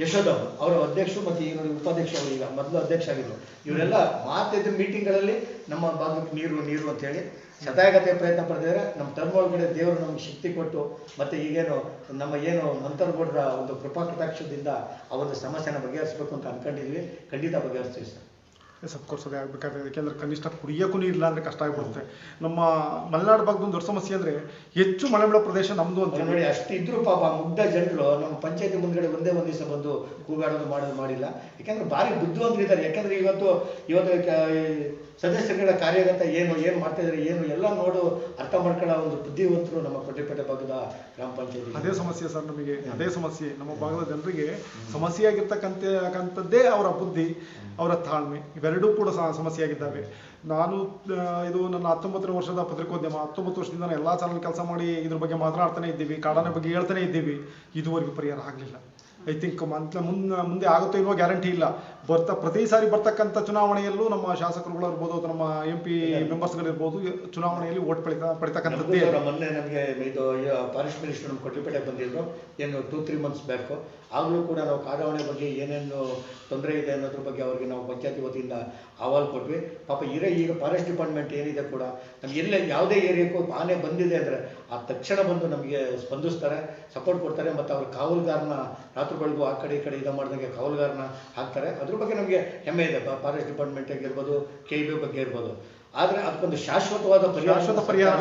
ಯಶೋಧವ್ ಅವರ ಅಧ್ಯಕ್ಷರು, ಮತ್ತೆ ಈಗ ಉಪಾಧ್ಯಕ್ಷರು, ಈಗ ಮೊದಲು ಅಧ್ಯಕ್ಷ ಆಗಿದ್ರು, ಇವರೆಲ್ಲ ಮಾತಿದ್ದ ಮೀಟಿಂಗ್ಗಳಲ್ಲಿ ನಮ್ಮ ಭಾಗಕ್ಕೆ ನೀರು ಅಂತ ಹೇಳಿ ಶತಾಯಗತೆ ಪ್ರಯತ್ನ ಪಡ್ತಿದ್ದಾರೆ. ನಮ್ಮ ಟರ್ಮ್ ಒಳಗಡೆ ದೇವರು ನಮ್ಗೆ ಶಕ್ತಿ ಕೊಟ್ಟು ಮತ್ತೆ ಈಗೇನು ನಮ್ಮ ಏನು ಮಂತರ್ಗೌಡರ ಒಂದು ಕೃಪಾ ಕಟಾಕ್ಷದಿಂದ ಆ ಒಂದು ಸಮಸ್ಯೆನ ಬಗೆಹರಿಸಬೇಕು ಅಂತ ಅನ್ಕೊಂಡಿದ್ವಿ. ಖಂಡಿತ ಬಗೆಹರಿಸ್ತೀವಿ ಸರ್. ಅಫ್ಕೋರ್ಸ್ ಅದೇ ಆಗಬೇಕಾದ್ರೆ, ಯಾಕೆಂದ್ರೆ ಕನಿಷ್ಠ ಕುಡಿಯೋಕ್ಕೂ ನೀರಿಲ್ಲ ಅಂದರೆ ಕಷ್ಟ ಆಗಿಬಿಡುತ್ತೆ. ನಮ್ಮ ಮಲೆನಾಡು ಭಾಗದ ಒಂದು ದೊಡ್ಡ ಸಮಸ್ಯೆ ಅಂದರೆ ಹೆಚ್ಚು ಮಳೆ ಬೀಳೋ ಪ್ರದೇಶ ನಮ್ಮದು ಅಂತ ನೋಡಿ. ಅಷ್ಟಿದ್ರು ಪಾಪ ಮುಗ್ಧ ಜನರು ನಮ್ಮ ಪಂಚಾಯತಿ ಮುಂದ್ಗಡೆ ಒಂದೇ ಒಂದು ದಿವಸ ಬಂದು ಕೂಗಾಡೋದು ಮಾಡಿಲ್ಲ. ಯಾಕಂದ್ರೆ ಭಾರಿ ಬುದ್ಧಿವಂತರಿದ್ದಾರೆ. ಯಾಕಂದ್ರೆ ಇವತ್ತು ಸದಸ್ಯರುಗಳ ಕಾರ್ಯಗತ ಏನು ಮಾಡ್ತಾ ಇದ್ದಾರೆ ಎಲ್ಲ ನೋಡು ಅರ್ಥ ಮಾಡ್ಕೊಳ್ಳೋ ಒಂದು ಬುದ್ಧಿವಂತರು ನಮ್ಮ ಕೊಡ್ಲಿಪೇಟೆ ಭಾಗದ ಗ್ರಾಮ ಪಂಚಾಯತಿ. ಅದೇ ಸಮಸ್ಯೆ ಸರ್, ನಮಗೆ ಅದೇ ಸಮಸ್ಯೆ. ನಮ್ಮ ಭಾಗದ ಜನರಿಗೆ ಸಮಸ್ಯೆ ಆಗಿರ್ತಕ್ಕಂಥದ್ದೇ ಅವರ ಬುದ್ಧಿ, ಅವರ ತಾಳ್ಮೆ, ಇವೆರಡೂ ಕೂಡ ಸಮಸ್ಯೆಯಾಗಿದ್ದಾವೆ. ನಾನು ಇದು ನನ್ನ 19ನೇ ವರ್ಷದ ಪತ್ರಿಕೋದ್ಯಮ, 19 ವರ್ಷದಿಂದ ಎಲ್ಲ ಚಾನಲ್ ಕೆಲಸ ಮಾಡಿ ಇದ್ರ ಬಗ್ಗೆ ಮಾತನಾಡ್ತಾನೆ ಇದ್ದೀವಿ, ಕಾಡಾನೆ ಬಗ್ಗೆ ಹೇಳ್ತಾನೆ ಇದ್ದೀವಿ. ಇದುವರೆಗೂ ಪರಿಹಾರ ಆಗಲಿಲ್ಲ. ಐ ಥಿಂಕ್ ಮುಂದೆ ಆಗುತ್ತೋ ಇಲ್ವೋ ಗ್ಯಾರಂಟಿ ಇಲ್ಲ. ಪ್ರತಿ ಸಾರಿ ಬರ್ತಕ್ಕಂಥ ಚುನಾವಣೆಯಲ್ಲೂ ನಮ್ಮ ಶಾಸಕರುಗಳು ಇರ್ಬೋದು ಅಥವಾ ನಮ್ಮ MP ಮೆಂಬರ್ಸ್ಗಳಿರ್ಬೋದು ಚುನಾವಣೆಯಲ್ಲಿ ಓಟ್ ಪಡಿತಕ್ಕಂಥದ್ದೇ. ಮೊನ್ನೆ ನಮಗೆ ಇದು ಫಾರೆಸ್ಟ್ ಮಿನಿಸ್ಟರ್ ನಮ್ಮ ಕೊಡ್ಲಿಪೇಟೆ ಬಂದಿದ್ರು, ಏನು 2-3 ಮಂತ್ಸ್ ಬ್ಯಾಕು. ಆಗಲೂ ಕೂಡ ನಾವು ಕಾಡಾವಣೆ ಬಗ್ಗೆ ಏನೇನು ತೊಂದರೆ ಇದೆ ಅನ್ನೋದ್ರ ಬಗ್ಗೆ ಅವ್ರಿಗೆ ನಾವು ಪಂಚಾಯತಿ ವತಿಯಿಂದ ಅಹವಾಲು ಕೊಟ್ವಿ. ಪಾಪ ಈಗ ಫಾರೆಸ್ಟ್ ಡಿಪಾರ್ಟ್ಮೆಂಟ್ ಏನಿದೆ ಕೂಡ ನಮ್ಗೆ ಯಾವುದೇ ಏರಿಯಾಕ್ಕೂ ಆನೆ ಬಂದಿದೆ ಅಂದರೆ ಆ ತಕ್ಷಣ ಬಂದು ನಮಗೆ ಸ್ಪಂದಿಸ್ತಾರೆ, ಸಪೋರ್ಟ್ ಕೊಡ್ತಾರೆ. ಮತ್ತು ಅವ್ರ ಕಾವಲುಗಾರನ ರಾತ್ರಿ ಬೆಳಗು ಆ ಕಡೆ ಈ ಕಡೆ ಮಾಡಿದಂಗೆ ಕಾವಲುಗಾರನ ಹಾಕ್ತಾರೆ. ಅದ್ರ ಬಗ್ಗೆ ನಮಗೆ ಹೆಮ್ಮೆ ಇದೆ. ಫಾರೆಸ್ಟ್ ಡಿಪಾರ್ಟ್ಮೆಂಟ್ ಆಗಿರ್ಬೋದು, KEB ಬಗ್ಗೆ ಇರ್ಬೋದು. ಆದರೆ ಅದಕ್ಕೊಂದು ಶಾಶ್ವತವಾದ ಪರಿಹಾರ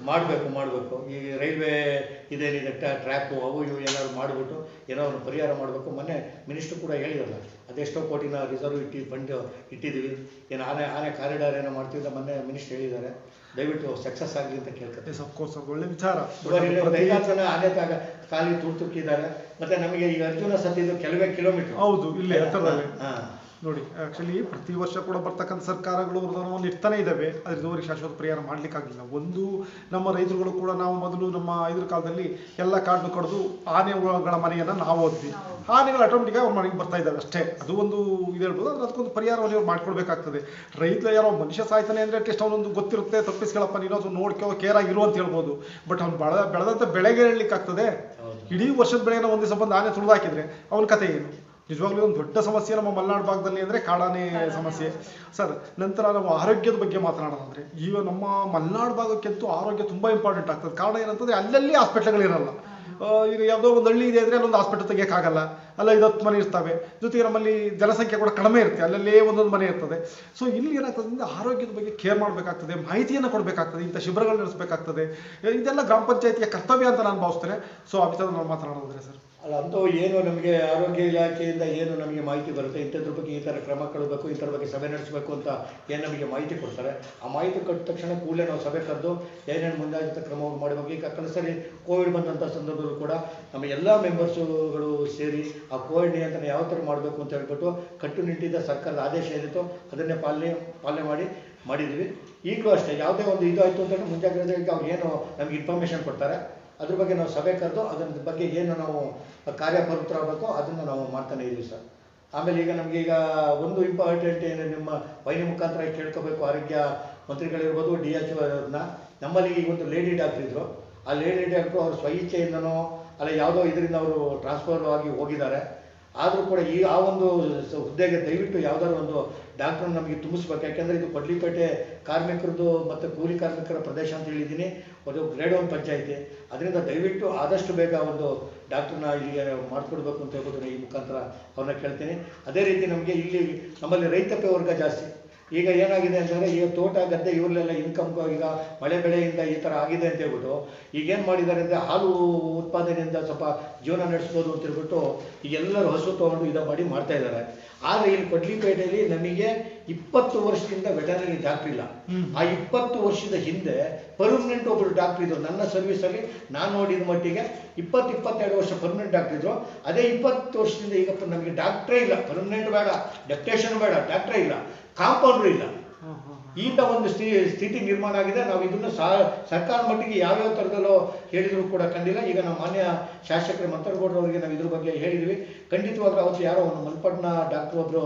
ಮಾಡಬೇಕು. ಈ ರೈಲ್ವೆ ಇದೇನಿದೆ ಟ್ರ್ಯಾಕು ಅವು ಇವು ಏನಾದ್ರು ಮಾಡಿಬಿಟ್ಟು ಏನಾದ್ರು ಪರಿಹಾರ ಮಾಡಬೇಕು. ಮೊನ್ನೆ ಮಿನಿಸ್ಟರ್ ಕೂಡ ಹೇಳಿರಲ್ಲ, ಅದೆಷ್ಟೋ ಕೋಟಿನ ರಿಸರ್ವ್ ಫಂಡ್ ಇಟ್ಟಿದ್ದೀವಿ, ಏನು ಆನೆ ಕಾರಿಡಾರ್ ಏನೋ ಮಾಡ್ತಿದ್ದ ಮೊನ್ನೆ ಮಿನಿಸ್ಟರ್ ಹೇಳಿದ್ದಾರೆ. ದಯವಿಟ್ಟು ಸಕ್ಸಸ್ ಆಗಲಿ ಅಂತ ಕೇಳ್ತಾರೆ. ಅಫ್ಕೋರ್ಸ್ ಒಳ್ಳೆ ವಿಚಾರ. ಆನೆ ಖಾಲಿ ತುರ್ಕಿದ್ದಾರೆ. ಮತ್ತೆ ನಮಗೆ ಈಗ ಅರ್ಜುನ ಸತ್ತಿದ್ದು ಕೆಲವೇ ಕಿಲೋಮೀಟರ್. ಹೌದು, ಇಲ್ಲೇ ಹತ್ತಿರದಲ್ಲಿ ನೋಡಿ. ಆಕ್ಚುಲಿ ಪ್ರತಿ ವರ್ಷ ಕೂಡ ಬರ್ತಕ್ಕಂಥ ಸರ್ಕಾರಗಳು ಅನುದಾನವನ್ನು ಇಡ್ತಾನೆ ಇದ್ದಾವೆ. ಅದ್ರ ಇದುವರೆಗೆ ಶಾಶ್ವತ ಪರಿಹಾರ ಮಾಡ್ಲಿಕ್ಕಾಗಲಿಲ್ಲ. ಒಂದು ನಮ್ಮ ರೈತರುಗಳು ಕೂಡ ನಾವು ಮೊದಲು ನಮ್ಮ ಇದ್ರ ಕಾಲದಲ್ಲಿ ಎಲ್ಲ ಕಾಡು ಕಡಿದು ಆನೆಗಳ ಮನೆಯನ್ನ ನಾವು ಓದ್ವಿ. ಆನೆಗಳು ಆಟೋಮೆಟಿಕ್ ಅವ್ರ ಮನೆಗೆ ಬರ್ತಾ ಇದ್ದಾವೆ ಅಷ್ಟೇ. ಅದು ಒಂದು ಇದು ಹೇಳ್ಬೋದು. ಅಂದ್ರೆ ಅದಕ್ಕೊಂದು ಪರಿಹಾರವನ್ನು ಇವ್ರು ಮಾಡ್ಕೊಳ್ಬೇಕಾಗ್ತದೆ. ರೈತ ಯಾರೋ ಮನುಷ್ಯ ಸಾಯ್ತಾನೆ ಅಂದ್ರೆ ಅಟ್ಲೀಸ್ಟ್ ಅವನೊಂದು ಗೊತ್ತಿರುತ್ತೆ, ತಪ್ಪಿಸ್ಕೊಳ್ಳಪ್ಪ ನೀನು ಅದು ನೋಡ್ಕೋ ಕೇರ್ ಆಗಿರು ಅಂತ ಹೇಳ್ಬೋದು. ಬಟ್ ಅವ್ನು ಬೆಳೆದಂತ ಬೆಳೆಗೆ ಹೇಳಲಿಕ್ಕಾಗ್ತದೆ? ಇಡೀ ವರ್ಷದ ಬೆಳೆನ ಒಂದೇ ದಿವಸ ಬಂದು ಆನೆ ತುಳಿದಾಕಿದ್ರೆ ಅವನ ಕತೆ ಏನು? ನಿಜವಾಗ್ಲೂ ಒಂದು ದೊಡ್ಡ ಸಮಸ್ಯೆ ನಮ್ಮ ಮಲೆನಾಡು ಭಾಗದಲ್ಲಿ ಅಂದರೆ ಕಾಡಾನೆ ಸಮಸ್ಯೆ. ಸರ್, ನಂತರ ನಾವು ಆರೋಗ್ಯದ ಬಗ್ಗೆ ಮಾತನಾಡೋದಂದ್ರೆ ಈಗ ನಮ್ಮ ಮಲೆನಾಡು ಭಾಗಕ್ಕೆಂತೂ ಆರೋಗ್ಯ ತುಂಬ ಇಂಪಾರ್ಟೆಂಟ್ ಆಗ್ತದೆ. ಕಾರಣ ಏನಂತಂದರೆ ಅಲ್ಲಲ್ಲಿ ಹಾಸ್ಪಿಟ್ಲ್ಗಳಿರಲ್ಲ. ಈಗ ಯಾವುದೋ ಒಂದು ಹಳ್ಳಿ ಇದೆ ಅಂದರೆ ಅಲ್ಲೊಂದು ಹಾಸ್ಪಿಟಲ್ ತೆಗಿಯೋಕ್ಕಾಗಲ್ಲ, ಅಲ್ಲ 5-10 ಮನೆ ಇರ್ತವೆ, ಜೊತೆಗೆ ನಮ್ಮಲ್ಲಿ ಜನಸಂಖ್ಯೆ ಕೂಡ ಕಡಿಮೆ ಇರುತ್ತೆ, ಅಲ್ಲಲ್ಲೇ ಒಂದೊಂದು ಮನೆ ಇರ್ತದೆ. ಸೊ ಇಲ್ಲಿ ಏನಾಗ್ತದೆ ಅಂದರೆ ಆರೋಗ್ಯದ ಬಗ್ಗೆ ಕೇರ್ ಮಾಡಬೇಕಾಗ್ತದೆ, ಮಾಹಿತಿಯನ್ನು ಕೊಡಬೇಕಾಗ್ತದೆ, ಇಂಥ ಶಿಬಿರಗಳು ನಡೆಸಬೇಕಾಗ್ತದೆ. ಇದೆಲ್ಲ ಗ್ರಾಮ ಪಂಚಾಯತಿಯ ಕರ್ತವ್ಯ ಅಂತ ನಾನು ಭಾವಿಸ್ತೇನೆ. ಸೊ ಆ ವಿಚಾರ ನಾವು ಮಾತನಾಡೋದ್ರೆ ಸರ್, ಅಲ್ಲ ಅಂತೂ ಏನು ನಮಗೆ ಆರೋಗ್ಯ ಇಲಾಖೆಯಿಂದ ಏನು ನಮಗೆ ಮಾಹಿತಿ ಬರುತ್ತೆ, ಇಂಥದ್ರ ಬಗ್ಗೆ ಈ ಥರ ಕ್ರಮ ಕೊಡಬೇಕು, ಈ ಥರ ಬಗ್ಗೆ ಸಭೆ ನಡೆಸಬೇಕು ಅಂತ ಏನು ನಮಗೆ ಮಾಹಿತಿ ಕೊಡ್ತಾರೆ. ಆ ಮಾಹಿತಿ ಕೊಟ್ಟ ತಕ್ಷಣ ಕೂಡಲೇ ನಾವು ಸಭೆ ಕರೆದು ಏನೇನು ಮುಂದಾಗಿದ್ದ ಕ್ರಮವನ್ನು ಮಾಡಬೇಕು. ಈಗ ಕಳೆದ ಸರಿ ಕೋವಿಡ್ ಬಂದಂಥ ಸಂದರ್ಭದಲ್ಲೂ ಕೂಡ ನಮ್ಮ ಎಲ್ಲ ಮೆಂಬರ್ಸುಗಳು ಸೇರಿ ಆ ಕೋವಿಡ್ ನಿಯಂತ್ರಣ ಯಾವ ಥರ ಮಾಡಬೇಕು ಅಂತ ಹೇಳ್ಬಿಟ್ಟು ಕಟ್ಟುನಿಟ್ಟಿದ್ದ ಸರ್ಕಾರದ ಆದೇಶ ಏನಿತ್ತು ಅದನ್ನೇ ಪಾಲನೆ ಮಾಡಿದ್ವಿ. ಈಗಲೂ ಅಷ್ಟೇ ಯಾವುದೇ ಒಂದು ಇದು ಆಯಿತು ಅಂತ ಮುಂಜಾಗ್ರತೆಗೆ ಅವ್ರು ಏನು ನಮಗೆ ಇನ್ಫಾರ್ಮೇಷನ್ ಕೊಡ್ತಾರೆ ಅದ್ರ ಬಗ್ಗೆ ನಾವು ಸಭೆ ಕರೆದು ಅದರ ಬಗ್ಗೆ ಏನು ನಾವು ಕಾರ್ಯಪ್ರವೃತ್ತರಾಗಬೇಕು ಅದನ್ನು ನಾವು ಮಾಡ್ತಾನೆ ಇದ್ದೀವಿ ಸರ್. ಆಮೇಲೆ ಈಗ ನಮಗೆ ಈಗ ಒಂದು ಇಂಪಾರ್ಟೆಂಟ್ ಏನು ನಿಮ್ಮ ವಾಹಿನಿ ಮುಖಾಂತರ ಕೇಳ್ಕೋಬೇಕು, ಆರೋಗ್ಯ ಮಂತ್ರಿಗಳಿರ್ಬೋದು, DHO ಅವ್ರನ್ನ. ನಮ್ಮಲ್ಲಿ ಈಗ ಒಂದು ಲೇಡಿ ಡಾಕ್ಟರ್ ಇದ್ರು, ಆ ಲೇಡಿ ಡಾಕ್ಟ್ರು ಅವ್ರ ಸ್ವಇಚ್ಛೆಯಿಂದನೋ ಅಲ್ಲ ಯಾವುದೋ ಇದರಿಂದ ಅವರು ಟ್ರಾನ್ಸ್ಫರ್ ಆಗಿ ಹೋಗಿದ್ದಾರೆ. ಆದರೂ ಕೂಡ ಈ ಆ ಒಂದು ಹುದ್ದೆಗೆ ದಯವಿಟ್ಟು ಯಾವುದಾದ್ರು ಒಂದು ಡಾಕ್ಟ್ರನ್ನ ನಮಗೆ ತುಂಬಿಸ್ಬೇಕು. ಯಾಕೆಂದರೆ ಇದು ಕೊಡ್ಲಿಪೇಟೆ ಕಾರ್ಮಿಕರದ್ದು ಮತ್ತು ಕೂಲಿ ಕಾರ್ಮಿಕರ ಪ್ರದೇಶ ಅಂತ ಹೇಳಿದ್ದೀನಿ, ಅದು ಗ್ರೇಡ್ 1 ಪಂಚಾಯಿತಿ. ಅದರಿಂದ ದಯವಿಟ್ಟು ಆದಷ್ಟು ಬೇಗ ಒಂದು ಡಾಕ್ಟ್ರನ್ನ ಇಲ್ಲಿಗೆ ಮಾಡಿಕೊಡ್ಬೇಕು ಅಂತ ಹೇಳ್ಬಿಟ್ಟು ಈ ಮುಖಾಂತರ ಅವ್ರನ್ನ ಕೇಳ್ತೀನಿ. ಅದೇ ರೀತಿ ನಮಗೆ ಇಲ್ಲಿ ನಮ್ಮಲ್ಲಿ ರೈತಾಪಿ ವರ್ಗ ಜಾಸ್ತಿ. ಈಗ ಏನಾಗಿದೆ ಅಂತಂದರೆ ಈಗ ತೋಟ ಗದ್ದೆ ಇವರಲ್ಲೆಲ್ಲ ಇನ್ಕಮ್ ಈಗ ಮಳೆ ಬೆಳೆಯಿಂದ ಈ ಥರ ಆಗಿದೆ ಅಂತ ಹೇಳ್ಬಿಟ್ಟು ಈಗೇನು ಮಾಡಿದ್ದಾರೆ ಅಂದರೆ ಹಾಲು ಉತ್ಪಾದನೆಯಿಂದ ಸ್ವಲ್ಪ ಜೀವನ ನಡೆಸ್ಬೋದು ಅಂತ ಹೇಳ್ಬಿಟ್ಟು ಈಗೆಲ್ಲರೂ ಹಸು ತೊಗೊಂಡು ಇದು ಮಾಡ್ತಾ ಇದ್ದಾರೆ. ಆದರೆ ಇಲ್ಲಿ ಕೊಡ್ಲಿಪೇಟೆಯಲ್ಲಿ ನಮಗೆ 20 ವರ್ಷದಿಂದ ವೆಟರ್ನರಿ ಡಾಕ್ಟರ್ ಇಲ್ಲ. ಆ 20 ವರ್ಷದ ಹಿಂದೆ ಪರ್ಮನೆಂಟ್ ಒಬ್ಬರು ಡಾಕ್ಟರ್ ಇದ್ರು. ನನ್ನ ಸರ್ವಿಸಲ್ಲಿ ನಾನು ನೋಡಿದ ಮಟ್ಟಿಗೆ 20-22 ವರ್ಷ ಪರ್ಮನೆಂಟ್ ಡಾಕ್ಟರ್ ಇದ್ರು. ಅದೇ 20 ವರ್ಷದಿಂದ ಈಗ ನಮಗೆ ಡಾಕ್ಟ್ರೇ ಇಲ್ಲ. ಪರ್ಮನೆಂಟ್ ಬೇಡ, ಡೆಪ್ಟೇಷನ್ ಬೇಡ, ಡಾಕ್ಟ್ರೇ ಇಲ್ಲ, ಕಾಂಪೌಂಡ್ರು ಇಲ್ಲ. ಈತ ಒಂದು ಸ್ಥಿತಿ ನಿರ್ಮಾಣ ಆಗಿದೆ. ನಾವು ಇದನ್ನು ಸರ್ಕಾರ ಮಟ್ಟಿಗೆ ಯಾವ್ಯಾವ ಥರದಲ್ಲೋ ಹೇಳಿದ್ರು ಕೂಡ ಕಂಡಿಲ್ಲ. ಈಗ ನಮ್ಮ ಮಾನ್ಯ ಶಾಸಕರು ಮಂತ್ರಗೌಡರು ಅವರಿಗೆ ನಾವು ಇದ್ರ ಬಗ್ಗೆ ಹೇಳಿದ್ವಿ. ಖಂಡಿತವಾಗ್ಲೂ ಅವತ್ತು ಯಾರೋ ಒಂದು ಮಲ್ಪಟ್ನ ಡಾಕ್ಟರ್ ಒಬ್ಬರು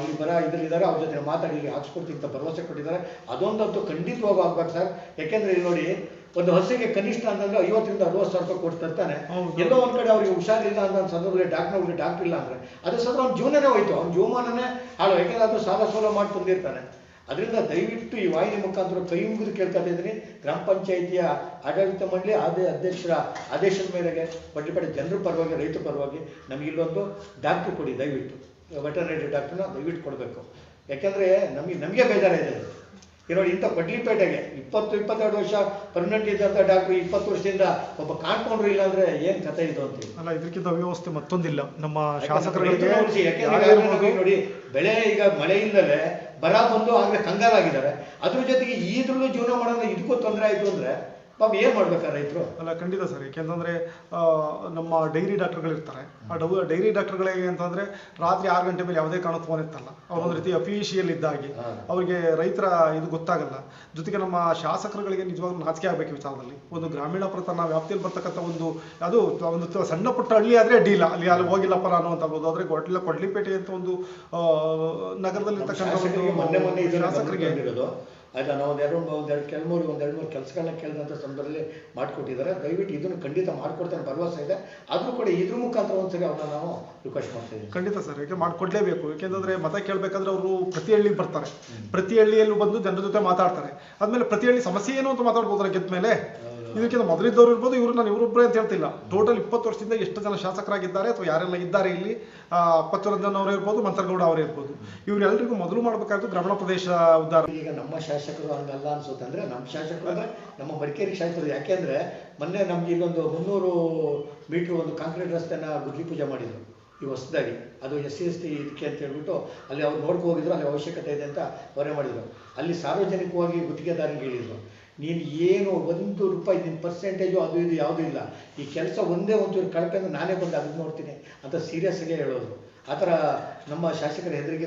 ಇಲ್ಲಿ ಇದರಲ್ಲಿದ್ದಾರೆ, ಅವ್ರ ಜೊತೆ ಮಾತಾಡಿ ಇಲ್ಲಿ ಹಾಕ್ಸ್ಕೊಡ್ತೀನಿ ಅಂತ ಭರವಸೆ ಕೊಟ್ಟಿದ್ದಾರೆ. ಅದೊಂದಂತೂ ಖಂಡಿತವಾಗೂ ಆಗ್ಬೇಕು ಸರ್. ಯಾಕೆಂದ್ರೆ ಇಲ್ಲಿ ನೋಡಿ, ಒಂದು ಹಸಿಗೆ ಕನಿಷ್ಠ ಅಂತಂದ್ರೆ 50,000-60,000 ರೂಪಾಯಿ ಕೊಟ್ಟು ತರ್ತಾನೆ. ಎಲ್ಲೋ ಒಂದ್ ಕಡೆ ಅವ್ರಿಗೆ ಹುಷಾರಿಲ್ಲ ಅಂತ ಸಂದರ್ಭದಲ್ಲಿ ಡಾಕ್ಟರ್ ಇಲ್ಲ ಅಂದ್ರೆ ಅದು ಸಹ ಅವ್ನ ಜೀವನನೇ ಹೋಯ್ತು, ಅವ್ನ ಜೀವಮಾನನೇ ಹಾಳು. ಯಾಕೆಂದ್ರೆ ಅದು ಸಾಲ ಸೋಲ ಮಾಡಿ ತಂದಿರ್ತಾನೆ. ಅದರಿಂದ ದಯವಿಟ್ಟು ಈ ವಾಹಿನಿ ಮುಖಾಂತರ ಕೈ ಮುಗಿದು ಕೇಳ್ತಾ ಇದ್ದೀನಿ, ಗ್ರಾಮ ಪಂಚಾಯಿತಿಯ ಆಡಳಿತ ಮಂಡಳಿ ಅಧ್ಯಕ್ಷರ ಆದೇಶದ ಮೇರೆಗೆ ಕೊಡ್ಲಿಪೇಟೆ ಜನರ ಪರವಾಗಿ, ರೈತರ ಪರವಾಗಿ ನಮಗೆ ಇಲ್ಲೊಂದು ಡಾಕ್ಟ್ರು ಕೊಡಿ ದಯವಿಟ್ಟು. ವೆಟರ್ನರಿ ಡಾಕ್ಟ್ರನ್ನ ದಯವಿಟ್ಟು ಕೊಡಬೇಕು. ಯಾಕೆಂದರೆ ನಮಗೆ ಬೇಜಾರಿದೆ. ಈ ನೋಡಿ, ಇಂಥ ಕೊಡ್ಲಿಪೇಟೆಗೆ 20-22 ವರ್ಷ ಪರ್ಮನೆಂಟ್ ಇದ್ದಂಥ ಡಾಕ್ಟ್ರು 20 ವರ್ಷದಿಂದ ಒಬ್ಬ ಕಾಂಪೌಂಡ್ರು ಇಲ್ಲ ಅಂದ್ರೆ ಏನ್ ಕಥೆ ಇದು ಅಂತ. ಅಲ್ಲ, ಇದಕ್ಕಿಂತ ವ್ಯವಸ್ಥೆ ಮತ್ತೊಂದಿಲ್ಲ ನಮ್ಮ ಶಾಸಕರಿಗೆ. ಯಾಕೆಂದ್ರೆ ನೋಡಿ, ಬೆಳೆ ಈಗ ಮಳೆ ಇಲ್ಲದೆ ಬರ ಬಂದು ಆಗ್ಲೇ ಕಂಗಾಲಾಗಿದ್ದಾರೆ. ಅದ್ರ ಜೊತೆಗೆ ಈದ್ರಲ್ಲೂ ಜೀವನ ಮಾಡೋದ್ರೆ ಇದಕ್ಕೂ ತೊಂದರೆ ಆಯ್ತು ಅಂದ್ರೆ ಪಾಪ ಏನ್ ಮಾಡ್ಬೇಕಾ ರೈತರು? ಅಲ್ಲ, ಖಂಡಿತ ಸರ್. ಯಾಕೆಂತಂದ್ರೆ ನಮ್ಮ ಡೈರಿ ಡಾಕ್ಟರ್ಗಳು ಇರ್ತಾರೆ. ಆ ಡೈರಿ ಡಾಕ್ಟರ್ಗಳಿಗೆ ಅಂತಂದ್ರೆ ರಾತ್ರಿ 6 ಗಂಟೆ ಮೇಲೆ ಯಾವುದೇ ಕಾರಣಕ್ಕೆ ಫೋನ್ ಎತ್ತಲ್ಲ. ಅವ್ರೊಂದು ರೀತಿ ಅಫಿಷಿಯಲ್ ಇದ್ದಾಗಿ ಅವ್ರಿಗೆ ರೈತರ ಇದು ಗೊತ್ತಾಗಲ್ಲ. ಜೊತೆಗೆ ನಮ್ಮ ಶಾಸಕರುಗಳಿಗೆ ನಿಜವಾಗ್ಲೂ ನಾಚಿಕೆ ಆಗ್ಬೇಕು ವಿಚಾರದಲ್ಲಿ. ಒಂದು ಗ್ರಾಮೀಣ ಪ್ರಧಾನ ವ್ಯಾಪ್ತಿಯಲ್ಲಿ ಬರ್ತಕ್ಕಂಥ ಒಂದು ಸಣ್ಣ ಪುಟ್ಟ ಹಳ್ಳಿ ಆದ್ರೆ ಅಡ್ಡಿಲ್ಲ, ಅಲ್ಲಿ ಹೋಗಿಲ್ಲಪ್ಪ ನಾನು ಅಂತ ಹೇಳ್ಬೋದು. ಆದ್ರೆ ಕೊಡ್ಲಿಪೇಟೆ ಅಂತ ಒಂದು ನಗರದಲ್ಲಿ ಇರ್ತಕ್ಕಂಥ ಶಾಸಕರಿಗೆ ಆಯ್ತಾ, ನಾವು ಒಂದೆರಡು ಮೂರು ಕೆಲಸಗಳನ್ನ ಕೇಳಿದಂಥ ಸಂದರ್ಭದಲ್ಲಿ ಮಾಡಿಕೊಟ್ಟಿದ್ದಾರೆ. ದಯವಿಟ್ಟು ಇದನ್ನು ಖಂಡಿತ ಮಾಡಿಕೊಡ್ತಾನೆ ಭರವಸೆ ಇದೆ. ಆದರೂ ಕೂಡ ಇದ್ರ ಮುಖಾಂತರ ಒಂದ್ಸರಿ ಅವ್ರನ್ನ ನಾವು ರಿಕ್ವೆಸ್ಟ್ ಮಾಡ್ತೀವಿ. ಖಂಡಿತ ಸರ್, ಯಾಕೆ ಮಾಡಿಕೊಡ್ಲೇಬೇಕು. ಯಾಕೆಂದ್ರೆ ಮತ ಕೇಳಬೇಕಾದ್ರೆ ಅವರು ಪ್ರತಿ ಹಳ್ಳಿಗೆ ಬರ್ತಾರೆ, ಪ್ರತಿ ಹಳ್ಳಿಯಲ್ಲೂ ಬಂದು ಜನರ ಜೊತೆ ಮಾತಾಡ್ತಾರೆ. ಆದ್ಮೇಲೆ ಪ್ರತಿ ಹಳ್ಳಿ ಸಮಸ್ಯೆ ಏನು ಅಂತ ಮಾತಾಡ್ಬೋದ್ರ ಗೆದ್ದ ಮೇಲೆ. ಇದಕ್ಕಿಂತ ಮೊದಲಿದ್ದವ್ರು ಇರ್ಬೋದು, ಇವರೊಬ್ಬರೇ ಅಂತ ಹೇಳ್ತಿಲ್ಲ. ಟೋಟಲ್ 20 ವರ್ಷದಿಂದ ಎಷ್ಟು ಜನ ಶಾಸಕರಾಗಿದ್ದಾರೆ ಅಥವಾ ಯಾರೆಲ್ಲ ಇದ್ದಾರೆ ಇಲ್ಲಿ, ಅಪ್ಪಚ್ಚರಂಜನ್ ಅವರೇ ಇರ್ಬೋದು, ಮಂತ್ರಗೌಡ ಅವರೇ ಇರ್ಬೋದು, ಇವರೆಲ್ಲರಿಗೂ ಮೊದಲು ಮಾಡಬೇಕಾದ್ದು ಗ್ರಾಮೀಣ ಪ್ರದೇಶ ಉದ್ಧಾರ. ಈಗ ನಮ್ಮ ಶಾಸಕರು ಹಂಗಲ್ಲ ಅನ್ಸುತ್ತೆ. ಅಂದ್ರೆ ನಮ್ಮ ಶಾಸಕರು ಅಂದ್ರೆ ನಮ್ಮ ಮಡಿಕೇರಿ ಶಾಸಕರು. ಯಾಕೆಂದ್ರೆ ಮೊನ್ನೆ ನಮ್ಗೆ ಇಲ್ಲೊಂದು 300 ಮೀಟರ್ ಒಂದು ಕಾಂಕ್ರೀಟ್ ರಸ್ತೆನ ಗುದ್ಲಿ ಪೂಜೆ ಮಾಡಿದ್ರು ಈ ಹೊಸದಾಗಿ. ಅದು SC/ST ಇದಕ್ಕೆ ಅಂತ ಹೇಳ್ಬಿಟ್ಟು ಅಲ್ಲಿ ಅವ್ರು ನೋಡ್ಕೊ ಹೋಗಿದ್ರು, ಅಲ್ಲಿ ಅವಶ್ಯಕತೆ ಇದೆ ಅಂತ ಅವರೇ ಮಾಡಿದ್ರು. ಅಲ್ಲಿ ಸಾರ್ವಜನಿಕವಾಗಿ ಗುತ್ತಿಗೆದಾರರಿಗೆ ಹೇಳಿದ್ರು, ನೀನು ಏನು ₹1 ನಿನ್ನ ಪರ್ಸೆಂಟೇಜು ಅದು ಇದು ಯಾವುದೂ ಇಲ್ಲ, ಈ ಕೆಲಸ ಒಂಚೂರು ಕಳ್ಕೊಂಡು ನಾನೇ ಬಂದು ಅದನ್ನ ನೋಡ್ತೀನಿ ಅಂತ ಸೀರಿಯಸ್ ಆಗಿ ಹೇಳೋದು. ಆ ಥರ ನಮ್ಮ ಶಾಸಕರ ಹೆದರಿಗೆ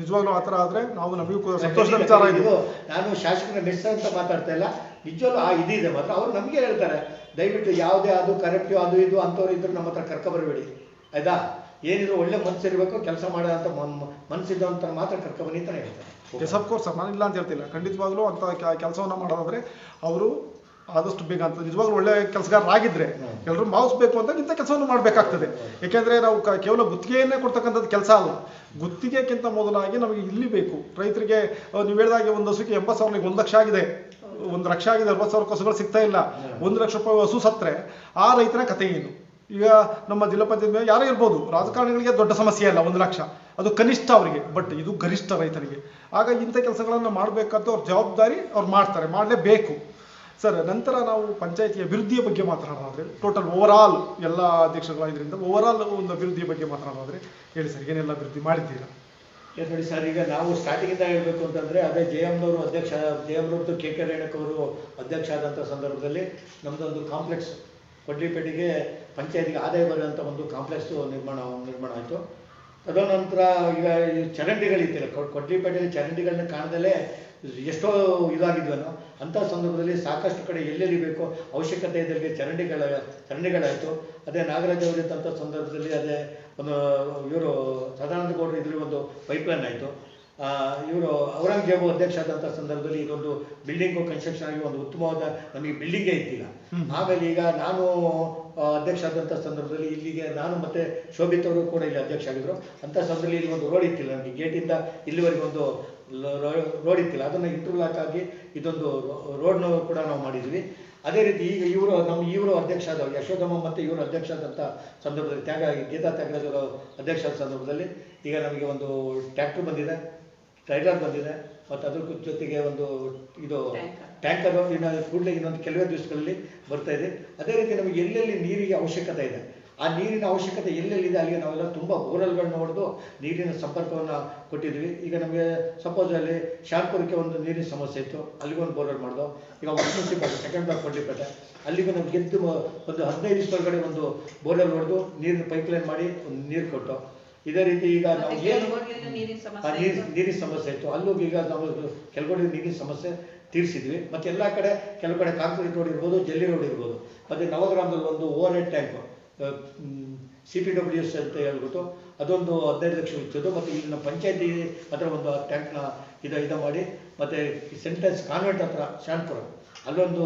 ನಿಜವಾಗ್ಲೂ ಆ ಥರ ಆದರೆ ನಾವು ನಮಗೂ ಸಂತೋಷದ ವಿಚಾರ ಇದು. ನಾನು ಶಾಸಕರ ಮೆಸ್ ಅಂತ ಮಾತಾಡ್ತಾ ಇಲ್ಲ, ನಿಜವಲ್ಲೂ ಆ ಇದಿದೆ ಮಾತ್ರ. ಅವ್ರು ನಮಗೆ ಹೇಳ್ತಾರೆ, ದಯವಿಟ್ಟು ಯಾವುದೇ ಅದು ಕರೆಕ್ಟಿವ್ ಅದು ಇದು ಅಂಥವ್ರು ಇದ್ರು ನಮ್ಮ ಹತ್ರ ಕರ್ಕೊಬರಬೇಡಿ ಆಯ್ತಾ. ಏನಿದ್ರು ಒಳ್ಳೆ ಮನಸ್ಸಿರಬೇಕು, ಕೆಲಸ ಮಾಡೋ ಅಂತ ಮನಸ್ಸಿದ್ದಂತ ಮಾತ್ರ ಕರ್ಕೊಬನ್ನಿ ಅಂತಾನೆ ಹೇಳ್ತಾರೆ. ಎಸ್ ಆಫ್ ಕೋರ್ಸ್ ನಾನಿಲ್ಲ ಅಂತ ಹೇಳ್ತಿಲ್ಲ. ಖಂಡಿತವಾಗ್ಲೂ ಅಂತ ಕೆಲಸವನ್ನು ಮಾಡೋದಾದ್ರೆ ಅವರು ಆದಷ್ಟು ಬೇಗ ಅಂತ ನಿಜವಾಗ್ಲೂ ಒಳ್ಳೆ ಕೆಲಸಗಾರರಾಗಿದ್ರೆ ಎಲ್ಲರೂ ಮಾವಿಸ್ಬೇಕು ಅಂತ ಇಂಥ ಕೆಲಸವನ್ನು ಮಾಡಬೇಕಾಗ್ತದೆ. ಯಾಕೆಂದ್ರೆ ನಾವು ಕೇವಲ ಗುತ್ತಿಗೆಯನ್ನೇ ಕೊಡ್ತಕ್ಕಂಥದ್ದು ಕೆಲಸ ಅಲ್ಲ. ಗುತ್ತಿಗೆಕ್ಕಿಂತ ಮೊದಲಾಗಿ ನಮಗೆ ಇಲ್ಲಿ ಬೇಕು. ರೈತರಿಗೆ ನೀವು ಹೇಳಿದಾಗೆ ಒಂದು ಹಸುಗೆ 80,000 1 ಲಕ್ಷ ಆಗಿದೆ. 1 ಲಕ್ಷ ಆಗಿದೆ, 60,000 ಕಸುಗಳು ಸಿಗ್ತಾ ಇಲ್ಲ. 1 ಲಕ್ಷ ರೂಪಾಯಿ ಹಸು ಸತ್ರೆ ಆ ರೈತನ ಕತೆ ಏನು? ಈಗ ನಮ್ಮ ಜಿಲ್ಲಾ ಪಂಚಾಯತ್ ಯಾರೇ ಇರ್ಬೋದು, ರಾಜಕಾರಣಿಗಳಿಗೆ ದೊಡ್ಡ ಸಮಸ್ಯೆ ಅಲ್ಲ 1 ಲಕ್ಷ, ಅದು ಕನಿಷ್ಠ ಅವರಿಗೆ, ಬಟ್ ಇದು ಗರಿಷ್ಠ ರೈತರಿಗೆ. ಆಗ ಇಂಥ ಕೆಲಸಗಳನ್ನು ಮಾಡಬೇಕಾದ ಅವ್ರ ಜವಾಬ್ದಾರಿ ಅವ್ರು ಮಾಡ್ತಾರೆ, ಮಾಡಲೇಬೇಕು. ಸರ್, ನಂತರ ನಾವು ಪಂಚಾಯತಿ ಅಭಿವೃದ್ಧಿಯ ಬಗ್ಗೆ ಮಾತನಾಡೋದಾದ್ರೆ, ಟೋಟಲ್ ಓವರಾಲ್ ಎಲ್ಲ ಅಧ್ಯಕ್ಷಗಳ ಇದರಿಂದ ಓವರಾಲ್ ಒಂದು ಅಭಿವೃದ್ಧಿಯ ಬಗ್ಗೆ ಮಾತನಾಡೋದಾದ್ರೆ ಹೇಳಿ ಸರ್, ಏನೆಲ್ಲ ಅಭಿವೃದ್ಧಿ ಮಾಡಿದ್ದೀರಾ? ನೋಡಿ ಸರ್, ಈಗ ನಾವು ಸ್ಟಾರ್ಟಿಂಗಿಂದ ಹೇಳ್ಬೇಕು ಅಂತಂದರೆ ಅದೇ ಜಯಮ್ಮನವರು ಅಧ್ಯಕ್ಷ, ಜಯಮ್ಮನವ್ರದ್ದು KK ರೇಣುಕವರು ಅಧ್ಯಕ್ಷ ಆದಂಥ ಸಂದರ್ಭದಲ್ಲಿ ನಮ್ಮದೊಂದು ಕಾಂಪ್ಲೆಕ್ಸ್ ಕೊಡ್ಲಿಪೇಟೆಗೆ ಪಂಚಾಯತಿಗೆ ಆದಾಯ ಬರುವಂಥ ಒಂದು ಕಾಂಪ್ಲೆಕ್ಸು ನಿರ್ಮಾಣ ಆಯಿತು. ತದನಂತರ ಈಗ ಈ ಚರಂಡಿಗಳಿತ್ತಿಲ್ಲ, ಕೊಡ್ಲಿಪೇಟೆಯಲ್ಲಿ ಚರಂಡಿಗಳನ್ನ ಕಾಣದಲ್ಲೇ ಎಷ್ಟೋ ಅಂಥ ಸಂದರ್ಭದಲ್ಲಿ ಸಾಕಷ್ಟು ಕಡೆ ಎಲ್ಲೆಲ್ಲಿ ಬೇಕೋ ಅವಶ್ಯಕತೆ ಇದ್ದಲ್ಲಿ ಚರಂಡಿಗಳಾಯಿತು. ಅದೇ ನಾಗರಾಜ್ ಅವರಿದ್ದಂಥ ಸಂದರ್ಭದಲ್ಲಿ ಅದೇ ಒಂದು ಇವರು ಸದಾನಂದ ಗೌಡರು ಇದರಲ್ಲಿ ಒಂದು ಪೈಪ್ಲೈನ್ ಆಯಿತು. ಇವರು ಔರಂಗಜೇಬು ಅಧ್ಯಕ್ಷ ಆದಂಥ ಸಂದರ್ಭದಲ್ಲಿ ಇದೊಂದು ಬಿಲ್ಡಿಂಗು ಕನ್ಸ್ಟ್ರಕ್ಷನ್ ಆಗಿ ಒಂದು ಉತ್ತಮವಾದ ನಮಗೆ ಬಿಲ್ಡಿಂಗೇ ಇದ್ದಿಲ್ಲ. ಆಮೇಲೆ ಈಗ ನಾನು ಅಧ್ಯಕ್ಷ ಆದಂಥ ಸಂದರ್ಭದಲ್ಲಿ ಇಲ್ಲಿಗೆ ನಾನು ಮತ್ತೆ ಶೋಭಿತ್ ಅವರು ಕೂಡ ಇಲ್ಲಿ ಅಧ್ಯಕ್ಷ ಆಗಿದ್ರು. ಅಂಥ ಸಂದರ್ಭದಲ್ಲಿ ಇಲ್ಲಿ ಒಂದು ರೋಡ್ ಇತ್ತಿಲ್ಲ, ನಮಗೆ ಗೇಟಿಂದ ಇಲ್ಲಿವರೆಗೆ ಒಂದು ರೋಡ್ ಇತ್ತಿಲ್ಲ. ಅದನ್ನು ಇಂಟರ್ಲಾಕ್ ಆಗಿ ಇದೊಂದು ರೋಡ್ನ ಕೂಡ ನಾವು ಮಾಡಿದ್ವಿ. ಅದೇ ರೀತಿ ಈಗ ಇವರು ಅಧ್ಯಕ್ಷ ಆದವರು ಯಶೋಧಮ್ಮ ಮತ್ತು ಇವರು ಅಧ್ಯಕ್ಷ ಆದಂಥ ಸಂದರ್ಭದಲ್ಲಿ ಗೀತಾ ತ್ಯಾಗರಾಜರು ಅಧ್ಯಕ್ಷ ಆದ ಸಂದರ್ಭದಲ್ಲಿ ಈಗ ನಮಗೆ ಒಂದು ಟ್ರ್ಯಾಕ್ಟರ್ ಬಂದಿದೆ, ಟ್ರೈಲರ್ ಬಂದಿದೆ, ಮತ್ತು ಅದ್ರ ಜೊತೆಗೆ ಒಂದು ಇದು ಟ್ಯಾಂಕರು ಕೂಡಲೇ ಇನ್ನೊಂದು ಕೆಲವೇ ದಿವಸಗಳಲ್ಲಿ ಬರ್ತಾ ಇದೆ. ಅದೇ ರೀತಿ ನಮಗೆ ಎಲ್ಲೆಲ್ಲಿ ನೀರಿಗೆ ಅವಶ್ಯಕತೆ ಇದೆ, ಆ ನೀರಿನ ಅವಶ್ಯಕತೆ ಎಲ್ಲೆಲ್ಲಿದೆ ಅಲ್ಲಿಗೆ ನಾವೆಲ್ಲ ತುಂಬ ಬೋರ್ವೆಲ್ಗಳನ್ನ ಹೊಡೆದು ನೀರಿನ ಸಂಪರ್ಕವನ್ನು ಕೊಟ್ಟಿದ್ವಿ. ಈಗ ನಮಗೆ ಸಪೋಸ್ ಅಲ್ಲಿ ಶಾಂಪುರಕ್ಕೆ ಒಂದು ನೀರಿನ ಸಮಸ್ಯೆ ಇತ್ತು, ಅಲ್ಲಿಗೊಂದು ಬೋರ್ವೆಲ್ ಮಾಡಿದೋ. ಈಗ ಮುನ್ಸಿಪಾಲಿಟಿ ಸೆಕೆಂಡ್ ಬ್ಲಾಕ್ ಕೊಡ್ಲಿಪೇಟೆ ಅಲ್ಲಿಗೂ ನಮ್ಗೆ ಗೆದ್ದು ಒಂದು 15 ದಿವಸದೊಳಗಡೆ ಒಂದು ಬೋರ್ವೆಲ್ ಹೊಡೆದು ನೀರಿನ ಪೈಪ್ಲೈನ್ ಮಾಡಿ ಒಂದು ನೀರು ಕೊಟ್ಟು. ಇದೇ ರೀತಿ ಈಗ ನಾವು ನೀರಿನ ಸಮಸ್ಯೆ ಇತ್ತು, ಅಲ್ಲೂ ಈಗ ನಾವು ಕೆಲಗಡೆ ನೀರಿನ ಸಮಸ್ಯೆ ತೀರಿಸಿದ್ವಿ. ಮತ್ತು ಎಲ್ಲ ಕಡೆ ಕೆಲವು ಕಡೆ ಕಾಂಕ್ರೀಟ್ ರೋಡ್ ಇರ್ಬೋದು, ಜಲ್ಲಿ ರೋಡ್ ಇರ್ಬೋದು. ಮತ್ತು ನವಗ್ರಾಮದಲ್ಲಿ ಒಂದು ಓವರ್ ಹೆಡ್ ಟ್ಯಾಂಕ್ CPWS ಅಂತ ಹೇಳ್ಬಿಟ್ಟು ಅದೊಂದು 15 ಲಕ್ಷ ಇತ್ತು. ಮತ್ತು ಇಲ್ಲಿ ನಮ್ಮ ಪಂಚಾಯತಿ ಹತ್ರ ಒಂದು ಟ್ಯಾಂಕ್ನ ಇದು ಮಾಡಿ, ಮತ್ತು ಸೆಂಟೆನ್ಸ್ ಕಾನ್ವೆಂಟ್ ಹತ್ರ ಶಾಂತಪುರ ಅಲ್ಲೊಂದು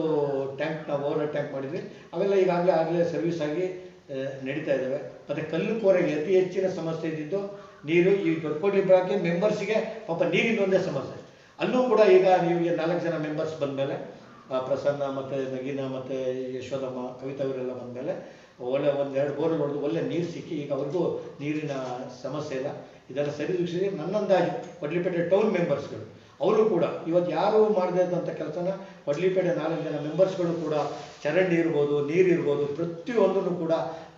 ಟ್ಯಾಂಕ್ನ ಓವರ್ ಹೆಡ್ ಟ್ಯಾಂಕ್ ಮಾಡಿದ್ವಿ. ಅವೆಲ್ಲ ಆಗಲೇ ಸರ್ವಿಸ್ ಆಗಿ ನಡೀತಾ ಇದ್ದಾವೆ. ಮತ್ತು ಕಲ್ಲು ಕೋರೆಗೆ ಅತಿ ಹೆಚ್ಚಿನ ಸಮಸ್ಯೆ ಇದ್ದಿದ್ದು ನೀರು. ಈ ದೊಡ್ಡಕೋಟೆ ಬ್ಲಾಕ್ಗೆ ಮೆಂಬರ್ಸಿಗೆ ಪಾಪ ನೀರಿನ ಒಂದೇ ಸಮಸ್ಯೆ. ಅಲ್ಲೂ ಕೂಡ ಈಗ ನಿಮಗೆ 4 ಜನ ಮೆಂಬರ್ಸ್ ಬಂದಮೇಲೆ, ಪ್ರಸನ್ನ ಮತ್ತು ನಗೀನಾ ಮತ್ತು ಯಶೋಧಮ್ಮ, ಕವಿತಾ ಇವರೆಲ್ಲ ಬಂದಮೇಲೆ ಒಳ್ಳೆ 1-2 ಬೋರ್ವೆಲ್ ಹೊಡೆದು ಒಳ್ಳೆ ನೀರು ಸಿಕ್ಕಿ ಈಗ ಅವ್ರಿಗೂ ನೀರಿನ ಸಮಸ್ಯೆ ಇಲ್ಲ. ಇದನ್ನು ಸರಿದೂಗಿಸಿ ನನ್ನಂದಾಗಿ ಕೊಡ್ಲಿಪೇಟೆ ಟೌನ್ ಮೆಂಬರ್ಸ್ಗಳು ಅವರು ಕೂಡ ಇವತ್ತು ಯಾರು ಮಾಡದೇ ಇದ್ದಂಥ ಕೆಲಸನ ಕೊಡ್ಲಿಪೇಟೆ 4 ಜನ ಮೆಂಬರ್ಸ್ಗಳು ಕೂಡ ಚರಂಡಿ ಇರ್ಬೋದು, ನೀರು ಇರ್ಬೋದು, ಪ್ರತಿಯೊಂದನ್ನು ಕೂಡ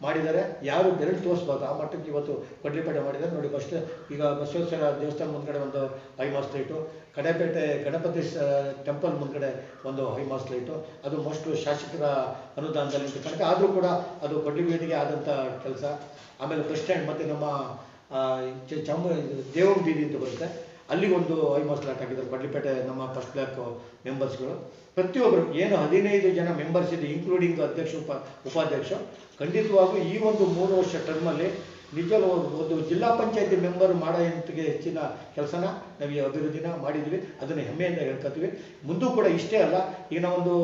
ಮಾಡಿದ್ದಾರೆ. ಯಾರು ಬೆರಳು ತೋರಿಸ್ಬೋದು ಆ ಮಟ್ಟಕ್ಕೆ ಇವತ್ತು ಕೊಡ್ಲಿಪೇಟೆ ಮಾಡಿದ್ದಾರೆ. ನೋಡಿ, ಫಸ್ಟ್ ಈಗ ಬಸವೇಶ್ವರ ದೇವಸ್ಥಾನ ಮುಂದ್ಗಡೆ ಒಂದು ಹೈಮಾಸ್ಟ್ ಲೈಟು, ಕಡೇಪೇಟೆ ಗಣಪತಿ ಟೆಂಪಲ್ ಮುಂದ್ಗಡೆ ಒಂದು ಹೈಮಾಸ್ಟ್ ಲೈಟು, ಅದು ಮೋಸ್ಟ್ ಶಾಸಕರ ಅನುದಾನದಲ್ಲಿ ಕನಕ ಆದರೂ ಕೂಡ ಅದು ಕೊಡ್ಲಿಪೇಟೆಗೆ ಆದಂಥ ಕೆಲಸ. ಆಮೇಲೆ ಬಸ್ ಸ್ಟ್ಯಾಂಡ್ ಮತ್ತು ನಮ್ಮ ದೇವಂ ಬೀದಿ ಅಂತ ಬರುತ್ತೆ, ಅಲ್ಲಿಗೊಂದು ಹೈಮಾಸ್ಟ್ ಲೈಟ್ ಹಾಕಿದ್ದಾರೆ ಕೊಡ್ಲಿಪೇಟೆ ನಮ್ಮ ಫಸ್ಟ್ ಬ್ಲಾಕ್ ಮೆಂಬರ್ಸ್ಗಳು. ಪ್ರತಿಯೊಬ್ಬರು ಏನು 15 ಜನ ಮೆಂಬರ್ಸ್ ಇದೆ, ಇನ್ಕ್ಲೂಡಿಂಗ್ ಅಧ್ಯಕ್ಷ ಉಪಾಧ್ಯಕ್ಷ. ಖಂಡಿತವಾಗೂ ಈ ಒಂದು 3 ವರ್ಷ ಟರ್ಮಲ್ಲಿ ನಿಜವೂ ಒಂದು ಜಿಲ್ಲಾ ಪಂಚಾಯತಿ ಮೆಂಬರ್ ಮಾಡೋ ಇಂತಿಗೆ ಹೆಚ್ಚಿನ ಕೆಲಸನ ನಾವು ಈ ಅಭಿವೃದ್ಧಿನ ಮಾಡಿದ್ವಿ. ಅದನ್ನು ಹೆಮ್ಮೆಯಿಂದ ಹೇಳ್ಕೊತೀವಿ. ಮುಂದೂ ಕೂಡ ಇಷ್ಟೇ ಅಲ್ಲ, ಈಗ ನಾವು ಒಂದು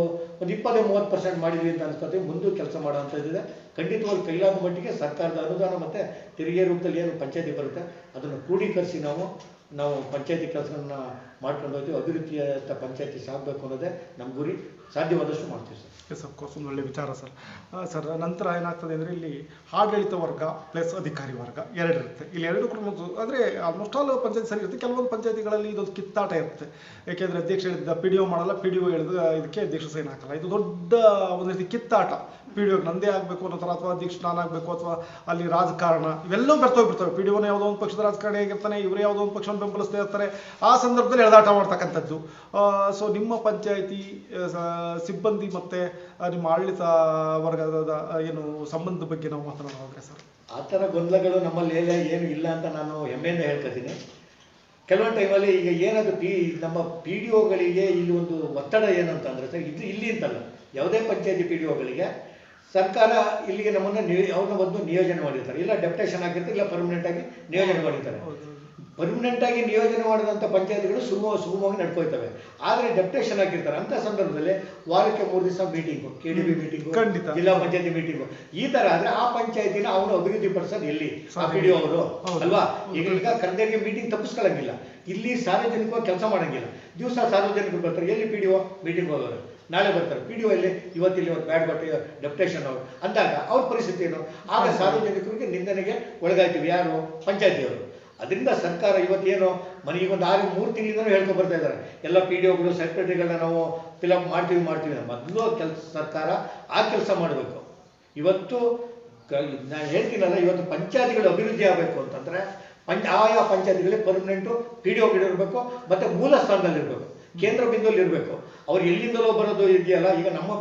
20-30% ಮಾಡಿದ್ವಿ ಅಂತ ಅನ್ಸ್ಕೊತೀವಿ. ಮುಂದೂ ಕೆಲಸ ಮಾಡೋವಂಥದ್ದಿದೆ. ಖಂಡಿತವಾಗಿ ಕೈಲಾದ ಮಟ್ಟಿಗೆ ಸರ್ಕಾರದ ಅನುದಾನ ಮತ್ತು ತೆರಿಗೆ ರೂಪದಲ್ಲಿ ಏನು ಪಂಚಾಯತಿ ಬರುತ್ತೆ ಅದನ್ನು ಕ್ರೋಢೀಕರಿಸಿ ನಾವು ಪಂಚಾಯತಿ ಕೆಲಸಗಳನ್ನ ಮಾಡ್ಕೊಂಡು ಹೋಗ್ತೀವಿ. ಅಭಿವೃದ್ಧಿಯತ್ತ ಪಂಚಾಯತಿ ಸಾಗಬೇಕು ಅನ್ನೋದೇ ನಮ್ಮ ಗುರಿ. ಸಾಧ್ಯವಾದಷ್ಟು ಮಾಡ್ತೀವಿ ಸರ್. ಎಸ್, ಅಫ್ಕೋರ್ಸ್, ಒಂದು ಒಳ್ಳೆ ವಿಚಾರ ಸರ್. ಸರ್, ನಂತರ ಏನಾಗ್ತದೆ ಅಂದರೆ ಇಲ್ಲಿ ಆಡಳಿತ ವರ್ಗ ಪ್ಲಸ್ ಅಧಿಕಾರಿ ವರ್ಗ 2 ಇರುತ್ತೆ. ಇಲ್ಲಿ 2 ಕೂಡ ಅಂದರೆ ಆಲ್ಮೋಸ್ಟ್ ಆಲ್ ಪಂಚಾಯತಿ ಸರಿ ಇರುತ್ತೆ. ಕೆಲವೊಂದು ಪಂಚಾಯತಿಗಳಲ್ಲಿ ಇದೊಂದು ಕಿತ್ತಾಟ ಇರುತ್ತೆ. ಯಾಕೆಂದರೆ ಅಧ್ಯಕ್ಷ ಹೇಳಿದ PDO ಮಾಡಲ್ಲ, PDO ಹೇಳಿದ ಇದಕ್ಕೆ ಅಧ್ಯಕ್ಷ ಸೈನ್ ಹಾಕಲ್ಲ. ಇದು ದೊಡ್ಡ ಒಂದು ರೀತಿ ಕಿತ್ತಾಟ. PDO ನಂದೇ ಆಗಬೇಕು ಅನ್ನೋ ಥರ, ಅಥವಾ ಅಧ್ಯಕ್ಷ ನಾನಾಗಬೇಕು, ಅಥವಾ ಅಲ್ಲಿ ರಾಜಕಾರಣ ಇವೆಲ್ಲವೂ ಬರ್ತವೆ. PDOನ ಯಾವುದೋ ಒಂದು ಪಕ್ಷದ ರಾಜಕಾರಣಿ ಆಗಿರ್ತಾನೆ, ಇವರು ಯಾವುದೋ ಒಂದು ಪಕ್ಷವನ್ನು ಬೆಂಬಲಿಸ್ತಾ ಇರ್ತಾರೆ. ಆ ಸಂದರ್ಭದಲ್ಲಿ ಎಳೆದಾಟ ಮಾಡ್ತಕ್ಕಂಥದ್ದು. ಸೊ ನಿಮ್ಮ ಪಂಚಾಯತಿ ಸಿಬ್ಬಂದಿ ಮತ್ತು ನಿಮ್ಮ ಆಡಳಿತ ವರ್ಗದ ಏನು ಸಂಬಂಧದ ಬಗ್ಗೆ ನಾವು ಮಾತನಾಡೋದ್ರೆ ಸರ್, ಆ ಥರ ಗೊಂದಲಗಳು ನಮ್ಮಲ್ಲಿ ಏನು ಇಲ್ಲ ಅಂತ ನಾನು ಹೆಮ್ಮೆಯಿಂದ ಹೇಳ್ಕೊತೀನಿ. ಕೆಲವೊಂದು ಟೈಮಲ್ಲಿ ಈಗ ಏನದು ನಮ್ಮ PDOಗಳಿಗೆ ಇಲ್ಲಿ ಒಂದು ಒತ್ತಡ ಏನಂತಂದರೆ ಸರ್, ಇಲ್ಲಿ ಅಂತಲ್ಲ, ಯಾವುದೇ ಪಂಚಾಯತಿ PDOಗಳಿಗೆ ಸರ್ಕಾರ ಇಲ್ಲಿಗೆ ನಮ್ಮನ್ನು ಅವ್ರನ್ನ ಒಂದು ನಿಯೋಜನೆ ಮಾಡಿರ್ತಾರೆ. ಇಲ್ಲ ಡೆಪ್ಯುಟೇಷನ್ ಆಗಿರ್ತಾರೆ, ಇಲ್ಲ ಪರ್ಮನೆಂಟ್ ಆಗಿ ನಿಯೋಜನೆ ಮಾಡಿರ್ತಾರೆ. ಪರ್ಮನೆಂಟ್ ಆಗಿ ನಿಯೋಜನೆ ಮಾಡಿದಂಥ ಪಂಚಾಯತ್ಗಳು ಸುಗಮವಾಗಿ ನಡ್ಕೊಳ್ತವೆ. ಆದರೆ ಡೆಪ್ಯುಟೇಷನ್ ಹಾಕಿರ್ತಾರೆ ಅಂಥ ಸಂದರ್ಭದಲ್ಲಿ ವಾರಕ್ಕೆ 3 ದಿವಸ ಮೀಟಿಂಗು, KDB ಮೀಟಿಂಗು, ಖಂಡಿತ. ಜಿಲ್ಲಾ ಪಂಚಾಯತಿ ಮೀಟಿಂಗು, ಈ ತರ ಆದ್ರೆ ಆ ಪಂಚಾಯತಿನ ಅವನು ಅಭಿವೃದ್ಧಿ ಪಡಿಸೋದು ಎಲ್ಲಿ? ಆ PDO ಅವರು ಅಲ್ವಾ? ಈಗ ಕರ್ದರಿಗೆ ಮೀಟಿಂಗ್ ತಪ್ಪಿಸ್ಕೊಳ್ಳಂಗಿಲ್ಲ, ಇಲ್ಲಿ ಸಾರ್ವಜನಿಕವಾಗಿ ಕೆಲಸ ಮಾಡಂಗಿಲ್ಲ. ದಿವಸ ಸಾರ್ವಜನಿಕರು ಬರ್ತಾರೆ, ಎಲ್ಲಿ PDO ಮೀಟಿಂಗ್ ಹೋಗೋರು, ನಾಳೆ ಬರ್ತಾರೆ PDO ಇಲ್ಲಿ ಇವತ್ತಿಲ್ಲಿ ಬ್ಯಾಡ್ ಬಟ್ಟೆ ಡೆಪ್ಯುಟೇಷನ್ ಅವರು ಅಂದಾಗ ಅವ್ರ ಪರಿಸ್ಥಿತಿ ಏನು? ಆಗ ಸಾರ್ವಜನಿಕರಿಗೆ ನಿಂದನೆಗೆ ಒಳಗಾಯ್ತೀವಿ. ಯಾರು? ಪಂಚಾಯತಿಯವರು. ಅದರಿಂದ ಸರ್ಕಾರ ಇವತ್ತೇನು ಮನೆಗೆ ಒಂದು 3 ತಿಂಗಳಿಂದಲೂ ಹೇಳ್ಕೊಂಡು ಬರ್ತಾ ಇದ್ದಾರೆ, ಎಲ್ಲ PDOಗಳು ಸೆಕ್ರೆಟರಿಗಳನ್ನ ನಾವು ಫಿಲಪ್ ಮಾಡ್ತೀವಿ. ಮೊದಲು ಸರ್ಕಾರ ಆ ಕೆಲಸ ಮಾಡಬೇಕು. ಇವತ್ತು ನಾನು ಹೇಳ್ತೀನಲ್ಲ, ಇವತ್ತು ಪಂಚಾಯತಿಗಳು ಅಭಿವೃದ್ಧಿ ಆಗಬೇಕು ಅಂತಂದ್ರೆ ಆಯಾ ಪಂಚಾಯತಿಗಳಿಗೆ ಪರ್ಮನೆಂಟು PDOಗಳು ಇರಬೇಕು, ಮತ್ತೆ ಮೂಲ ಸ್ಥಾನದಲ್ಲಿರಬೇಕು, ಕೇಂದ್ರ ಬಿಂದುವಲ್ಲಿ ಇರಬೇಕು. ಅವ್ರು ಎಲ್ಲಿಂದಲೋ ಬರೋದು ಇದೆಯಲ್ಲ, ಈಗ ನಮ್ಮ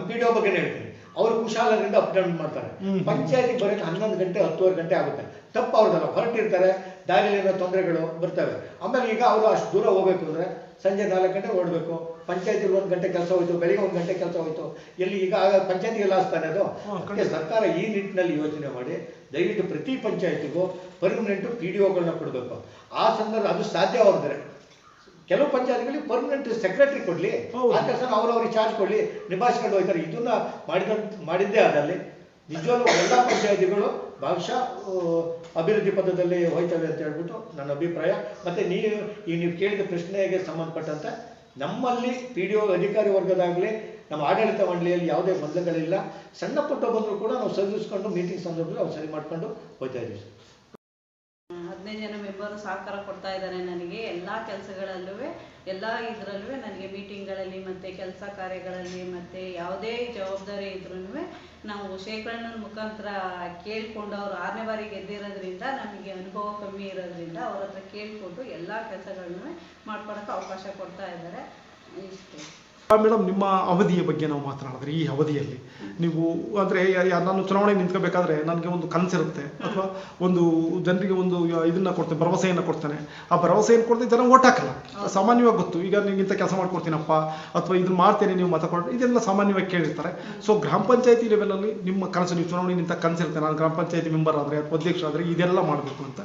PDO ಬಗ್ಗೆ ಹೇಳ್ತೀನಿ, ಅವರು ಕುಶಾಲರಿಂದ ಅಪ್ ಡೌನ್ ಮಾಡ್ತಾರೆ. ಪಂಚಾಯತಿಗೆ ಬರೋಕ್ಕೆ 11 ಗಂಟೆ 10 ಗಂಟೆ ಆಗುತ್ತೆ. ತಪ್ಪು ಅವ್ರದಲ್ಲ, ಹೊರಟಿರ್ತಾರೆ, ದಾರಿಯಲ್ಲಿರೋ ತೊಂದರೆಗಳು ಬರ್ತವೆ. ಆಮೇಲೆ ಈಗ ಅವರು ಅಷ್ಟು ದೂರ ಹೋಗ್ಬೇಕು ಅಂದ್ರೆ ಸಂಜೆ 4 ಗಂಟೆ ಓಡಬೇಕು. ಪಂಚಾಯತಿಗೆ 1 ಗಂಟೆ ಕೆಲಸ ಹೋಯ್ತು, ಬೆಳಿಗ್ಗೆ 1 ಗಂಟೆ ಕೆಲಸ ಹೋಯ್ತು, ಎಲ್ಲಿ ಈಗ ಪಂಚಾಯತಿಗೆ ಲಾಸ್ತಾನೆ ಅದು. ಅದಕ್ಕೆ ಸರ್ಕಾರ ಈ ನಿಟ್ಟಿನಲ್ಲಿ ಯೋಚನೆ ಮಾಡಿ ದಯವಿಟ್ಟು ಪ್ರತಿ ಪಂಚಾಯತಿಗೂ ಪರ್ಮನೆಂಟು PDOಗಳನ್ನ ಕೊಡಬೇಕು. ಆ ಸಂದರ್ಭ ಅದು ಸಾಧ್ಯವಾದರೆ ಕೆಲವು ಪಂಚಾಯತ್ಗಳಿಗೆ ಪರ್ಮನೆಂಟ್ ಸೆಕ್ರೆಟರಿ ಕೊಡ್ಲಿ, ಆ ಕೆಲಸ ಅವ್ರವ್ರಿಗೆ ಚಾರ್ಜ್ ಕೊಡ್ಲಿ, ನಿಭಾಯಿಸ್ಕೊಂಡು ಹೋಗ್ತಾರೆ. ಇದನ್ನ ಮಾಡಿದ್ದೇ ಆದಲ್ಲಿ ನಿಜವಾಗ್ಲೂ ಎಲ್ಲ ಪಂಚಾಯತಿಗಳು ಭಾಗಶಃ ಅಭಿವೃದ್ಧಿ ಪಥದಲ್ಲಿ ಹೋಯ್ತವೆ ಅಂತ ಹೇಳ್ಬಿಟ್ಟು ನನ್ನ ಅಭಿಪ್ರಾಯ. ಮತ್ತೆ ನೀವು ಕೇಳಿದ ಪ್ರಶ್ನೆಗೆ ಸಂಬಂಧಪಟ್ಟಂತೆ ನಮ್ಮಲ್ಲಿ PDO ಅಧಿಕಾರಿ ವರ್ಗದಾಗಲಿ ನಮ್ಮ ಆಡಳಿತ ಮಂಡಳಿಯಲ್ಲಿ ಯಾವುದೇ ಗೊಂದಲಗಳಿಲ್ಲ. ಸಣ್ಣ ಪುಟ್ಟ ಬಂದರೂ ಕೂಡ ನಾವು ಸರಿದಿಸ್ಕೊಂಡು ಮೀಟಿಂಗ್ ಸಂದರ್ಭದಲ್ಲಿ ನಾವು ಸರಿ ಮಾಡ್ಕೊಂಡು ಹೋಗ್ತಾ ಇದ್ದೀವಿ. 15 ಜನ ಮೆಂಬರು ಸಹಕಾರ ಕೊಡ್ತಾ ಇದ್ದಾರೆ ನನಗೆ ಎಲ್ಲ ಕೆಲಸಗಳಲ್ಲೂ, ಎಲ್ಲ ಇದರಲ್ಲೂ ನನಗೆ ಮೀಟಿಂಗ್ಗಳಲ್ಲಿ ಮತ್ತು ಕೆಲಸ ಕಾರ್ಯಗಳಲ್ಲಿ ಮತ್ತು ಯಾವುದೇ ಜವಾಬ್ದಾರಿ ಇದ್ರೂ ನಾವು ಶೇಖರಣೆ ಮುಖಾಂತರ ಕೇಳಿಕೊಂಡು, ಅವರು 6ನೇ ಬಾರಿ ಗೆದ್ದಿರೋದ್ರಿಂದ ನಮಗೆ ಅನುಭವ ಕಮ್ಮಿ ಇರೋದ್ರಿಂದ ಅವ್ರ ಹತ್ರ ಕೇಳಿಕೊಂಡು ಎಲ್ಲ ಕೆಲಸಗಳನ್ನು ಮಾಡ್ಕೊಡೋಕ್ಕೆ ಅವಕಾಶ ಕೊಡ್ತಾ ಇದ್ದಾರೆ. ಇಷ್ಟೇ ಮೇಡಮ್. ನಿಮ್ಮ ಅವಧಿಯ ಬಗ್ಗೆ ನಾವು ಮಾತನಾಡಿದ್ರೆ, ಈ ಅವಧಿಯಲ್ಲಿ ನೀವು ಅಂದರೆ ನಾನು ಚುನಾವಣೆ ನಿಂತ್ಕೋಬೇಕಾದ್ರೆ ನನಗೆ ಒಂದು ಕನಸಿರುತ್ತೆ, ಅಥವಾ ಒಂದು ಜನರಿಗೆ ಒಂದು ಇದನ್ನ ಕೊಡ್ತೇನೆ, ಭರವಸೆಯನ್ನು ಕೊಡ್ತೇನೆ. ಆ ಭರವಸೆಯನ್ನು ಕೊಡ್ತೇನೆ, ಜನ ಓಟ್ ಹಾಕಲ್ಲ. ಸಾಮಾನ್ಯವಾಗಿ ಗೊತ್ತು, ಈಗ ನಿಮಗಿಂತ ಕೆಲಸ ಮಾಡ್ಕೊಡ್ತೀನಪ್ಪ ಅಥವಾ ಇದನ್ನ ಮಾಡ್ತೇನೆ ನೀವು ಮತ ಕೊಟ್ಟು, ಇದೆಲ್ಲ ಸಾಮಾನ್ಯವಾಗಿ ಕೇಳಿರ್ತಾರೆ. ಸೊ ಗ್ರಾಮ ಪಂಚಾಯತಿ ಲೆವೆಲಲ್ಲಿ ನಿಮ್ಮ ಕನಸು, ನೀವು ಚುನಾವಣೆ ನಿಂತ ಕನಸಿರುತ್ತೆ, ನಾನು ಗ್ರಾಮ ಪಂಚಾಯತಿ ಮೆಂಬರ್ ಆದರೆ ಅಥವಾ ಅಧ್ಯಕ್ಷ ಆದರೆ ಇದೆಲ್ಲ ಮಾಡಬೇಕು ಅಂತ.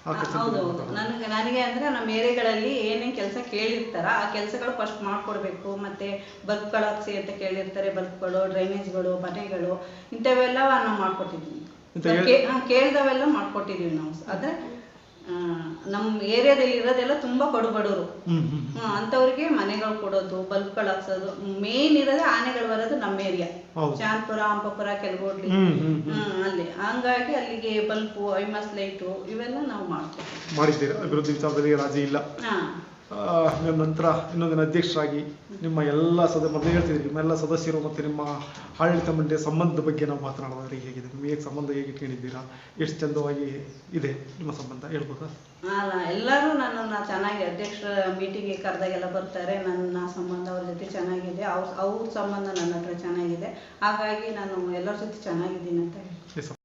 ಹೌದೌದು. ನನಗೆ ಅಂದ್ರೆ ನಮ್ಮ ಏರಿಯಾಗಳಲ್ಲಿ ಏನೇನು ಕೆಲಸ ಕೇಳಿರ್ತಾರ ಆ ಕೆಲಸಗಳು ಫಸ್ಟ್ ಮಾಡ್ಕೊಡ್ಬೇಕು. ಮತ್ತೆ ಬಲ್ಬ್ಗಳು ಹಾಕ್ಸಿ ಅಂತ ಕೇಳಿರ್ತಾರೆ, ಬಲ್ಬ್ಗಳು, ಡ್ರೈನೇಜ್ಗಳು, ಮನೆಗಳು, ಇಂಥವೆಲ್ಲ ನಾವು ಮಾಡ್ಕೊಟ್ಟಿದ್ವಿ. ಕೇಳಿದವೆಲ್ಲ ಮಾಡ್ಕೊಟ್ಟಿದೀವಿ ನಾವು. ಆದ್ರೆ ನಮ್ಮ ಏರಿಯಾದಲ್ಲಿ ಇರೋದೆಲ್ಲ ತುಂಬಾ ಬಡವರು, ಅಂತವ್ರಿಗೆ ಮನೆಗಳು ಕೊಡೋದು, ಬಲ್ಬ್ಗಳು ಹಾಕ್ಸೋದು. ಮೇನ್ ಇರೋದೇ ಆನೆಗಳು ಬರೋದು ನಮ್ಮ ಏರಿಯಾ, ಚಾನ್ಪುರ, ಅಂಬಪುರ, ಕೆಲಗೋಡ್ಲಿ, ಅಲ್ಲಿ. ಹಂಗಾಗಿ ಅಲ್ಲಿಗೆ ಬಲ್ಬು, ಐಮಾಸ್ ಲೈಟು ಇವೆಲ್ಲ ನಾವು ಮಾಡಿದ್ದೀರಾ. ಅಭಿವೃದ್ಧಿ ವಿಚಾರದಲ್ಲಿ ರಾಜಿ ಇಲ್ಲ. ನಂತರ ಇನ್ನೊಂದಿನ ಅಧ್ಯಕ್ಷರಾಗಿ ನಿಮ್ಮ ಎಲ್ಲ ಮೊದಲು ಹೇಳ್ತಿದ್ರಿ, ನಿಮ್ಮ ಎಲ್ಲ ಸದಸ್ಯರು ಮತ್ತು ನಿಮ್ಮ ಆಡಳಿತ ಮಂಡಳಿಯ ಸಂಬಂಧದ ಬಗ್ಗೆ ನಾವು ಮಾತನಾಡೋದ್ರೆ ಹೇಗಿದೆ? ನಿಮಗೆ ಸಂಬಂಧ ಹೇಗೆ ಇಟ್ಕೊಂಡಿದ್ದೀರಾ? ಎಷ್ಟು ಚಂದವಾಗಿ ಇದೆ ನಿಮ್ಮ ಸಂಬಂಧ, ಹೇಳ್ಬೋದಾ? ಅಲ್ಲ, ಎಲ್ಲರೂ ನನ್ನನ್ನು ಚೆನ್ನಾಗಿ ಅಧ್ಯಕ್ಷರ ಮೀಟಿಂಗಿಗೆ ಕರೆದಾಗೆಲ್ಲ ಬರ್ತಾರೆ. ನನ್ನ ಸಂಬಂಧ ಅವ್ರ ಜೊತೆ ಚೆನ್ನಾಗಿದೆ, ಅವ್ರ ಸಂಬಂಧ ನನ್ನ ಹತ್ರ ಚೆನ್ನಾಗಿದೆ. ಹಾಗಾಗಿ ನಾನು ಎಲ್ಲರ ಜೊತೆ ಚೆನ್ನಾಗಿದ್ದೀನಿ ಅಂತ ಹೇಳಿ.